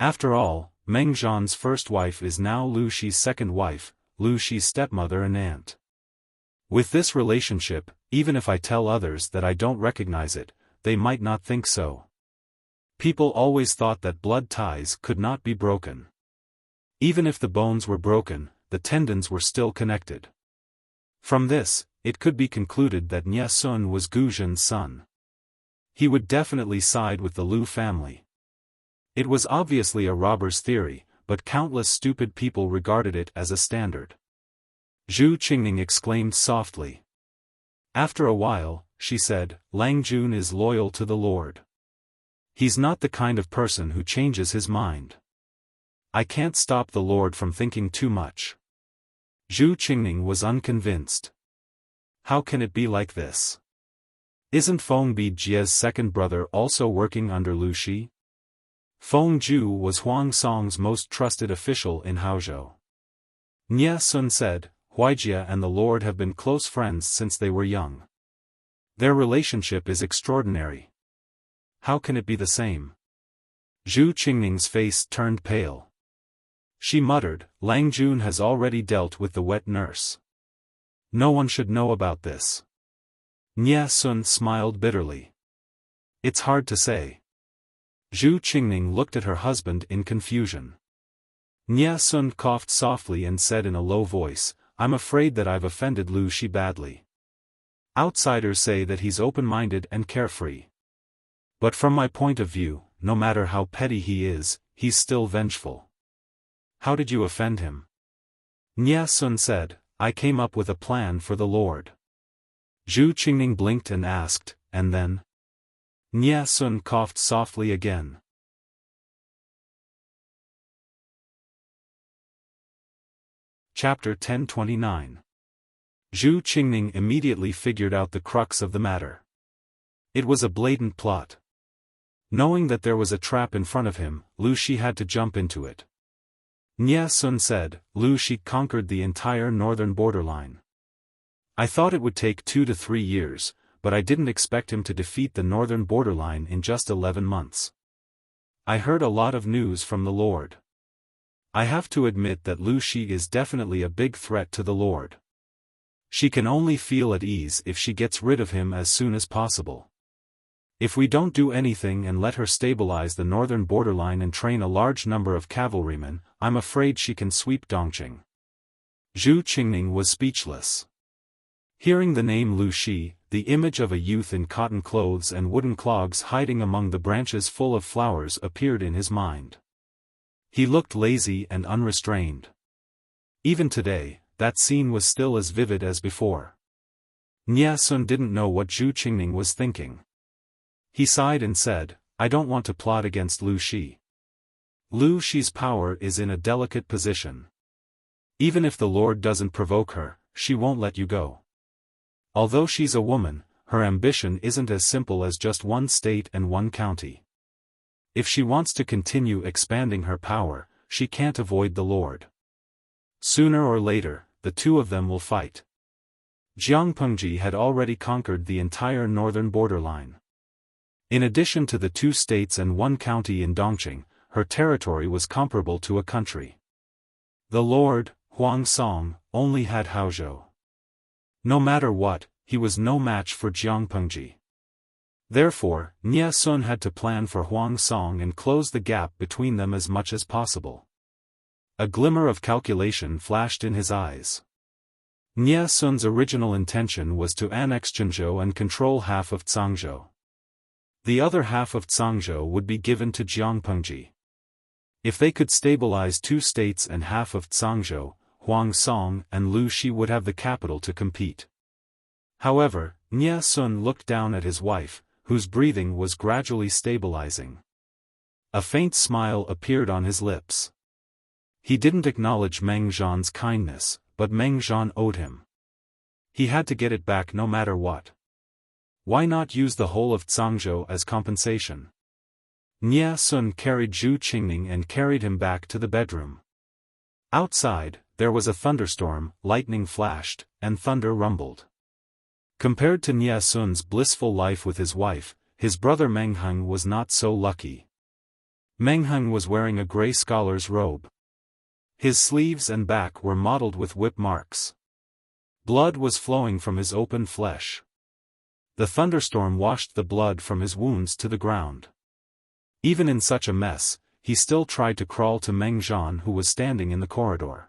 A: After all, Meng Zhan's first wife is now Lu Shi's second wife, Lu Shi's stepmother and aunt. With this relationship, even if I tell others that I don't recognize it, they might not think so. People always thought that blood ties could not be broken. Even if the bones were broken, the tendons were still connected. From this, it could be concluded that Nie Sun was Gu Zhen's son. He would definitely side with the Lu family. It was obviously a robber's theory, but countless stupid people regarded it as a standard. Zhu Qingning exclaimed softly. After a while, she said, "Lang Jun is loyal to the Lord. He's not the kind of person who changes his mind. I can't stop the Lord from thinking too much." Zhu Qingning was unconvinced. How can it be like this? Isn't Feng Bijie's second brother also working under Lu Shi? Feng Ju was Huang Song's most trusted official in Haozhou. Nie Sun said, "Huijie and the Lord have been close friends since they were young. Their relationship is extraordinary. How can it be the same?" Zhu Qingning's face turned pale. She muttered, "Lang Jun has already dealt with the wet nurse. No one should know about this." Nie Sun smiled bitterly. "It's hard to say." Zhu Qingning looked at her husband in confusion. Nie Sun coughed softly and said in a low voice, "I'm afraid that I've offended Lu Shi badly. Outsiders say that he's open-minded and carefree. But from my point of view, no matter how petty he is, he's still vengeful." "How did you offend him?" Nie Sun said, "I came up with a plan for the Lord." Zhu Qingning blinked and asked, "And then?" Nie Sun coughed softly again. Chapter 1029. Zhu Qingning immediately figured out the crux of the matter. It was a blatant plot. Knowing that there was a trap in front of him, Lu Shi had to jump into it. Nie Sun said, Lu Shi conquered the entire northern borderline. I thought it would take 2 to 3 years, but I didn't expect him to defeat the northern borderline in just 11 months. I heard a lot of news from the Lord. I have to admit that Lu Shi is definitely a big threat to the Lord. She can only feel at ease if she gets rid of him as soon as possible. If we don't do anything and let her stabilize the northern borderline and train a large number of cavalrymen, I'm afraid she can sweep Dongqing. Zhu Qingning was speechless. Hearing the name Lu Shi, the image of a youth in cotton clothes and wooden clogs hiding among the branches full of flowers appeared in his mind. He looked lazy and unrestrained. Even today, that scene was still as vivid as before. Nie Sun didn't know what Zhu Qingning was thinking. He sighed and said, I don't want to plot against Lu Shi. Lu Shi's power is in a delicate position. Even if the Lord doesn't provoke her, she won't let you go. Although she's a woman, her ambition isn't as simple as just one state and one county. If she wants to continue expanding her power, she can't avoid the Lord. Sooner or later, the two of them will fight. Jiangpengji had already conquered the entire northern borderline. In addition to the 2 states and 1 county in Dongqing, her territory was comparable to a country. The Lord, Huang Song, only had Haozhou. No matter what, he was no match for Jiangpengji. Therefore, Nie Sun had to plan for Huang Song and close the gap between them as much as possible. A glimmer of calculation flashed in his eyes. Nie Sun's original intention was to annex Zhenzhou and control half of Cangzhou. The other half of Cangzhou would be given to Jiangpengji. If they could stabilize 2 states and half of Cangzhou, Huang Song and Lu Shi would have the capital to compete. However, Nie Sun looked down at his wife, whose breathing was gradually stabilizing. A faint smile appeared on his lips. He didn't acknowledge Meng Zhan's kindness, but Meng Zhan owed him. He had to get it back no matter what. Why not use the whole of Cangzhou as compensation? Nie Sun carried Zhu Qingning and carried him back to the bedroom. Outside, there was a thunderstorm, lightning flashed, and thunder rumbled. Compared to Nie Sun's blissful life with his wife, his brother Meng Heng was not so lucky. Meng Heng was wearing a gray scholar's robe. His sleeves and back were mottled with whip marks. Blood was flowing from his open flesh. The thunderstorm washed the blood from his wounds to the ground. Even in such a mess, he still tried to crawl to Meng Zhan, who was standing in the corridor.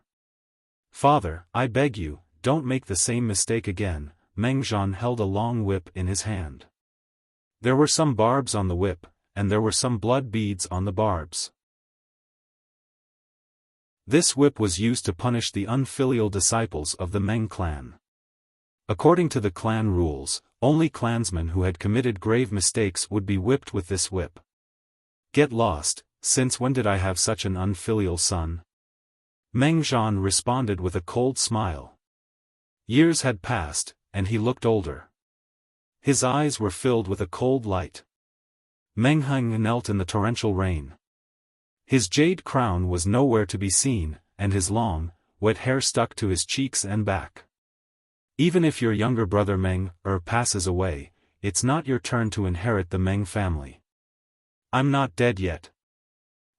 A: Father, I beg you, don't make the same mistake again. Meng Zhan held a long whip in his hand. There were some barbs on the whip, and there were some blood beads on the barbs. This whip was used to punish the unfilial disciples of the Meng clan. According to the clan rules, only clansmen who had committed grave mistakes would be whipped with this whip. Get lost, since when did I have such an unfilial son? Meng Zhan responded with a cold smile. Years had passed, and he looked older. His eyes were filled with a cold light. Meng Heng knelt in the torrential rain. His jade crown was nowhere to be seen, and his long, wet hair stuck to his cheeks and back. Even if your younger brother Meng passes away, it's not your turn to inherit the Meng family. I'm not dead yet.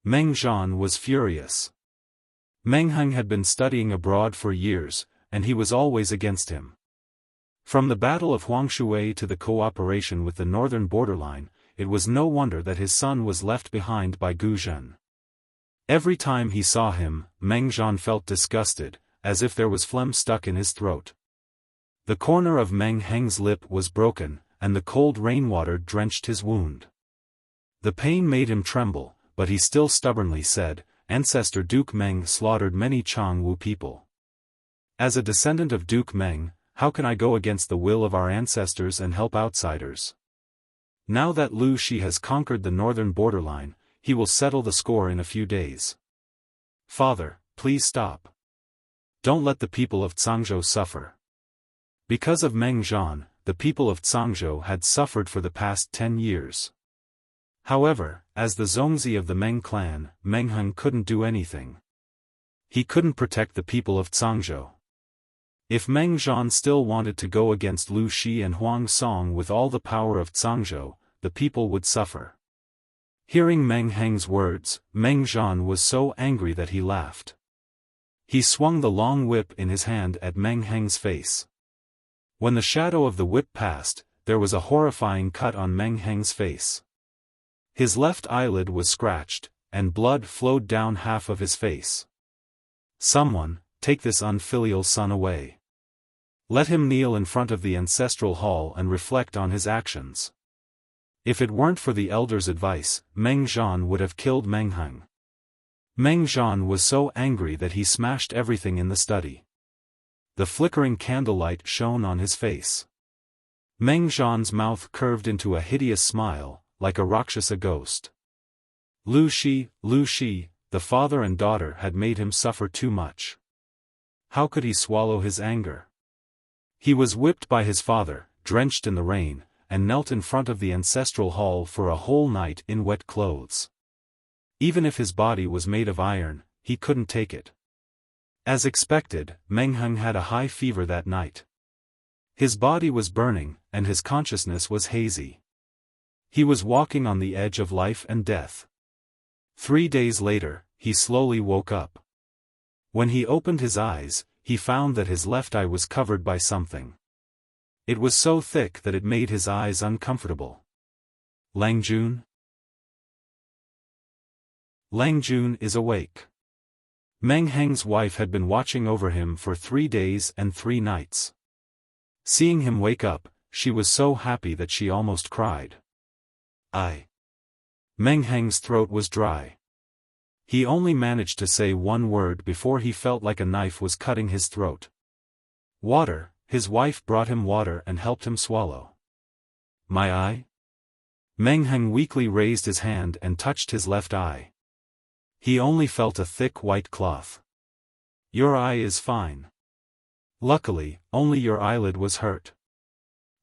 A: Meng Zhan was furious. Meng Heng had been studying abroad for years, and he was always against him. From the Battle of Huangshui to the cooperation with the northern borderline, it was no wonder that his son was left behind by Gu Zhen. Every time he saw him, Meng Zhan felt disgusted, as if there was phlegm stuck in his throat. The corner of Meng Heng's lip was broken, and the cold rainwater drenched his wound. The pain made him tremble, but he still stubbornly said, Ancestor Duke Meng slaughtered many Changwu people. As a descendant of Duke Meng, how can I go against the will of our ancestors and help outsiders? Now that Lu Shi has conquered the northern borderline, he will settle the score in a few days. Father, please stop. Don't let the people of Cangzhou suffer. Because of Meng Zhan, the people of Cangzhou had suffered for the past 10 years. However, as the Zongzi of the Meng clan, Meng Heng couldn't do anything. He couldn't protect the people of Cangzhou. If Meng Zhan still wanted to go against Lu Shi and Huang Song with all the power of Cangzhou, the people would suffer. Hearing Meng Heng's words, Meng Zhan was so angry that he laughed. He swung the long whip in his hand at Meng Heng's face. When the shadow of the whip passed, there was a horrifying cut on Meng Heng's face. His left eyelid was scratched, and blood flowed down half of his face. Someone, take this unfilial son away. Let him kneel in front of the ancestral hall and reflect on his actions. If it weren't for the elder's advice, Meng Zhan would have killed Meng Heng. Meng Zhan was so angry that he smashed everything in the study. The flickering candlelight shone on his face. Meng Zhan's mouth curved into a hideous smile, like a Rakshasa ghost. Lu Shi, the father and daughter had made him suffer too much. How could he swallow his anger? He was whipped by his father, drenched in the rain, and knelt in front of the ancestral hall for a whole night in wet clothes. Even if his body was made of iron, he couldn't take it. As expected, Meng Heng had a high fever that night. His body was burning, and his consciousness was hazy. He was walking on the edge of life and death. 3 days later, he slowly woke up. When he opened his eyes, he found that his left eye was covered by something. It was so thick that it made his eyes uncomfortable. Lang Jun? Lang Jun is awake. Meng Heng's wife had been watching over him for 3 days and 3 nights. Seeing him wake up, she was so happy that she almost cried. Meng Heng's throat was dry. He only managed to say one word before he felt like a knife was cutting his throat. Water. His wife brought him water and helped him swallow. My eye? Meng Heng weakly raised his hand and touched his left eye. He only felt a thick white cloth. Your eye is fine. Luckily, only your eyelid was hurt.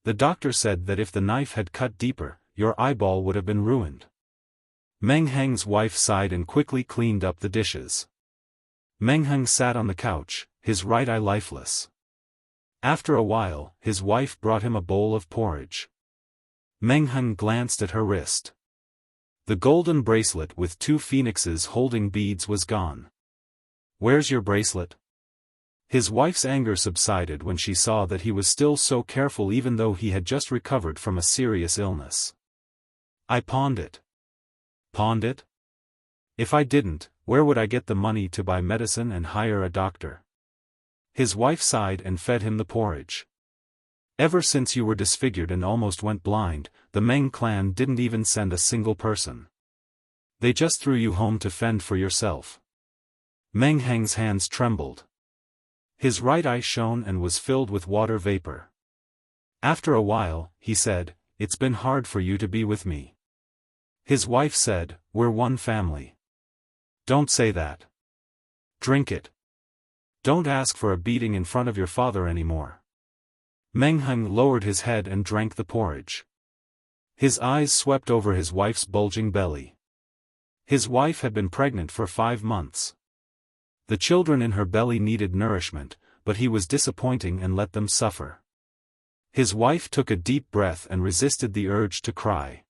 A: The doctor said that if the knife had cut deeper, your eyeball would have been ruined. Meng Heng's wife sighed and quickly cleaned up the dishes. Meng Heng sat on the couch, his right eye lifeless. After a while, his wife brought him a bowl of porridge. Meng Heng glanced at her wrist. The golden bracelet with 2 phoenixes holding beads was gone. Where's your bracelet? His wife's anger subsided when she saw that he was still so careful even though he had just recovered from a serious illness. I pawned it. Pawned it? If I didn't, where would I get the money to buy medicine and hire a doctor? His wife sighed and fed him the porridge. Ever since you were disfigured and almost went blind, the Meng clan didn't even send a single person. They just threw you home to fend for yourself. Meng Heng's hands trembled. His right eye shone and was filled with water vapor. After a while, he said, "It's been hard for you to be with me." His wife said, "We're one family." Don't say that. Drink it. Don't ask for a beating in front of your father anymore. Meng Heng lowered his head and drank the porridge. His eyes swept over his wife's bulging belly. His wife had been pregnant for 5 months. The children in her belly needed nourishment, but he was disappointing and let them suffer. His wife took a deep breath and resisted the urge to cry.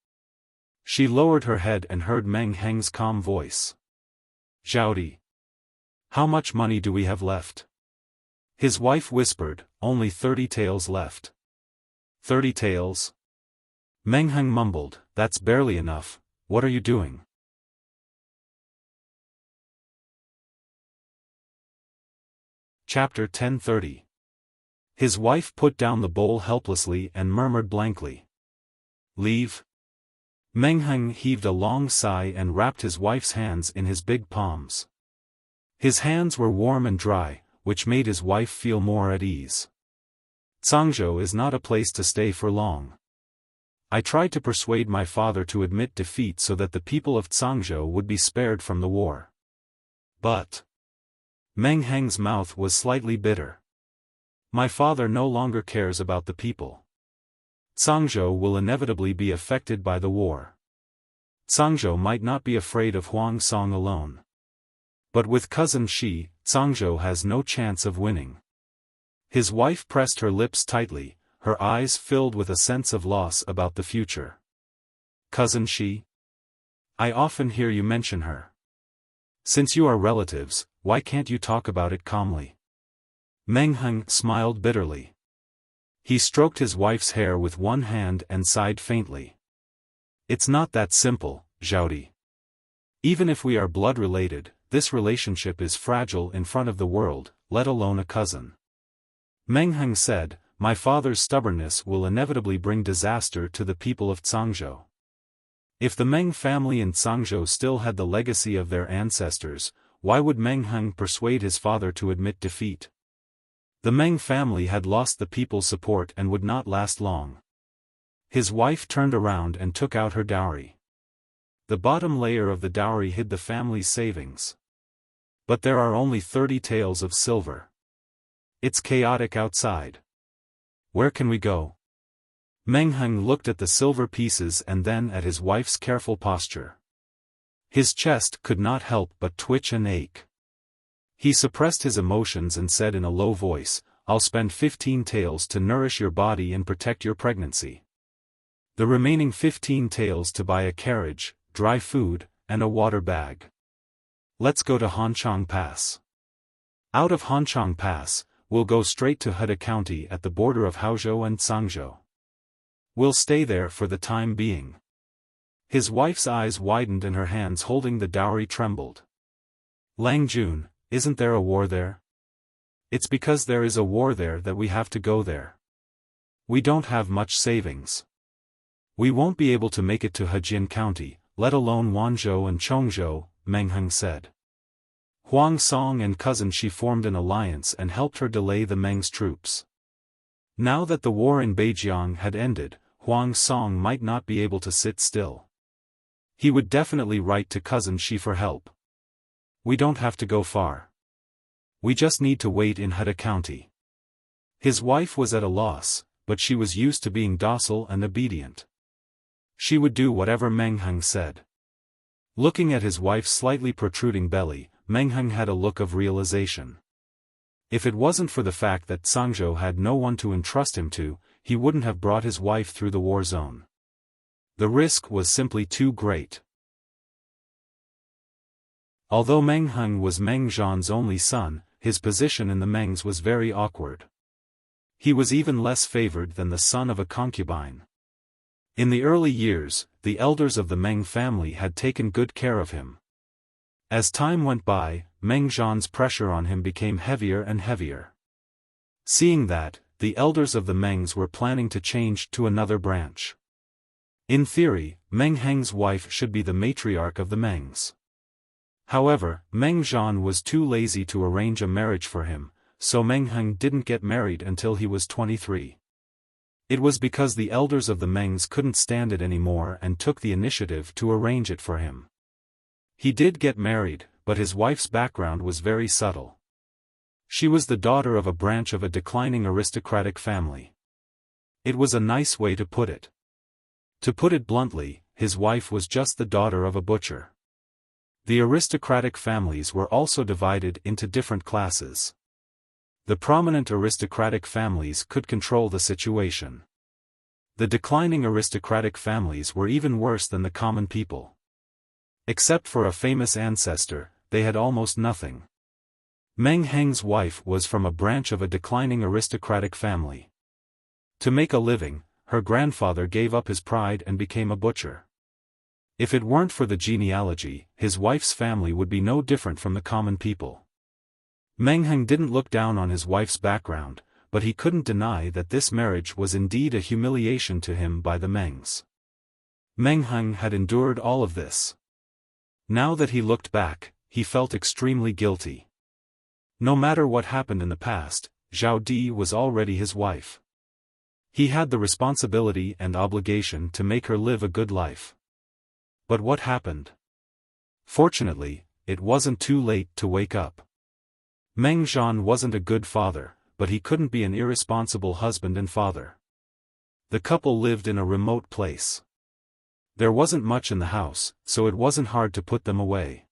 A: She lowered her head and heard Meng Heng's calm voice. "Zhaodi. How much money do we have left?" His wife whispered, "Only 30 taels left." 30 taels? Meng Heng mumbled, "That's barely enough. What are you doing?" Chapter 10:30. His wife put down the bowl helplessly and murmured blankly. "Leave?" Meng Heng heaved a long sigh and wrapped his wife's hands in his big palms. His hands were warm and dry, which made his wife feel more at ease. Cangzhou is not a place to stay for long. I tried to persuade my father to admit defeat so that the people of Cangzhou would be spared from the war. But Meng Heng's mouth was slightly bitter. My father no longer cares about the people. Cangzhou will inevitably be affected by the war. Cangzhou might not be afraid of Huang Song alone. But with cousin Shi, Cangzhou has no chance of winning. His wife pressed her lips tightly, her eyes filled with a sense of loss about the future. Cousin Shi? I often hear you mention her. Since you are relatives, why can't you talk about it calmly? Meng Heng smiled bitterly. He stroked his wife's hair with one hand and sighed faintly. It's not that simple, Zhaodi. Even if we are blood related, this relationship is fragile in front of the world, let alone a cousin. Meng Heng said, my father's stubbornness will inevitably bring disaster to the people of Cangzhou. If the Meng family in Cangzhou still had the legacy of their ancestors, why would Meng Heng persuade his father to admit defeat? The Meng family had lost the people's support and would not last long. His wife turned around and took out her dowry. The bottom layer of the dowry hid the family's savings. But there are only 30 taels of silver. It's chaotic outside. Where can we go? Meng Heng looked at the silver pieces and then at his wife's careful posture. His chest could not help but twitch and ache. He suppressed his emotions and said in a low voice, I'll spend 15 taels to nourish your body and protect your pregnancy. The remaining 15 taels to buy a carriage, dry food, and a water bag. Let's go to Hanchang Pass. Out of Hanchang Pass, we'll go straight to Heda County at the border of Haozhou and Cangzhou. We'll stay there for the time being. His wife's eyes widened and her hands holding the dowry trembled. Lang Jun, isn't there a war there? It's because there is a war there that we have to go there. We don't have much savings. We won't be able to make it to Hejian County, let alone Wanzhou and Chongzhou, Meng Heng said. Huang Song and cousin Shi formed an alliance and helped her delay the Meng's troops. Now that the war in Beijiang had ended, Huang Song might not be able to sit still. He would definitely write to cousin Shi for help. We don't have to go far. We just need to wait in Heda County. His wife was at a loss, but she was used to being docile and obedient. She would do whatever Meng Heng said. Looking at his wife's slightly protruding belly, Meng Heng had a look of realization. If it wasn't for the fact that Cangzhou had no one to entrust him to, he wouldn't have brought his wife through the war zone. The risk was simply too great. Although Meng Heng was Meng Zhan's only son, his position in the Mengs was very awkward. He was even less favored than the son of a concubine. In the early years, the elders of the Meng family had taken good care of him. As time went by, Meng Zhan's pressure on him became heavier and heavier. Seeing that, the elders of the Mengs were planning to change to another branch. In theory, Meng Heng's wife should be the matriarch of the Mengs. However, Meng Zhan was too lazy to arrange a marriage for him, so Meng Heng didn't get married until he was 23. It was because the elders of the Mengs couldn't stand it anymore and took the initiative to arrange it for him. He did get married, but his wife's background was very subtle. She was the daughter of a branch of a declining aristocratic family. It was a nice way to put it. To put it bluntly, his wife was just the daughter of a butcher. The aristocratic families were also divided into different classes. The prominent aristocratic families could control the situation. The declining aristocratic families were even worse than the common people. Except for a famous ancestor, they had almost nothing. Meng Heng's wife was from a branch of a declining aristocratic family. To make a living, her grandfather gave up his pride and became a butcher. If it weren't for the genealogy, his wife's family would be no different from the common people. Meng Heng didn't look down on his wife's background, but he couldn't deny that this marriage was indeed a humiliation to him by the Mengs. Meng Heng had endured all of this. Now that he looked back, he felt extremely guilty. No matter what happened in the past, Zhao Di was already his wife. He had the responsibility and obligation to make her live a good life. But what happened? Fortunately, it wasn't too late to wake up. Meng Zhan wasn't a good father, but he couldn't be an irresponsible husband and father. The couple lived in a remote place. There wasn't much in the house, so it wasn't hard to put them away.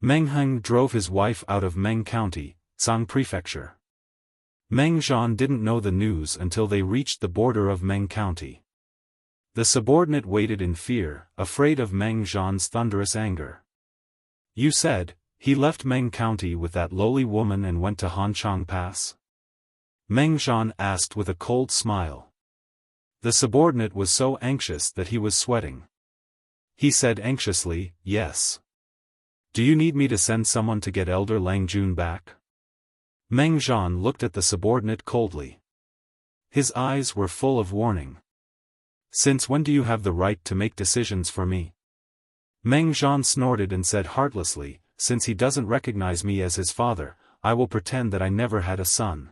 A: Meng Heng drove his wife out of Meng County, Tsang Prefecture. Meng Zhan didn't know the news until they reached the border of Meng County. The subordinate waited in fear, afraid of Meng Zhan's thunderous anger. You said, he left Meng County with that lowly woman and went to Hanchang Pass? Meng Zhan asked with a cold smile. The subordinate was so anxious that he was sweating. He said anxiously, yes. Do you need me to send someone to get Elder Lang Jun back? Meng Zhan looked at the subordinate coldly. His eyes were full of warning. Since when do you have the right to make decisions for me? Meng Zhan snorted and said heartlessly, since he doesn't recognize me as his father, I will pretend that I never had a son.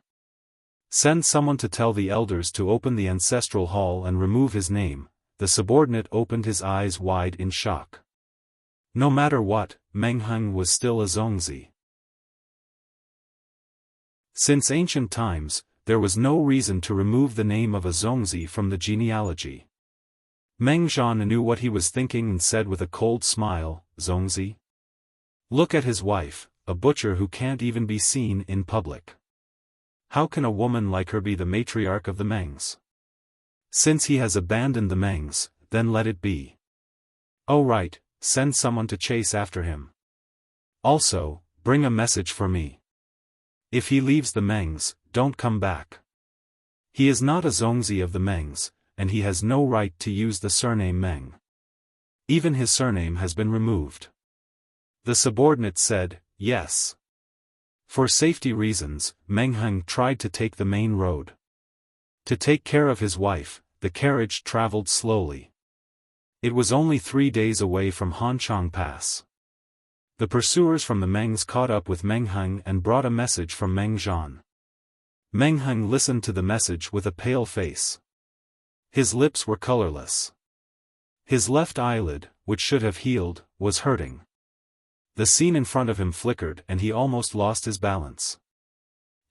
A: Send someone to tell the elders to open the ancestral hall and remove his name. The subordinate opened his eyes wide in shock. No matter what, Meng Heng was still a Zongzi. Since ancient times, there was no reason to remove the name of a Zongzi from the genealogy. Meng Zhan knew what he was thinking and said with a cold smile, Zongzi? Look at his wife, a butcher who can't even be seen in public. How can a woman like her be the matriarch of the Mengs? Since he has abandoned the Mengs, then let it be. Oh right, send someone to chase after him. Also, bring a message for me. If he leaves the Mengs, don't come back. He is not a Zongzi of the Mengs, and he has no right to use the surname Meng. Even his surname has been removed. The subordinate said, yes. For safety reasons, Meng Heng tried to take the main road. To take care of his wife, the carriage traveled slowly. It was only 3 days away from Hanchang Pass. The pursuers from the Mengs caught up with Meng Heng and brought a message from Meng Zhan. Meng Heng listened to the message with a pale face. His lips were colorless. His left eyelid, which should have healed, was hurting. The scene in front of him flickered and he almost lost his balance.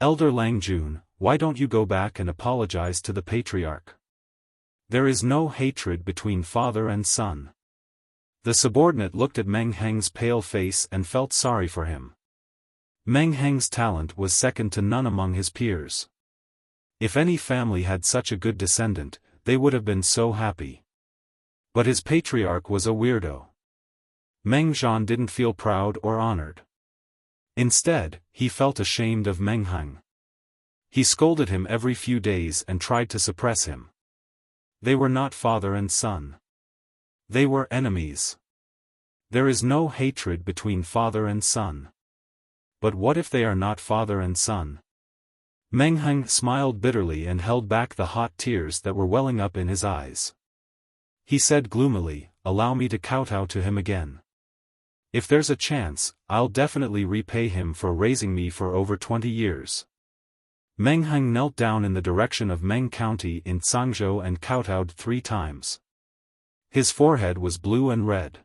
A: Elder Lang Jun, why don't you go back and apologize to the patriarch? There is no hatred between father and son. The subordinate looked at Meng Heng's pale face and felt sorry for him. Meng Heng's talent was second to none among his peers. If any family had such a good descendant, they would have been so happy. But his patriarch was a weirdo. Meng Zhan didn't feel proud or honored. Instead, he felt ashamed of Meng Heng. He scolded him every few days and tried to suppress him. They were not father and son. They were enemies. There is no hatred between father and son. But what if they are not father and son? Meng Heng smiled bitterly and held back the hot tears that were welling up in his eyes. He said gloomily, allow me to kowtow to him again. If there's a chance, I'll definitely repay him for raising me for over 20 years. Meng Heng knelt down in the direction of Meng County in Tsangzhou and kowtowed 3 times. His forehead was blue and red.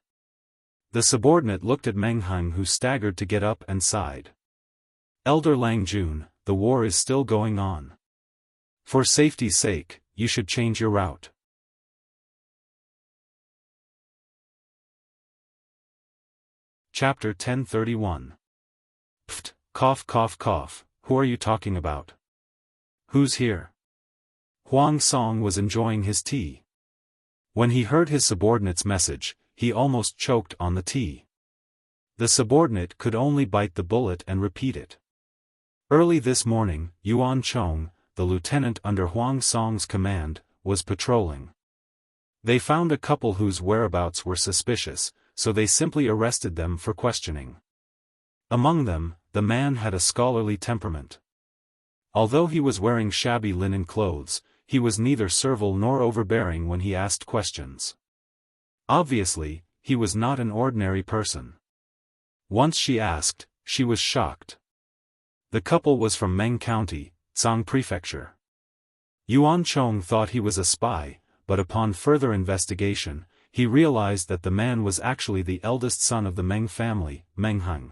A: The subordinate looked at Meng Heng, who staggered to get up and sighed. Elder Lang Jun, the war is still going on. For safety's sake, you should change your route. Chapter 1031. Pft, cough cough cough, who are you talking about? Who's here? Huang Song was enjoying his tea. When he heard his subordinate's message, he almost choked on the tea. The subordinate could only bite the bullet and repeat it. Early this morning, Yuan Chong, the lieutenant under Huang Song's command, was patrolling. They found a couple whose whereabouts were suspicious, so they simply arrested them for questioning. Among them, the man had a scholarly temperament. Although he was wearing shabby linen clothes, he was neither servile nor overbearing when he asked questions. Obviously, he was not an ordinary person. Once she asked, she was shocked. The couple was from Meng County, Tsang Prefecture. Yuan Chong thought he was a spy, but upon further investigation, he realized that the man was actually the eldest son of the Meng family, Meng Heng.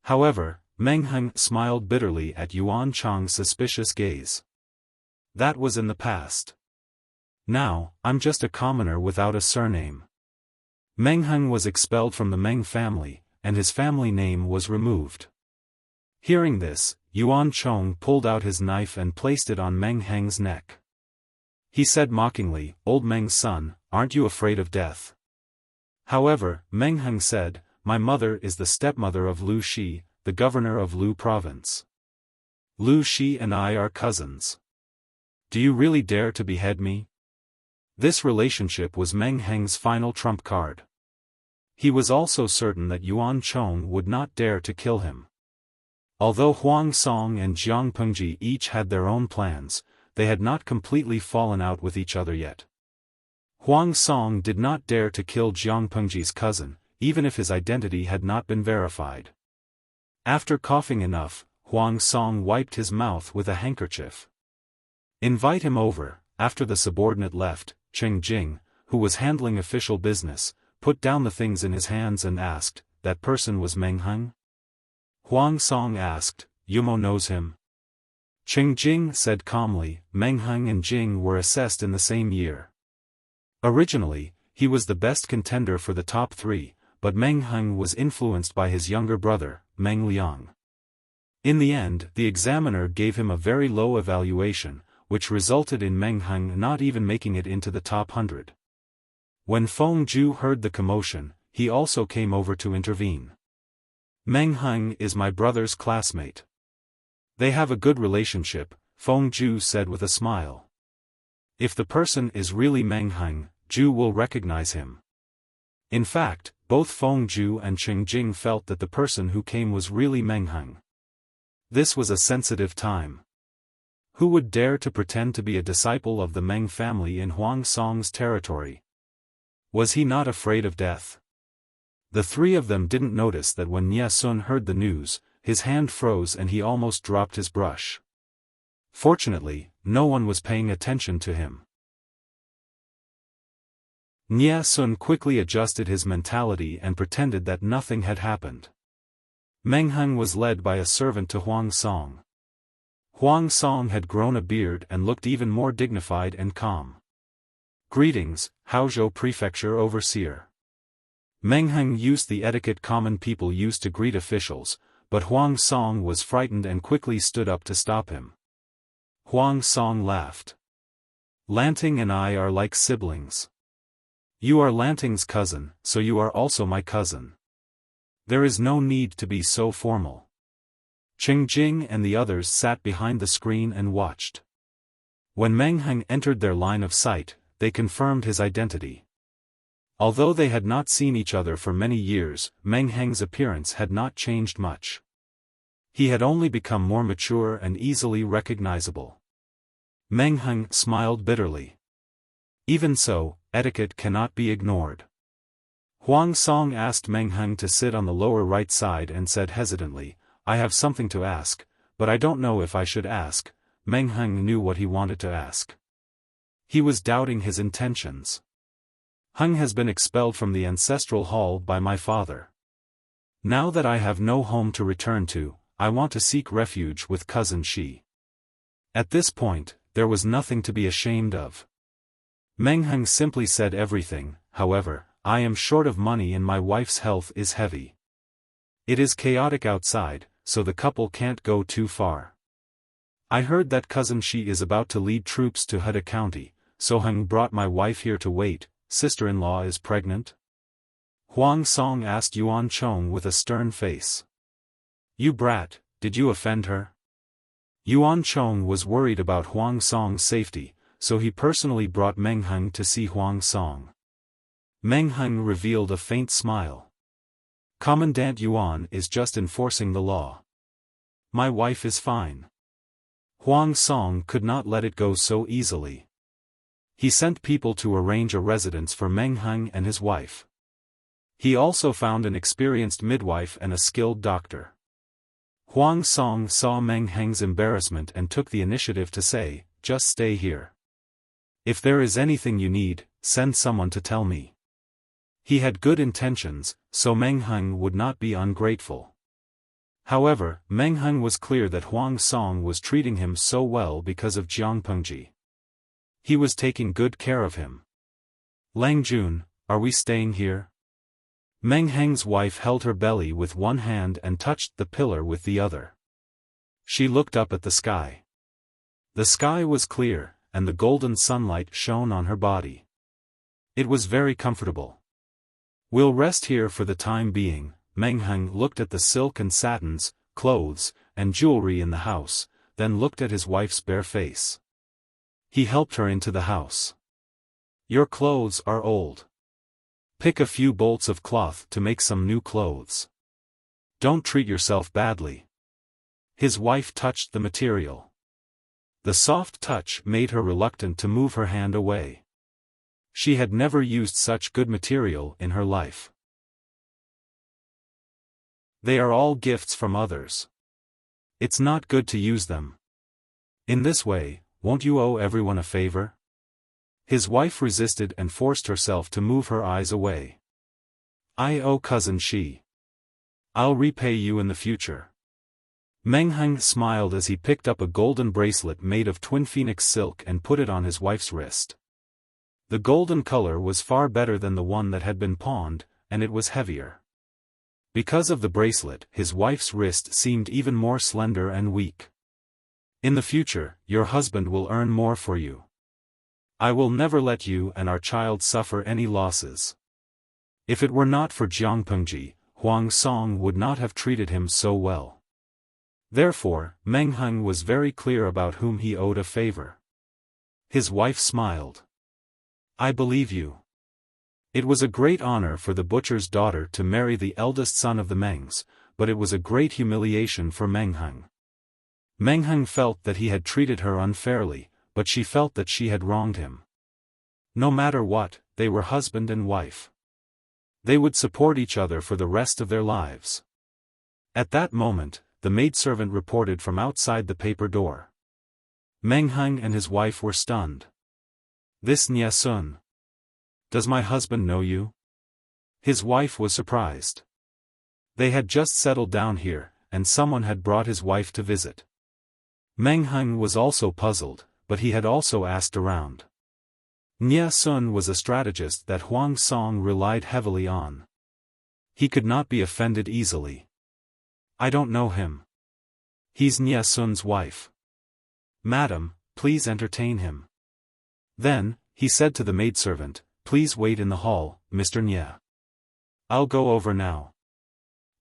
A: However, Meng Heng smiled bitterly at Yuan Chang's suspicious gaze. That was in the past. Now, I'm just a commoner without a surname. Meng Heng was expelled from the Meng family, and his family name was removed. Hearing this, Yuan Chong pulled out his knife and placed it on Meng Heng's neck. He said mockingly, "Old Meng's son, aren't you afraid of death?" However, Meng Heng said, "My mother is the stepmother of Lu Shi, the governor of Lu province. Lu Shi and I are cousins. Do you really dare to behead me?" This relationship was Meng Heng's final trump card. He was also certain that Yuan Chong would not dare to kill him. Although Huang Song and Jiang Pengji each had their own plans, they had not completely fallen out with each other yet. Huang Song did not dare to kill Jiang Pengji's cousin, even if his identity had not been verified. After coughing enough, Huang Song wiped his mouth with a handkerchief. "Invite him over." After the subordinate left, Cheng Jing, who was handling official business, put down the things in his hands and asked, "That person was Meng Heng?" Huang Song asked, "Yumo knows him?" Cheng Jing said calmly, "Meng Heng and Jing were assessed in the same year. Originally, he was the best contender for the top 3, but Meng Heng was influenced by his younger brother, Meng Liang. In the end, the examiner gave him a very low evaluation, which resulted in Meng Heng not even making it into the top 100. When Feng Zhu heard the commotion, he also came over to intervene. "Meng Heng is my brother's classmate. They have a good relationship," Feng Zhu said with a smile. "If the person is really Meng Heng, Zhu will recognize him." In fact, both Feng Zhu and Cheng Jing felt that the person who came was really Meng Heng. This was a sensitive time. Who would dare to pretend to be a disciple of the Meng family in Huang Song's territory? Was he not afraid of death? The three of them didn't notice that when Nye Sun heard the news, his hand froze and he almost dropped his brush. Fortunately, no one was paying attention to him. Nye Sun quickly adjusted his mentality and pretended that nothing had happened. Meng Heng was led by a servant to Huang Song. Huang Song had grown a beard and looked even more dignified and calm. "Greetings, Haozhou Prefecture Overseer." Meng Heng used the etiquette common people use to greet officials, but Huang Song was frightened and quickly stood up to stop him. Huang Song laughed. "Lanting and I are like siblings. You are Lanting's cousin, so you are also my cousin. There is no need to be so formal." Cheng Jing and the others sat behind the screen and watched. When Meng Heng entered their line of sight, they confirmed his identity. Although they had not seen each other for many years, Meng Heng's appearance had not changed much. He had only become more mature and easily recognizable. Meng Heng smiled bitterly. Even so, etiquette cannot be ignored. Huang Song asked Meng Heng to sit on the lower right side and said hesitantly, "I have something to ask, but I don't know if I should ask." Meng Heng knew what he wanted to ask. He was doubting his intentions. "Heng has been expelled from the ancestral hall by my father. Now that I have no home to return to, I want to seek refuge with cousin Shi." At this point, there was nothing to be ashamed of. Meng Heng simply said everything. "However, I am short of money and my wife's health is heavy. It is chaotic outside, so the couple can't go too far. I heard that cousin Shi is about to lead troops to Heda County, so Heng brought my wife here to wait. Sister-in-law is pregnant?" Huang Song asked Yuan Chong with a stern face. "You brat, did you offend her?" Yuan Chong was worried about Huang Song's safety, so he personally brought Meng Heng to see Huang Song. Meng Heng revealed a faint smile. "Commandant Yuan is just enforcing the law. My wife is fine." Huang Song could not let it go so easily. He sent people to arrange a residence for Meng Heng and his wife. He also found an experienced midwife and a skilled doctor. Huang Song saw Meng Heng's embarrassment and took the initiative to say, "Just stay here. If there is anything you need, send someone to tell me." He had good intentions, so Meng Heng would not be ungrateful. However, Meng Heng was clear that Huang Song was treating him so well because of Jiang Pengji. He was taking good care of him. Lang Jun, are we staying here? Meng Heng's wife held her belly with one hand and touched the pillar with the other. She looked up at the sky. The sky was clear, and the golden sunlight shone on her body. It was very comfortable. We'll rest here for the time being. Meng Heng looked at the silk and satins, clothes, and jewelry in the house, then looked at his wife's bare face. He helped her into the house. Your clothes are old. Pick a few bolts of cloth to make some new clothes. Don't treat yourself badly. His wife touched the material. The soft touch made her reluctant to move her hand away. She had never used such good material in her life. They are all gifts from others. It's not good to use them. In this way, won't you owe everyone a favor? His wife resisted and forced herself to move her eyes away. I owe cousin Shi. I'll repay you in the future. Meng Heng smiled as he picked up a golden bracelet made of twin phoenix silk and put it on his wife's wrist. The golden color was far better than the one that had been pawned, and it was heavier. Because of the bracelet, his wife's wrist seemed even more slender and weak. In the future, your husband will earn more for you. I will never let you and our child suffer any losses. If it were not for Jiang Pengji, Huang Song would not have treated him so well. Therefore, Meng Heng was very clear about whom he owed a favor. His wife smiled. I believe you. It was a great honor for the butcher's daughter to marry the eldest son of the Mengs, but it was a great humiliation for Meng Heng. Meng Heng felt that he had treated her unfairly, but she felt that she had wronged him. No matter what, they were husband and wife. They would support each other for the rest of their lives. At that moment, the maidservant reported from outside the paper door. Meng Heng and his wife were stunned. This Nye Sun. Does my husband know you? His wife was surprised. They had just settled down here, and someone had brought his wife to visit. Meng Heng was also puzzled, but he had also asked around. Nye Sun was a strategist that Huang Song relied heavily on. He could not be offended easily. I don't know him. He's Nye Sun's wife. Madam, please entertain him. Then, he said to the maidservant, please wait in the hall, Mr. Nye. I'll go over now.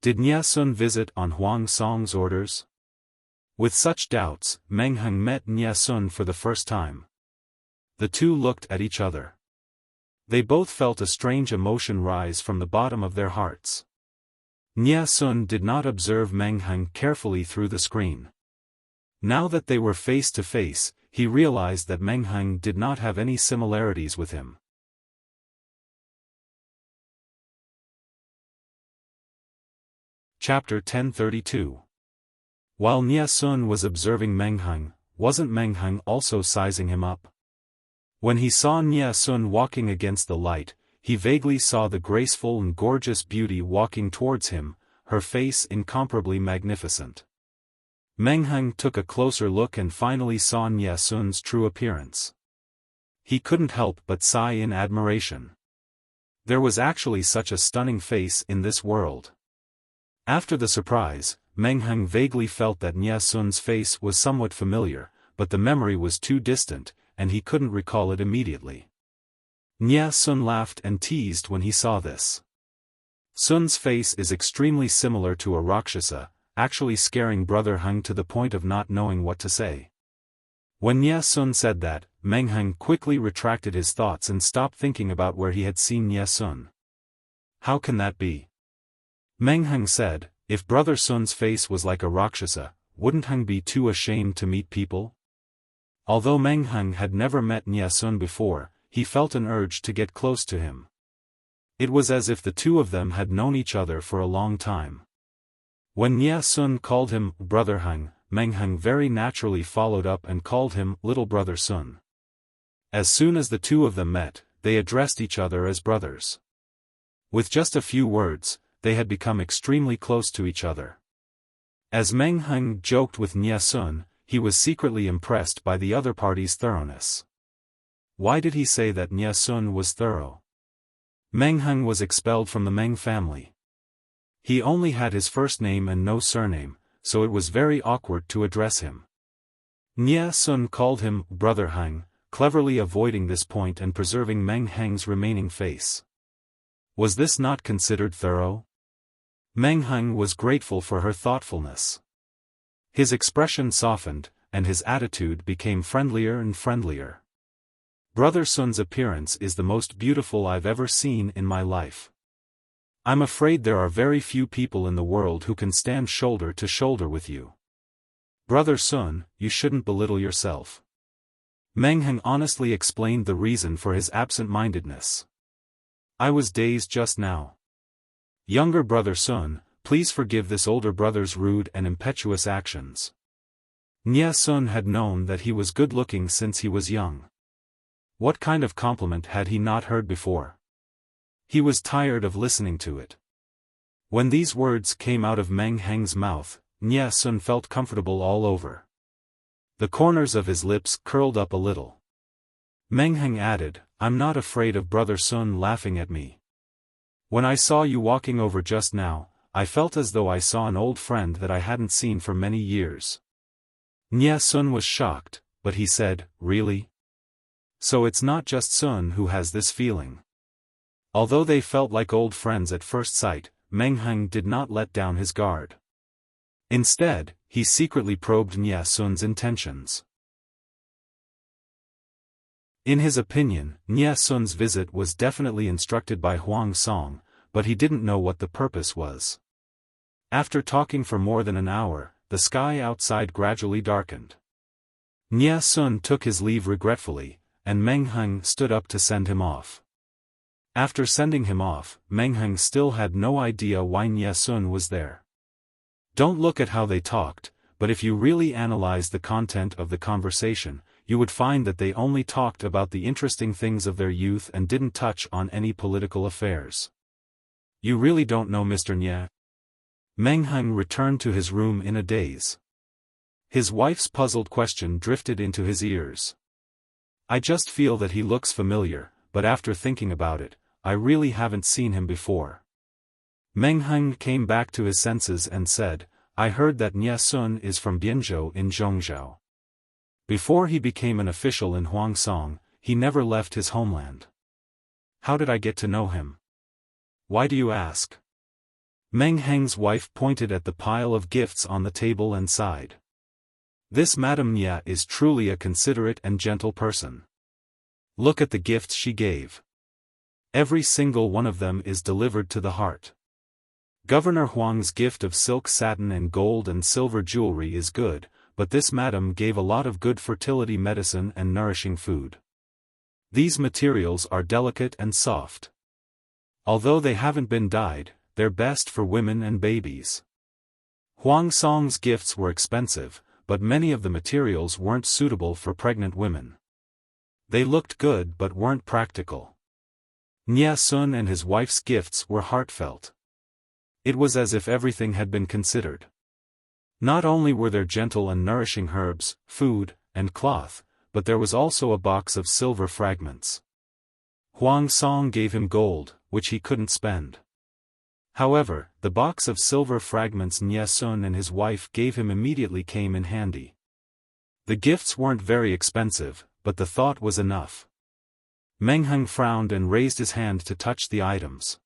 A: Did Nye Sun visit on Huang Song's orders? With such doubts, Meng Heng met Nye Sun for the first time. The two looked at each other. They both felt a strange emotion rise from the bottom of their hearts. Nye Sun did not observe Meng Heng carefully through the screen. Now that they were face to face, he realized that Meng Heng did not have any similarities with him. Chapter 1032. While Nye Sun was observing Meng Heng, wasn't Meng Heng also sizing him up? When he saw Nye Sun walking against the light, he vaguely saw the graceful and gorgeous beauty walking towards him, her face incomparably magnificent. Meng Heng took a closer look and finally saw Nye Sun's true appearance. He couldn't help but sigh in admiration. There was actually such a stunning face in this world. After the surprise, Meng Heng vaguely felt that Nye Sun's face was somewhat familiar, but the memory was too distant, and he couldn't recall it immediately. Nye Sun laughed and teased when he saw this. Sun's face is extremely similar to a Rakshasa, actually scaring Brother Heng to the point of not knowing what to say. When Nye Sun said that, Meng Heng quickly retracted his thoughts and stopped thinking about where he had seen Nye Sun. How can that be? Meng Heng said, if Brother Sun's face was like a Rakshasa, wouldn't Heng be too ashamed to meet people? Although Meng Heng had never met Nye Sun before, he felt an urge to get close to him. It was as if the two of them had known each other for a long time. When Nye Sun called him Brother Heng, Meng Heng very naturally followed up and called him Little Brother Sun. As soon as the two of them met, they addressed each other as brothers. With just a few words, they had become extremely close to each other. As Meng Heng joked with Nie Sun, he was secretly impressed by the other party's thoroughness. Why did he say that Nie Sun was thorough? Meng Heng was expelled from the Meng family. He only had his first name and no surname, so it was very awkward to address him. Nie Sun called him Brother Heng, cleverly avoiding this point and preserving Meng Heng's remaining face. Was this not considered thorough? Meng Heng was grateful for her thoughtfulness. His expression softened, and his attitude became friendlier and friendlier. Brother Sun's appearance is the most beautiful I've ever seen in my life. I'm afraid there are very few people in the world who can stand shoulder to shoulder with you. Brother Sun, you shouldn't belittle yourself. Meng Heng honestly explained the reason for his absent-mindedness. I was dazed just now. Younger brother Sun, please forgive this older brother's rude and impetuous actions. Nie Sun had known that he was good-looking since he was young. What kind of compliment had he not heard before? He was tired of listening to it. When these words came out of Meng Heng's mouth, Nie Sun felt comfortable all over. The corners of his lips curled up a little. Meng Heng added, I'm not afraid of brother Sun laughing at me. When I saw you walking over just now, I felt as though I saw an old friend that I hadn't seen for many years. Nie Sun was shocked, but he said, really? So it's not just Sun who has this feeling. Although they felt like old friends at first sight, Meng Heng did not let down his guard. Instead, he secretly probed Nie Sun's intentions. In his opinion, Nie Sun's visit was definitely instructed by Huang Song, but he didn't know what the purpose was. After talking for more than an hour, the sky outside gradually darkened. Nie Sun took his leave regretfully, and Meng Heng stood up to send him off. After sending him off, Meng Heng still had no idea why Nie Sun was there. Don't look at how they talked, but if you really analyze the content of the conversation, you would find that they only talked about the interesting things of their youth and didn't touch on any political affairs. You really don't know Mr. Nie? Meng Heng returned to his room in a daze. His wife's puzzled question drifted into his ears. I just feel that he looks familiar, but after thinking about it, I really haven't seen him before. Meng Heng came back to his senses and said, I heard that Nie Sun is from Bianzhou in Zhongzhou. Before he became an official in Huangsong, he never left his homeland. How did I get to know him? Why do you ask? Meng Heng's wife pointed at the pile of gifts on the table and sighed. This Madame Nie is truly a considerate and gentle person. Look at the gifts she gave. Every single one of them is delivered to the heart. Governor Huang's gift of silk satin and gold and silver jewelry is good, but this madam gave a lot of good fertility medicine and nourishing food. These materials are delicate and soft. Although they haven't been dyed, they're best for women and babies. Huang Song's gifts were expensive, but many of the materials weren't suitable for pregnant women. They looked good but weren't practical. Nie Sun and his wife's gifts were heartfelt. It was as if everything had been considered. Not only were there gentle and nourishing herbs, food, and cloth, but there was also a box of silver fragments. Huang Song gave him gold, which he couldn't spend. However, the box of silver fragments Nie Sun and his wife gave him immediately came in handy. The gifts weren't very expensive, but the thought was enough. Meng Heng frowned and raised his hand to touch the items.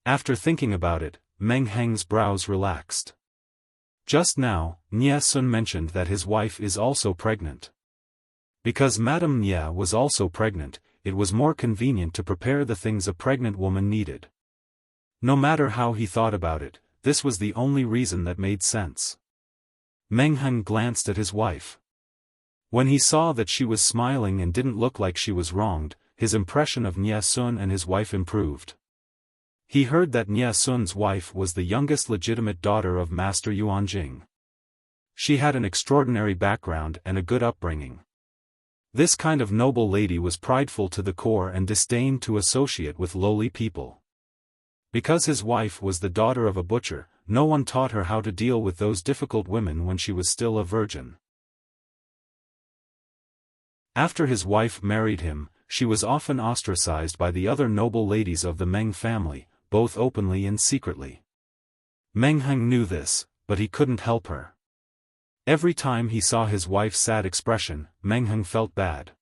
A: After thinking about it, Meng Heng's brows relaxed. Just now, Nie Sun mentioned that his wife is also pregnant. Because Madame Nie was also pregnant, it was more convenient to prepare the things a pregnant woman needed. No matter how he thought about it, this was the only reason that made sense. Meng Heng glanced at his wife. When he saw that she was smiling and didn't look like she was wronged, his impression of Nie Sun and his wife improved. He heard that Nie Sun's wife was the youngest legitimate daughter of Master Yuanjing. She had an extraordinary background and a good upbringing. This kind of noble lady was prideful to the core and disdained to associate with lowly people. Because his wife was the daughter of a butcher, no one taught her how to deal with those difficult women when she was still a virgin. After his wife married him, she was often ostracized by the other noble ladies of the Meng family, both openly and secretly. Meng Heng knew this, but he couldn't help her. Every time he saw his wife's sad expression, Meng Heng felt bad.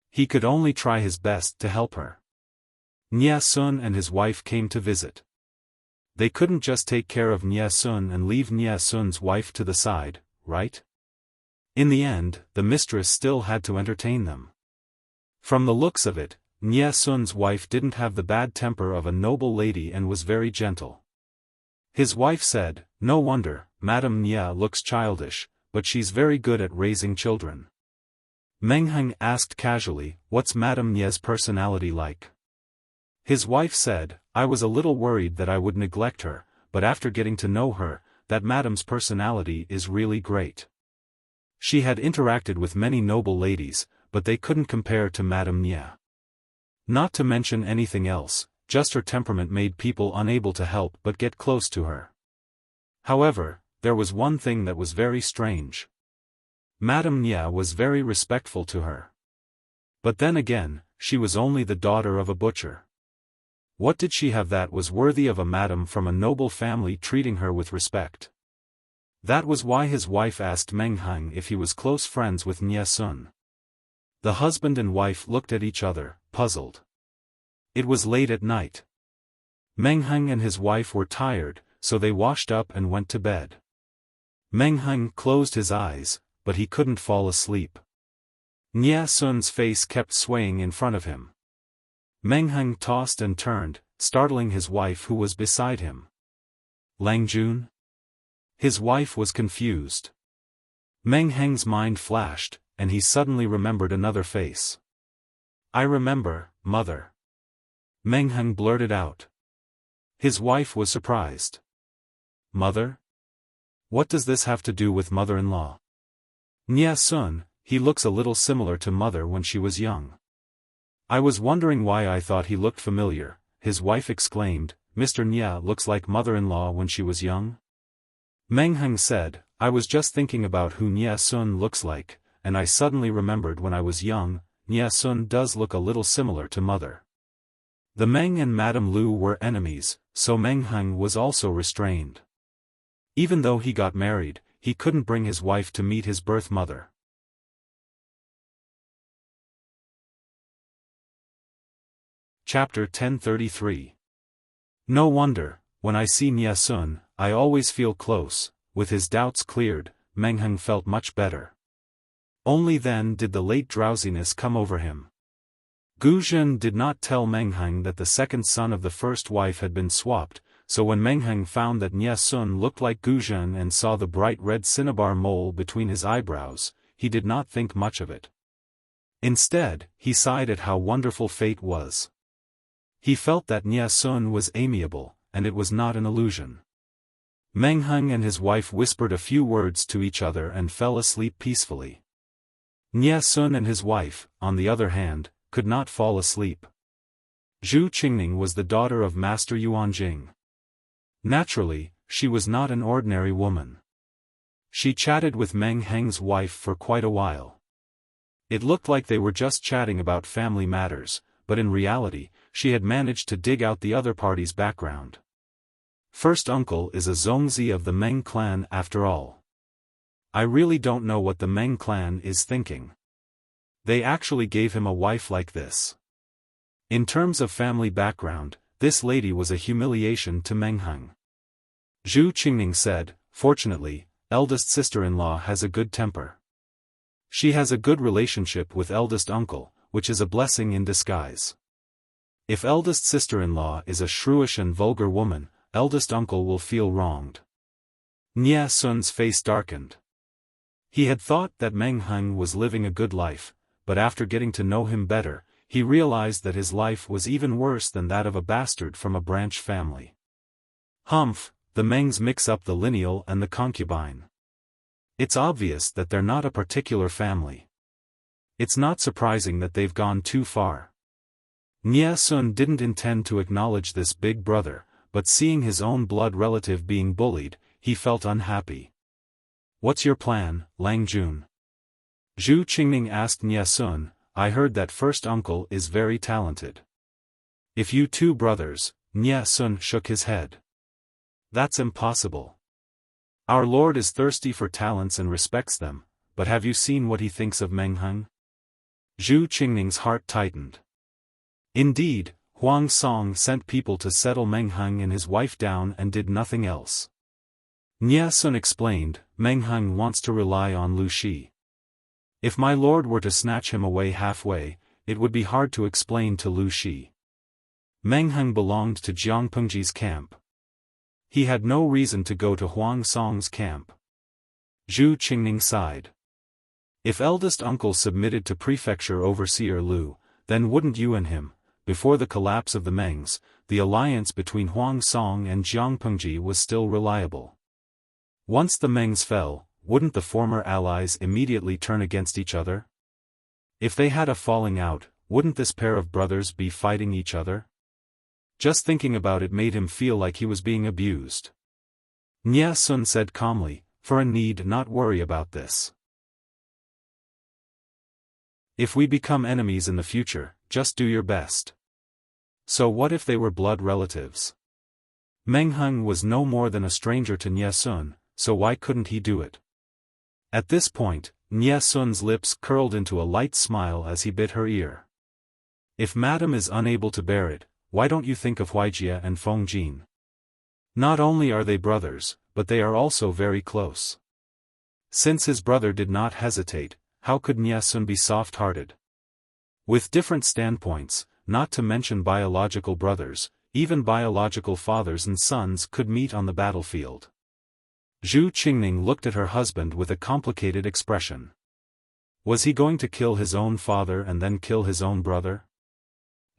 A: He could only try his best to help her. Nie Sun and his wife came to visit. They couldn't just take care of Nie Sun and leave Nie Sun's wife to the side, right? In the end, the mistress still had to entertain them. From the looks of it, Nie Sun's wife didn't have the bad temper of a noble lady and was very gentle. His wife said, "No wonder, Madame Nie looks childish, but she's very good at raising children." Meng Heng asked casually, "What's Madame Nie's personality like?" His wife said, "I was a little worried that I would neglect her, but after getting to know her, that Madame's personality is really great. She had interacted with many noble ladies, but they couldn't compare to Madame Nie. Not to mention anything else, just her temperament made people unable to help but get close to her. However, there was one thing that was very strange. Madame Nie was very respectful to her. But then again, she was only the daughter of a butcher. What did she have that was worthy of a madam from a noble family treating her with respect?" That was why his wife asked Meng Heng if he was close friends with Nie Sun. The husband and wife looked at each other, puzzled. It was late at night. Meng Heng and his wife were tired, so they washed up and went to bed. Meng Heng closed his eyes, but he couldn't fall asleep. Nie Sun's face kept swaying in front of him. Meng Heng tossed and turned, startling his wife who was beside him. "Lang Jun?" His wife was confused. Meng Heng's mind flashed, and he suddenly remembered another face. "I remember, mother." Meng Heng blurted out. His wife was surprised. "Mother? What does this have to do with mother-in-law?" "Nie Sun, he looks a little similar to mother when she was young." "I was wondering why I thought he looked familiar," his wife exclaimed. "Mr. Nie looks like mother-in-law when she was young?" Meng Heng said, "I was just thinking about who Nie Sun looks like, and I suddenly remembered when I was young, Nie Sun does look a little similar to mother." The Meng and Madame Lu were enemies, so Meng Heng was also restrained. Even though he got married, he couldn't bring his wife to meet his birth mother. Chapter 1033. No wonder, when I see Nie Sun, I always feel close. With his doubts cleared, Meng Heng felt much better. Only then did the late drowsiness come over him. Gu Zhen did not tell Meng Heng that the second son of the first wife had been swapped, so when Meng Heng found that Nie Sun looked like Gu Zhen and saw the bright red cinnabar mole between his eyebrows, he did not think much of it. Instead, he sighed at how wonderful fate was. He felt that Nie Sun was amiable, and it was not an illusion. Meng Heng and his wife whispered a few words to each other and fell asleep peacefully. Nie Sun and his wife, on the other hand, could not fall asleep. Zhu Qingning was the daughter of Master Yuanjing. Naturally, she was not an ordinary woman. She chatted with Meng Heng's wife for quite a while. It looked like they were just chatting about family matters, but in reality, she had managed to dig out the other party's background. First uncle is a Zongzi of the Meng clan after all. I really don't know what the Meng clan is thinking. They actually gave him a wife like this. In terms of family background, this lady was a humiliation to Meng Heng. Zhu Qingning said, "Fortunately, eldest sister-in-law has a good temper. She has a good relationship with eldest uncle, which is a blessing in disguise. If eldest sister-in-law is a shrewish and vulgar woman, eldest uncle will feel wronged." Nie Sun's face darkened. He had thought that Meng Heng was living a good life, but after getting to know him better, he realized that his life was even worse than that of a bastard from a branch family. Humph, the Mengs mix up the lineal and the concubine. It's obvious that they're not a particular family. It's not surprising that they've gone too far. Nie Sun didn't intend to acknowledge this big brother, but seeing his own blood relative being bullied, he felt unhappy. "What's your plan, Lang Jun?" Zhu Qingning asked Nie Sun. "I heard that first uncle is very talented." "If you two brothers," Nie Sun shook his head. "That's impossible. Our lord is thirsty for talents and respects them, but have you seen what he thinks of Meng Heng?" Zhu Qingning's heart tightened. Indeed, Huang Song sent people to settle Meng Heng and his wife down and did nothing else. Nie Sun explained, "Meng Heng wants to rely on Lu Shi. If my lord were to snatch him away halfway, it would be hard to explain to Lu Shi. Meng Heng belonged to Jiang Pengji's camp. He had no reason to go to Huang Song's camp." Zhu Qingning sighed. "If eldest uncle submitted to prefecture overseer Lu, then wouldn't you and him?" Before the collapse of the Mengs, the alliance between Huang Song and Jiang Pengji was still reliable. Once the Mengs fell, wouldn't the former allies immediately turn against each other? If they had a falling out, wouldn't this pair of brothers be fighting each other? Just thinking about it made him feel like he was being abused. Nie Sun said calmly, "For a need not worry about this. If we become enemies in the future, just do your best." So what if they were blood relatives? Meng Heng was no more than a stranger to Nie Sun, so why couldn't he do it? At this point, Nie Sun's lips curled into a light smile as he bit her ear. "If Madam is unable to bear it, why don't you think of Huijie and Feng Jin? Not only are they brothers, but they are also very close." Since his brother did not hesitate, how could Nie Sun be soft-hearted? With different standpoints, not to mention biological brothers, even biological fathers and sons could meet on the battlefield. Zhu Qingning looked at her husband with a complicated expression. Was he going to kill his own father and then kill his own brother?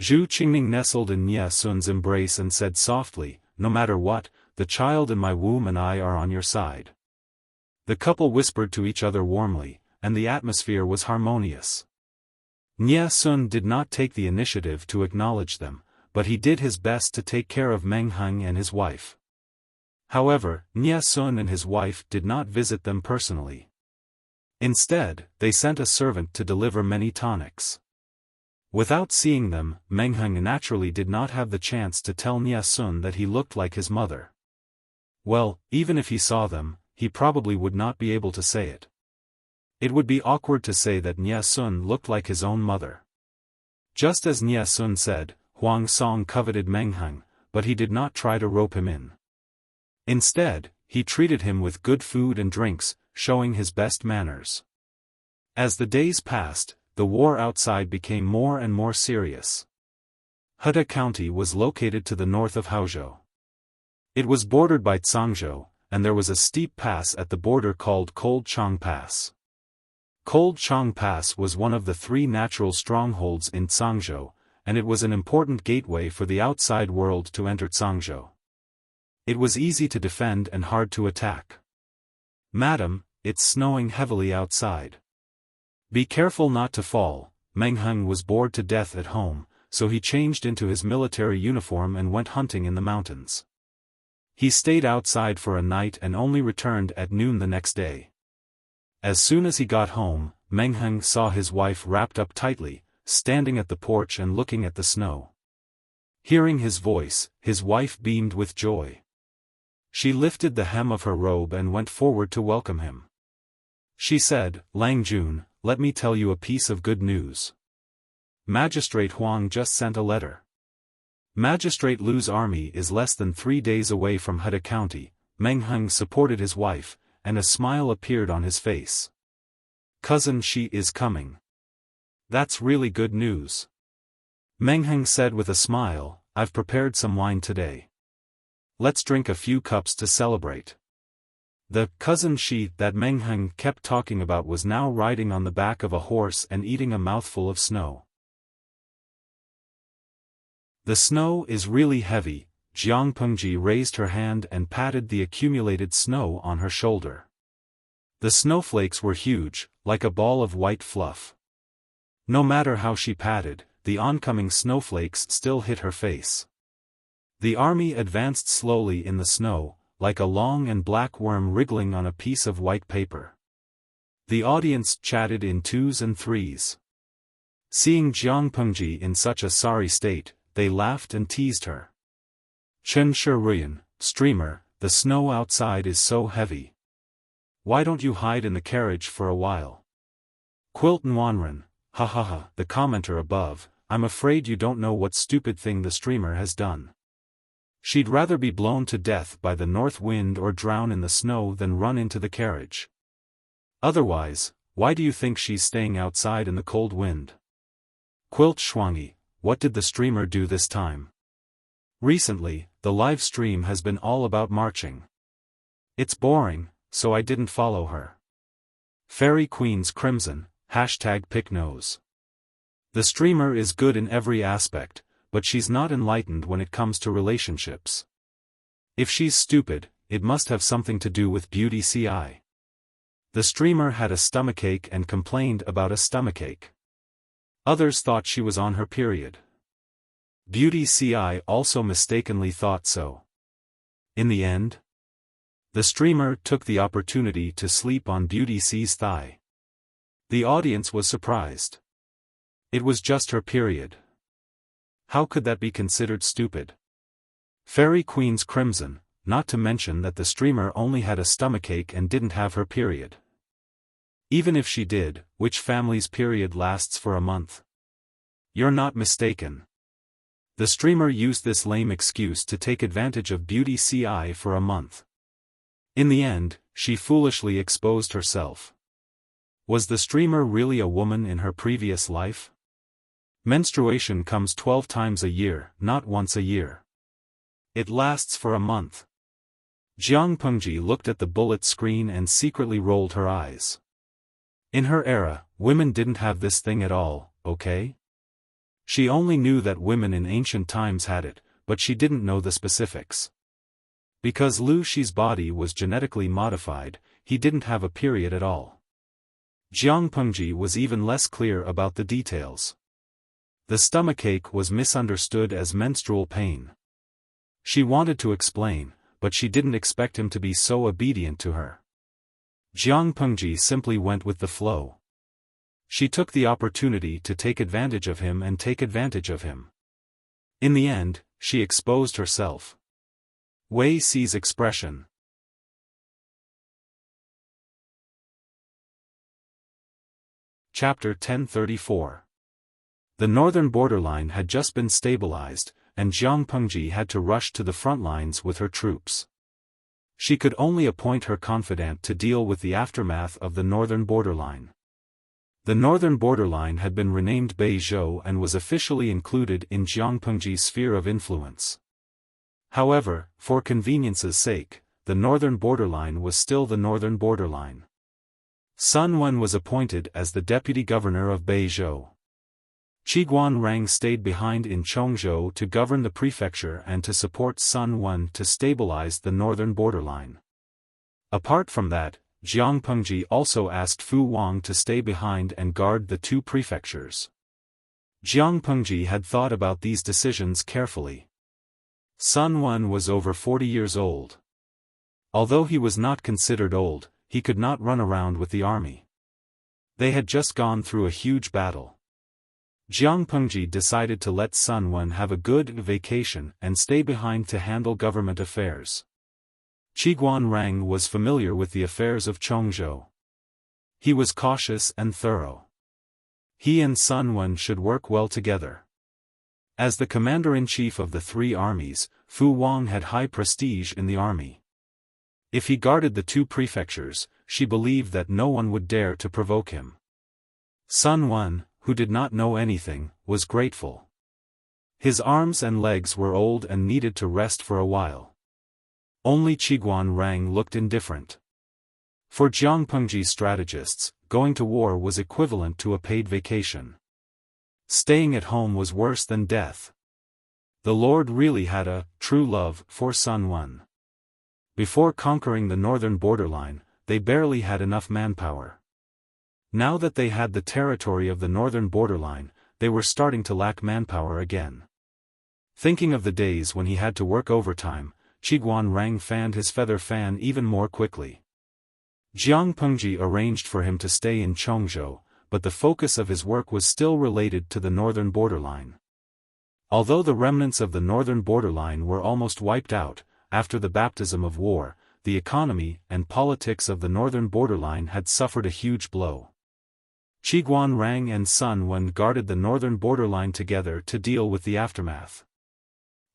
A: Zhu Qingning nestled in Nie Sun's embrace and said softly, "No matter what, the child in my womb and I are on your side." The couple whispered to each other warmly, and the atmosphere was harmonious. Nie Sun did not take the initiative to acknowledge them, but he did his best to take care of Meng Heng and his wife. However, Nie Sun and his wife did not visit them personally. Instead, they sent a servant to deliver many tonics. Without seeing them, Meng Heng naturally did not have the chance to tell Nie Sun that he looked like his mother. Well, even if he saw them, he probably would not be able to say it. It would be awkward to say that Nie Sun looked like his own mother. Just as Nie Sun said, Huang Song coveted Meng Heng, but he did not try to rope him in. Instead, he treated him with good food and drinks, showing his best manners. As the days passed, the war outside became more and more serious. Heda County was located to the north of Haozhou. It was bordered by Cangzhou, and there was a steep pass at the border called Cold Chang Pass. Cold Chang Pass was one of the 3 natural strongholds in Cangzhou, and it was an important gateway for the outside world to enter Cangzhou. It was easy to defend and hard to attack. "Madam, it's snowing heavily outside. Be careful not to fall." Meng Heng was bored to death at home, so he changed into his military uniform and went hunting in the mountains. He stayed outside for a night and only returned at noon the next day. As soon as he got home, Meng Heng saw his wife wrapped up tightly, standing at the porch and looking at the snow. Hearing his voice, his wife beamed with joy. She lifted the hem of her robe and went forward to welcome him. She said, "Lang Jun, let me tell you a piece of good news. Magistrate Huang just sent a letter. Magistrate Lu's army is less than 3 days away from Heda County." Meng Heng supported his wife, and a smile appeared on his face. "Cousin Shi is coming. That's really good news." Meng Heng said with a smile, "I've prepared some wine today. Let's drink a few cups to celebrate." The cousin Shi that Meng Heng kept talking about was now riding on the back of a horse and eating a mouthful of snow. "The snow is really heavy." Jiang Pengji raised her hand and patted the accumulated snow on her shoulder. The snowflakes were huge, like a ball of white fluff. No matter how she patted, the oncoming snowflakes still hit her face. The army advanced slowly in the snow, like a long and black worm wriggling on a piece of white paper. The audience chatted in twos and threes. Seeing Jiang Pengji in such a sorry state, they laughed and teased her. Chen Shiruyan, streamer, the snow outside is so heavy. Why don't you hide in the carriage for a while? Quilt Nwanren, ha ha ha, the commenter above, I'm afraid you don't know what stupid thing the streamer has done. She'd rather be blown to death by the north wind or drown in the snow than run into the carriage. Otherwise, why do you think she's staying outside in the cold wind? Quilt Shuangi, what did the streamer do this time? Recently, the live stream has been all about marching. It's boring, so I didn't follow her. Fairy Queen's Crimson, #PickNose. The streamer is good in every aspect, but she's not enlightened when it comes to relationships. If she's stupid, it must have something to do with Beauty CI. The streamer had a stomachache and complained about a stomachache. Others thought she was on her period. Beauty CI also mistakenly thought so. In the end, the streamer took the opportunity to sleep on Beauty C's thigh. The audience was surprised. It was just her period. How could that be considered stupid? Fairy Queen's Crimson, not to mention that the streamer only had a stomachache and didn't have her period. Even if she did, which family's period lasts for a month? You're not mistaken. The streamer used this lame excuse to take advantage of Beauty CI for a month. In the end, she foolishly exposed herself. Was the streamer really a woman in her previous life? Menstruation comes 12 times a year, not once a year. It lasts for a month. Jiang Pengji looked at the bullet screen and secretly rolled her eyes. In her era, women didn't have this thing at all, okay? She only knew that women in ancient times had it, but she didn't know the specifics. Because Lu Shi's body was genetically modified, he didn't have a period at all. Jiang Pengji was even less clear about the details. The stomachache was misunderstood as menstrual pain. She wanted to explain, but she didn't expect him to be so obedient to her. Jiang Pengji simply went with the flow. She took the opportunity to take advantage of him and take advantage of him. In the end, she exposed herself. Wei Si's expression. Chapter 1034. The northern borderline had just been stabilized, and Jiang Pengji had to rush to the front lines with her troops. She could only appoint her confidant to deal with the aftermath of the northern borderline. The northern borderline had been renamed Beizhou and was officially included in Jiang Pengji's sphere of influence. However, for convenience's sake, the northern borderline was still the northern borderline. Sun Wen was appointed as the deputy governor of Beizhou. Qiguan Rang stayed behind in Chongzhou to govern the prefecture and to support Sun Wen to stabilize the northern borderline. Apart from that, Jiang Pengji also asked Fu Wang to stay behind and guard the two prefectures. Jiang Pengji had thought about these decisions carefully. Sun Wen was over 40 years old. Although he was not considered old, he could not run around with the army. They had just gone through a huge battle. Jiang Pengji decided to let Sun Wen have a good vacation and stay behind to handle government affairs. Qiguan Rang was familiar with the affairs of Chongzhou. He was cautious and thorough. He and Sun Wen should work well together. As the commander-in-chief of the three armies, Fu Wang had high prestige in the army. If he guarded the two prefectures, she believed that no one would dare to provoke him. Sun Wen, who did not know anything, was grateful. His arms and legs were old and needed to rest for a while. Only Qiguan Rang looked indifferent. For Jiang Pengji's strategists, going to war was equivalent to a paid vacation. Staying at home was worse than death. The Lord really had a true love for Sun Wen. Before conquering the northern borderline, they barely had enough manpower. Now that they had the territory of the northern borderline, they were starting to lack manpower again. Thinking of the days when he had to work overtime, Qiguan Rang fanned his feather fan even more quickly. Jiang Pengji arranged for him to stay in Chongzhou, but the focus of his work was still related to the northern borderline. Although the remnants of the northern borderline were almost wiped out, after the baptism of war, the economy and politics of the northern borderline had suffered a huge blow. Qiguan Rang and Sun Wen guarded the northern borderline together to deal with the aftermath.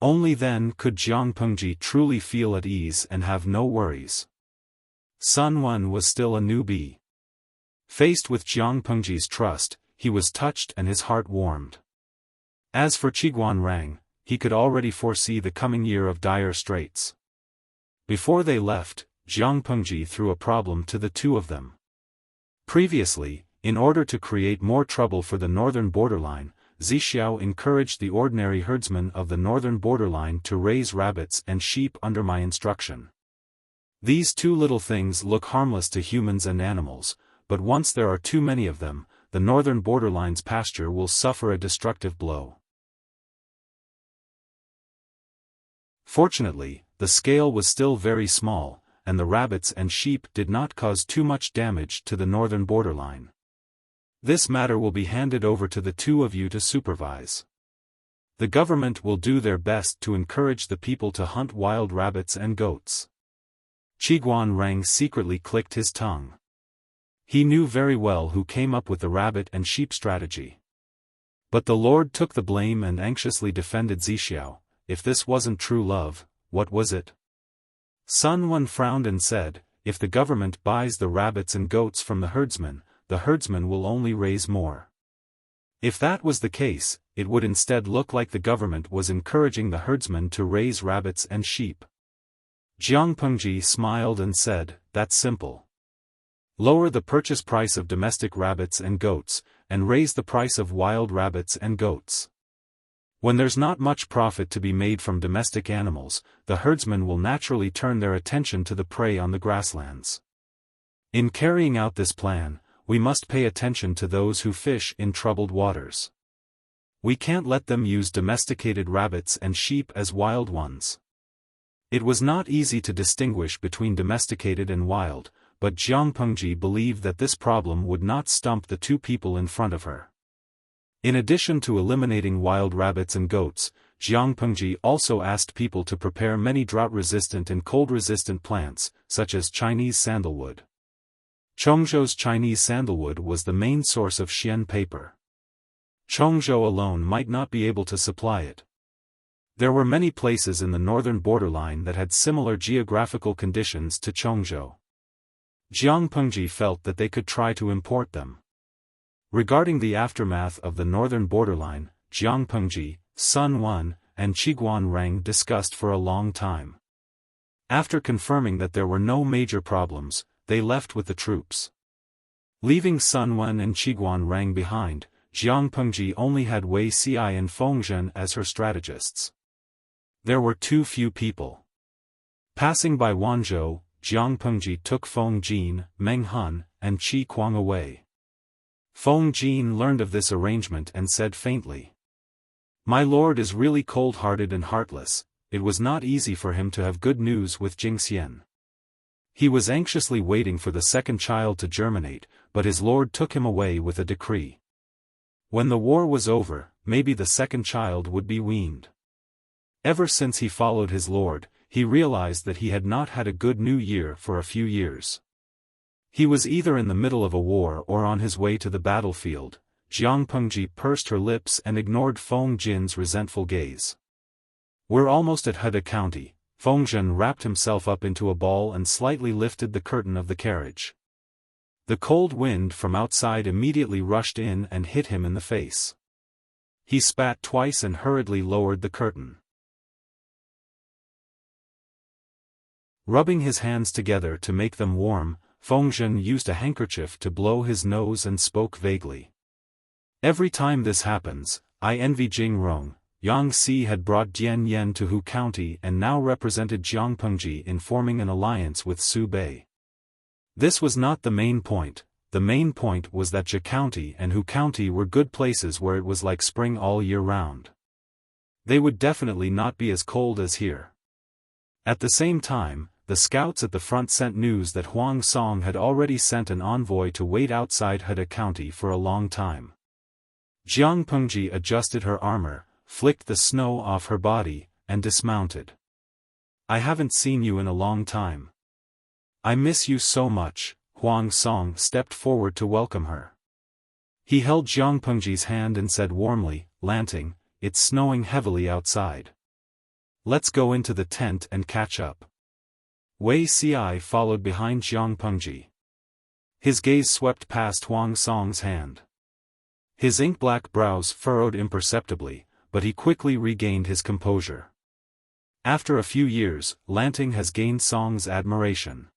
A: Only then could Jiang Pengji truly feel at ease and have no worries. Sun Wen was still a newbie. Faced with Jiang Pengji's trust, he was touched and his heart warmed. As for Qiguan Rang, he could already foresee the coming year of dire straits. Before they left, Jiang Pengji threw a problem to the two of them. Previously, in order to create more trouble for the northern borderline, Zixiao encouraged the ordinary herdsmen of the northern borderline to raise rabbits and sheep under my instruction. These two little things look harmless to humans and animals, but once there are too many of them, the northern borderline's pasture will suffer a destructive blow. Fortunately, the scale was still very small, and the rabbits and sheep did not cause too much damage to the northern borderline. This matter will be handed over to the two of you to supervise. The government will do their best to encourage the people to hunt wild rabbits and goats. Qiguan Rang secretly clicked his tongue. He knew very well who came up with the rabbit and sheep strategy. But the Lord took the blame and anxiously defended Zixiao. If this wasn't true love, what was it? Sun Wen frowned and said, if the government buys the rabbits and goats from the herdsmen will only raise more. If that was the case, it would instead look like the government was encouraging the herdsmen to raise rabbits and sheep. Jiang Pengji smiled and said, that's simple. Lower the purchase price of domestic rabbits and goats, and raise the price of wild rabbits and goats. When there's not much profit to be made from domestic animals, the herdsmen will naturally turn their attention to the prey on the grasslands. In carrying out this plan, we must pay attention to those who fish in troubled waters. We can't let them use domesticated rabbits and sheep as wild ones. It was not easy to distinguish between domesticated and wild, but Jiang Pengji believed that this problem would not stump the two people in front of her. In addition to eliminating wild rabbits and goats, Jiang Pengji also asked people to prepare many drought-resistant and cold-resistant plants, such as Chinese sandalwood. Chongzhou's Chinese sandalwood was the main source of Xian paper. Chongzhou alone might not be able to supply it. There were many places in the northern borderline that had similar geographical conditions to Chongzhou. Jiang Pengji felt that they could try to import them. Regarding the aftermath of the northern borderline, Jiang Pengji, Sun Wen, and Qiguan Rang discussed for a long time. After confirming that there were no major problems, they left with the troops. Leaving Sun Wen and Qiguan Rang behind, Jiang Pengji only had Wei Xiai and Feng Zhen as her strategists. There were too few people. Passing by Wanzhou, Jiang Pengji took Feng Jin, Meng Han, and Qi Kuang away. Feng Jin learned of this arrangement and said faintly, "My lord is really cold-hearted and heartless. It was not easy for him to have good news with Jingxian. He was anxiously waiting for the second child to germinate, but his lord took him away with a decree. When the war was over, maybe the second child would be weaned." Ever since he followed his lord, he realized that he had not had a good new year for a few years. He was either in the middle of a war or on his way to the battlefield. Jiang Pengji pursed her lips and ignored Feng Jin's resentful gaze. "We're almost at Heda County." Feng Jin wrapped himself up into a ball and slightly lifted the curtain of the carriage. The cold wind from outside immediately rushed in and hit him in the face. He spat twice and hurriedly lowered the curtain. Rubbing his hands together to make them warm, Feng Jin used a handkerchief to blow his nose and spoke vaguely. "Every time this happens, I envy Jing Rong." Yang Si had brought Dian Yan to Hu County and now represented Jiang Pengji in forming an alliance with Su Bei. This was not the main point. the main point was that Jia County and Hu County were good places where it was like spring all year round. They would definitely not be as cold as here. At the same time, the scouts at the front sent news that Huang Song had already sent an envoy to wait outside Heda County for a long time. Jiang Pengji adjusted her armor, flicked the snow off her body, and dismounted. I haven't seen you in a long time. I miss you so much. Huang Song stepped forward to welcome her. He held Jiang Pengji's hand and said warmly, Lanting, it's snowing heavily outside. Let's go into the tent and catch up. Wei Ci followed behind Jiang Pengji. His gaze swept past Huang Song's hand. His ink-black brows furrowed imperceptibly, but he quickly regained his composure. After a few years, Lanting has gained Song's admiration.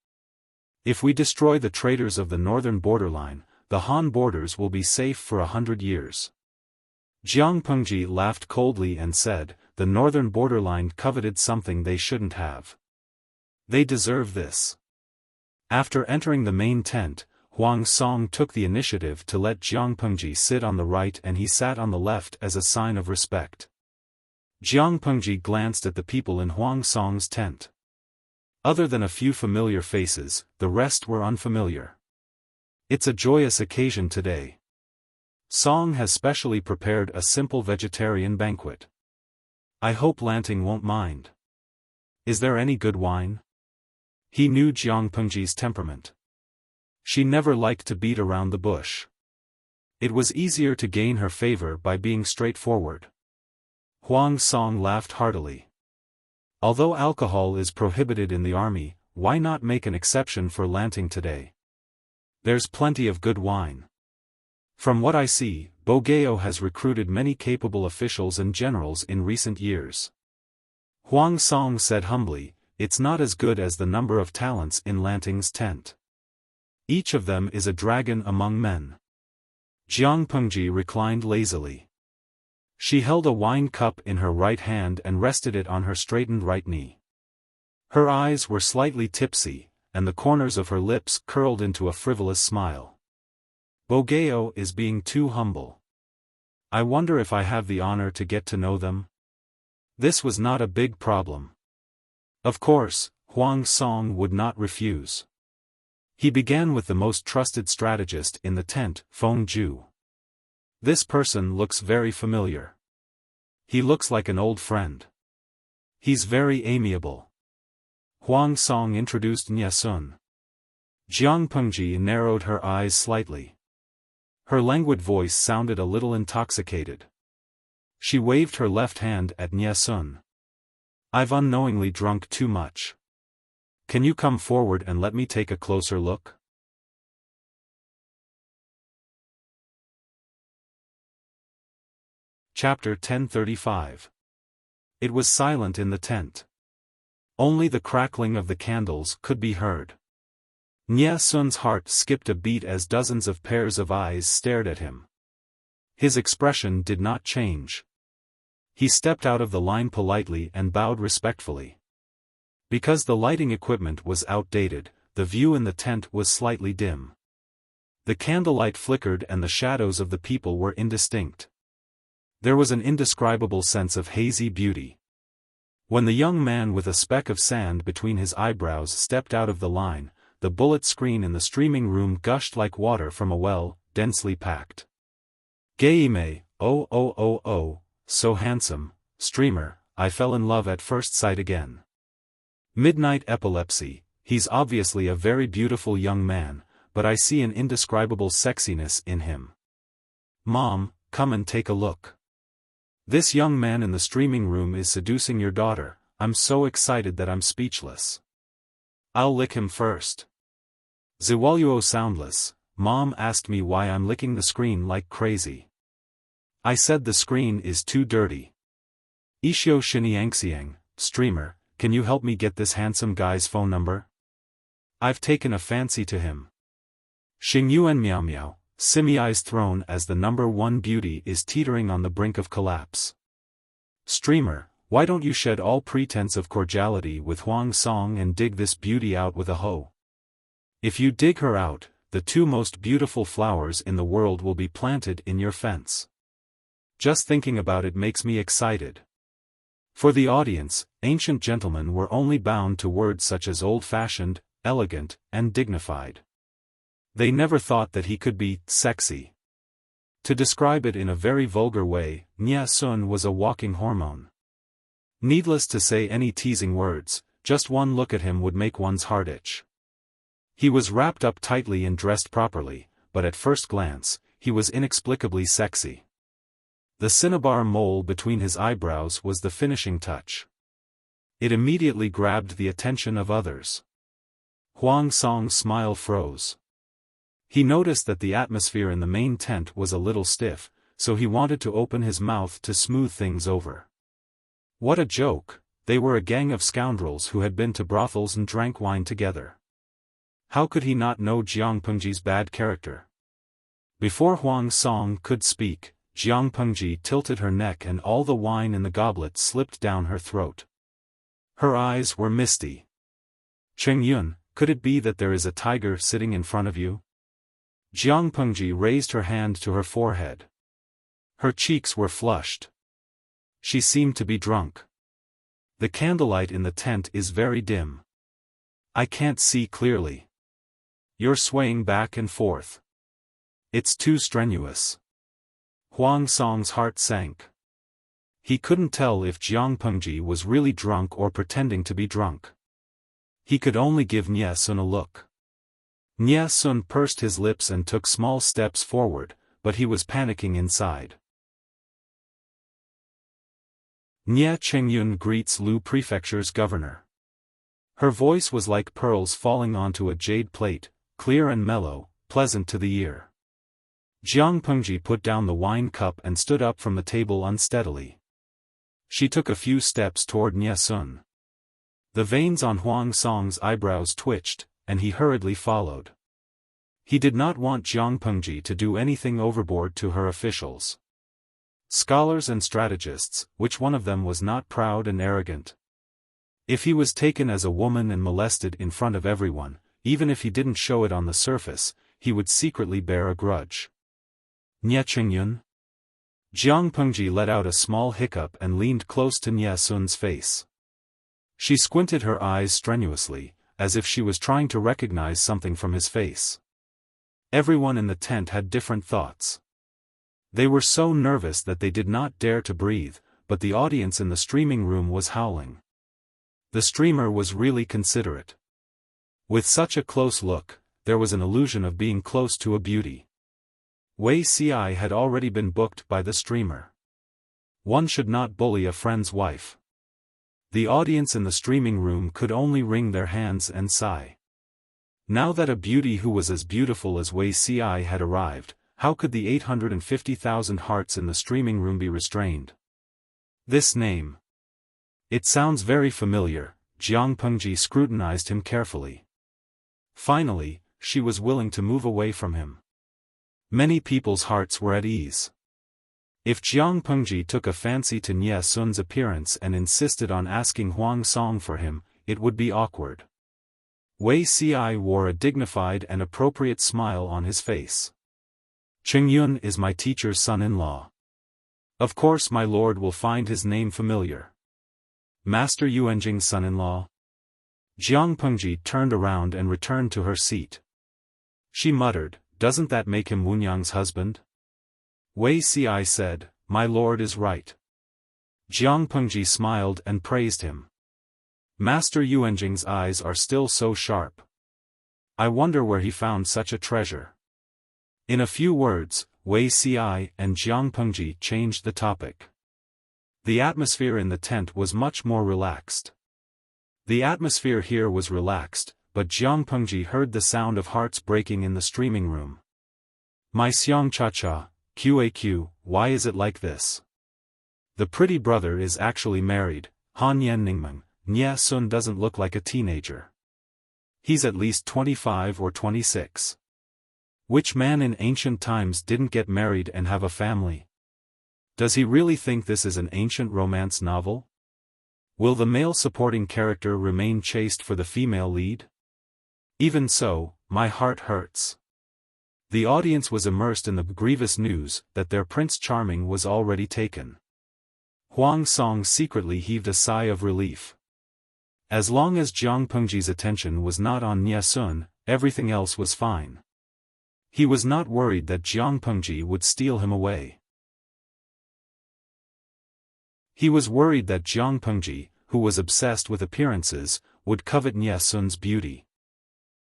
A: If we destroy the traitors of the northern borderline, the Han borders will be safe for 100 years. Jiang Pengji laughed coldly and said, the northern borderline coveted something they shouldn't have. They deserve this. After entering the main tent, Huang Song took the initiative to let Jiang Pengji sit on the right and he sat on the left as a sign of respect. Jiang Pengji glanced at the people in Huang Song's tent. Other than a few familiar faces, the rest were unfamiliar. It's a joyous occasion today. Song has specially prepared a simple vegetarian banquet. I hope Lanting won't mind. Is there any good wine? He knew Jiang Pengji's temperament. She never liked to beat around the bush. It was easier to gain her favor by being straightforward. Huang Song laughed heartily. Although alcohol is prohibited in the army, why not make an exception for Lanting today? There's plenty of good wine. From what I see, Bogeo has recruited many capable officials and generals in recent years. Huang Song said humbly, it's not as good as the number of talents in Lanting's tent. Each of them is a dragon among men. Jiang Pengji reclined lazily. She held a wine cup in her right hand and rested it on her straightened right knee. Her eyes were slightly tipsy, and the corners of her lips curled into a frivolous smile. Bogeo is being too humble. I wonder if I have the honor to get to know them? This was not a big problem. Of course, Huang Song would not refuse. He began with the most trusted strategist in the tent, Feng Ju. This person looks very familiar. He looks like an old friend. He's very amiable. Huang Song introduced Nye Sun. Jiang Pengji narrowed her eyes slightly. Her languid voice sounded a little intoxicated. She waved her left hand at Nye Sun. I've unknowingly drunk too much. Can you come forward and let me take a closer look? Chapter 1035. It was silent in the tent. Only the crackling of the candles could be heard. Nye Sun's heart skipped a beat as dozens of pairs of eyes stared at him. His expression did not change. He stepped out of the line politely and bowed respectfully. Because the lighting equipment was outdated, the view in the tent was slightly dim. The candlelight flickered and the shadows of the people were indistinct. There was an indescribable sense of hazy beauty. When the young man with a speck of sand between his eyebrows stepped out of the line, the bullet screen in the streaming room gushed like water from a well, densely packed. Geime, oh, so handsome, streamer, I fell in love at first sight again. Midnight epilepsy, he's obviously a very beautiful young man, but I see an indescribable sexiness in him. Mom, come and take a look. This young man in the streaming room is seducing your daughter. I'm so excited that I'm speechless. I'll lick him first. Ziwaluo soundless, Mom asked me why I'm licking the screen like crazy. I said the screen is too dirty. Ishio Shiniangxiang, streamer, can you help me get this handsome guy's phone number? I've taken a fancy to him. Xingyuan Miao Miao, Simiai's throne as the #1 beauty is teetering on the brink of collapse. Streamer, why don't you shed all pretense of cordiality with Huang Song and dig this beauty out with a hoe? If you dig her out, the 2 most beautiful flowers in the world will be planted in your fence. Just thinking about it makes me excited. For the audience, ancient gentlemen were only bound to words such as old-fashioned, elegant, and dignified. They never thought that he could be sexy. To describe it in a very vulgar way, Nye Sun was a walking hormone. Needless to say, any teasing words, just one look at him would make one's heart itch. He was wrapped up tightly and dressed properly, but at first glance, he was inexplicably sexy. The cinnabar mole between his eyebrows was the finishing touch. It immediately grabbed the attention of others. Huang Song's smile froze. He noticed that the atmosphere in the main tent was a little stiff, so he wanted to open his mouth to smooth things over. What a joke! They were a gang of scoundrels who had been to brothels and drank wine together. How could he not know Jiang Pengji's bad character? Before Huang Song could speak, Jiang Pengji tilted her neck and all the wine in the goblet slipped down her throat. Her eyes were misty. Cheng Yun, could it be that there is a tiger sitting in front of you? Jiang Pengji raised her hand to her forehead. Her cheeks were flushed. She seemed to be drunk. The candlelight in the tent is very dim. I can't see clearly. You're swaying back and forth. It's too strenuous. Huang Song's heart sank. He couldn't tell if Jiang Pengji was really drunk or pretending to be drunk. He could only give Nye Sun a look. Nye Sun pursed his lips and took small steps forward, but he was panicking inside. Nye Chengyun greets Lu Prefecture's governor. Her voice was like pearls falling onto a jade plate, clear and mellow, pleasant to the ear. Jiang Pengji put down the wine cup and stood up from the table unsteadily. She took a few steps toward Nye Sun. The veins on Huang Song's eyebrows twitched, and he hurriedly followed. He did not want Jiang Pengji to do anything overboard to her officials. Scholars and strategists, which one of them was not proud and arrogant? If he was taken as a woman and molested in front of everyone, even if he didn't show it on the surface, he would secretly bear a grudge. Nye Chengyun? Jiang Pengji let out a small hiccup and leaned close to Nye Sun's face. She squinted her eyes strenuously, as if she was trying to recognize something from his face. Everyone in the tent had different thoughts. They were so nervous that they did not dare to breathe, but the audience in the streaming room was howling. The streamer was really considerate. With such a close look, there was an illusion of being close to a beauty. Wei Ci had already been booked by the streamer. One should not bully a friend's wife. The audience in the streaming room could only wring their hands and sigh. Now that a beauty who was as beautiful as Wei Ci had arrived, how could the 850,000 hearts in the streaming room be restrained? This name. It sounds very familiar. Jiang Pengji scrutinized him carefully. Finally, she was willing to move away from him. Many people's hearts were at ease. If Jiang Pengji took a fancy to Nye Sun's appearance and insisted on asking Huang Song for him, it would be awkward. Wei Ci wore a dignified and appropriate smile on his face. Cheng Yun is my teacher's son-in-law. Of course my lord will find his name familiar. Master Yuanjing's son-in-law? Jiang Pengji turned around and returned to her seat. She muttered, doesn't that make him Wunyang's husband? Wei Ci said, my lord is right. Jiang Pengji smiled and praised him. Master Yuanjing's eyes are still so sharp. I wonder where he found such a treasure. In a few words, Wei Ci and Jiang Pengji changed the topic. The atmosphere in the tent was much more relaxed. The atmosphere here was relaxed, but Jiang Pengji heard the sound of hearts breaking in the streaming room. My Xiang Cha-Cha, QAQ, why is it like this? The pretty brother is actually married, Han Yan Ningmeng. Nye Sun doesn't look like a teenager. He's at least 25 or 26. Which man in ancient times didn't get married and have a family? Does he really think this is an ancient romance novel? Will the male supporting character remain chaste for the female lead? Even so, my heart hurts. The audience was immersed in the grievous news that their Prince Charming was already taken. Huang Song secretly heaved a sigh of relief. As long as Jiang Pengji's attention was not on Nie Sun, everything else was fine. He was not worried that Jiang Pengji would steal him away. He was worried that Jiang Pengji, who was obsessed with appearances, would covet Nie Sun's beauty.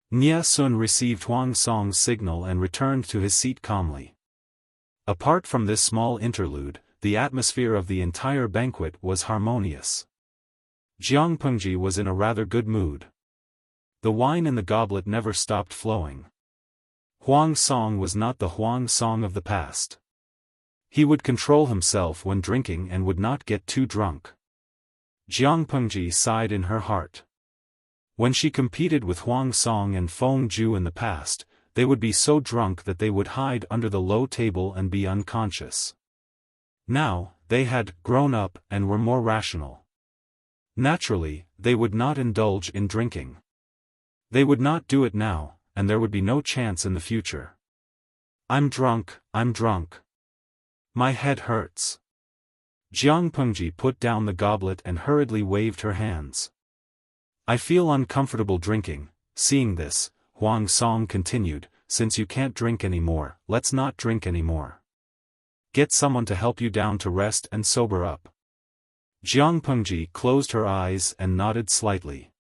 A: Nie Sun received Huang Song's signal and returned to his seat calmly. Apart from this small interlude, the atmosphere of the entire banquet was harmonious. Jiang Pengji was in a rather good mood. The wine in the goblet never stopped flowing. Huang Song was not the Huang Song of the past. He would control himself when drinking and would not get too drunk. Jiang Pengji sighed in her heart. When she competed with Huang Song and Feng Zhu in the past, they would be so drunk that they would hide under the low table and be unconscious. Now, they had grown up and were more rational. Naturally, they would not indulge in drinking. They would not do it now, and there would be no chance in the future. I'm drunk. My head hurts. Jiang Pengji put down the goblet and hurriedly waved her hands. I feel uncomfortable drinking. Seeing this, Huang Song continued, since you can't drink anymore, let's not drink anymore. Get someone to help you down to rest and sober up. Jiang Pengji closed her eyes and nodded slightly.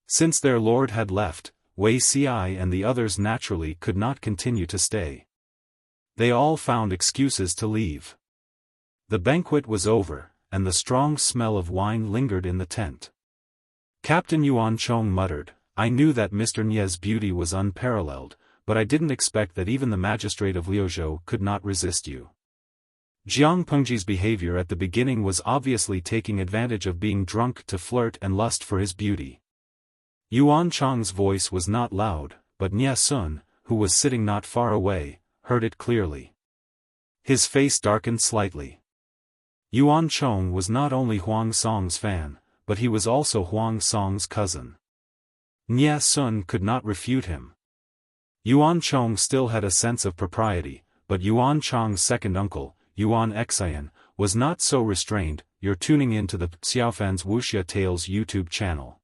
A: Since their lord had left, Wei Xi and the others naturally could not continue to stay. They all found excuses to leave. The banquet was over, and the strong smell of wine lingered in the tent. Captain Yuan Chong muttered, I knew that Mr. Nie's beauty was unparalleled, but I didn't expect that even the magistrate of Liuzhou could not resist you. Jiang Pengji's behavior at the beginning was obviously taking advantage of being drunk to flirt and lust for his beauty. Yuan Chong's voice was not loud, but Nie Sun, who was sitting not far away, heard it clearly. His face darkened slightly. Yuan Chong was not only Huang Song's fan, but he was also Huang Song's cousin. Nie Sun could not refute him. Yuan Chong still had a sense of propriety, but Yuan Chong's second uncle, Yuan Xian, was not so restrained. You're tuning in to the Xiaofan's Wuxia Tales YouTube channel.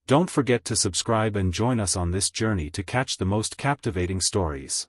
A: Don't forget to subscribe and join us on this journey to catch the most captivating stories.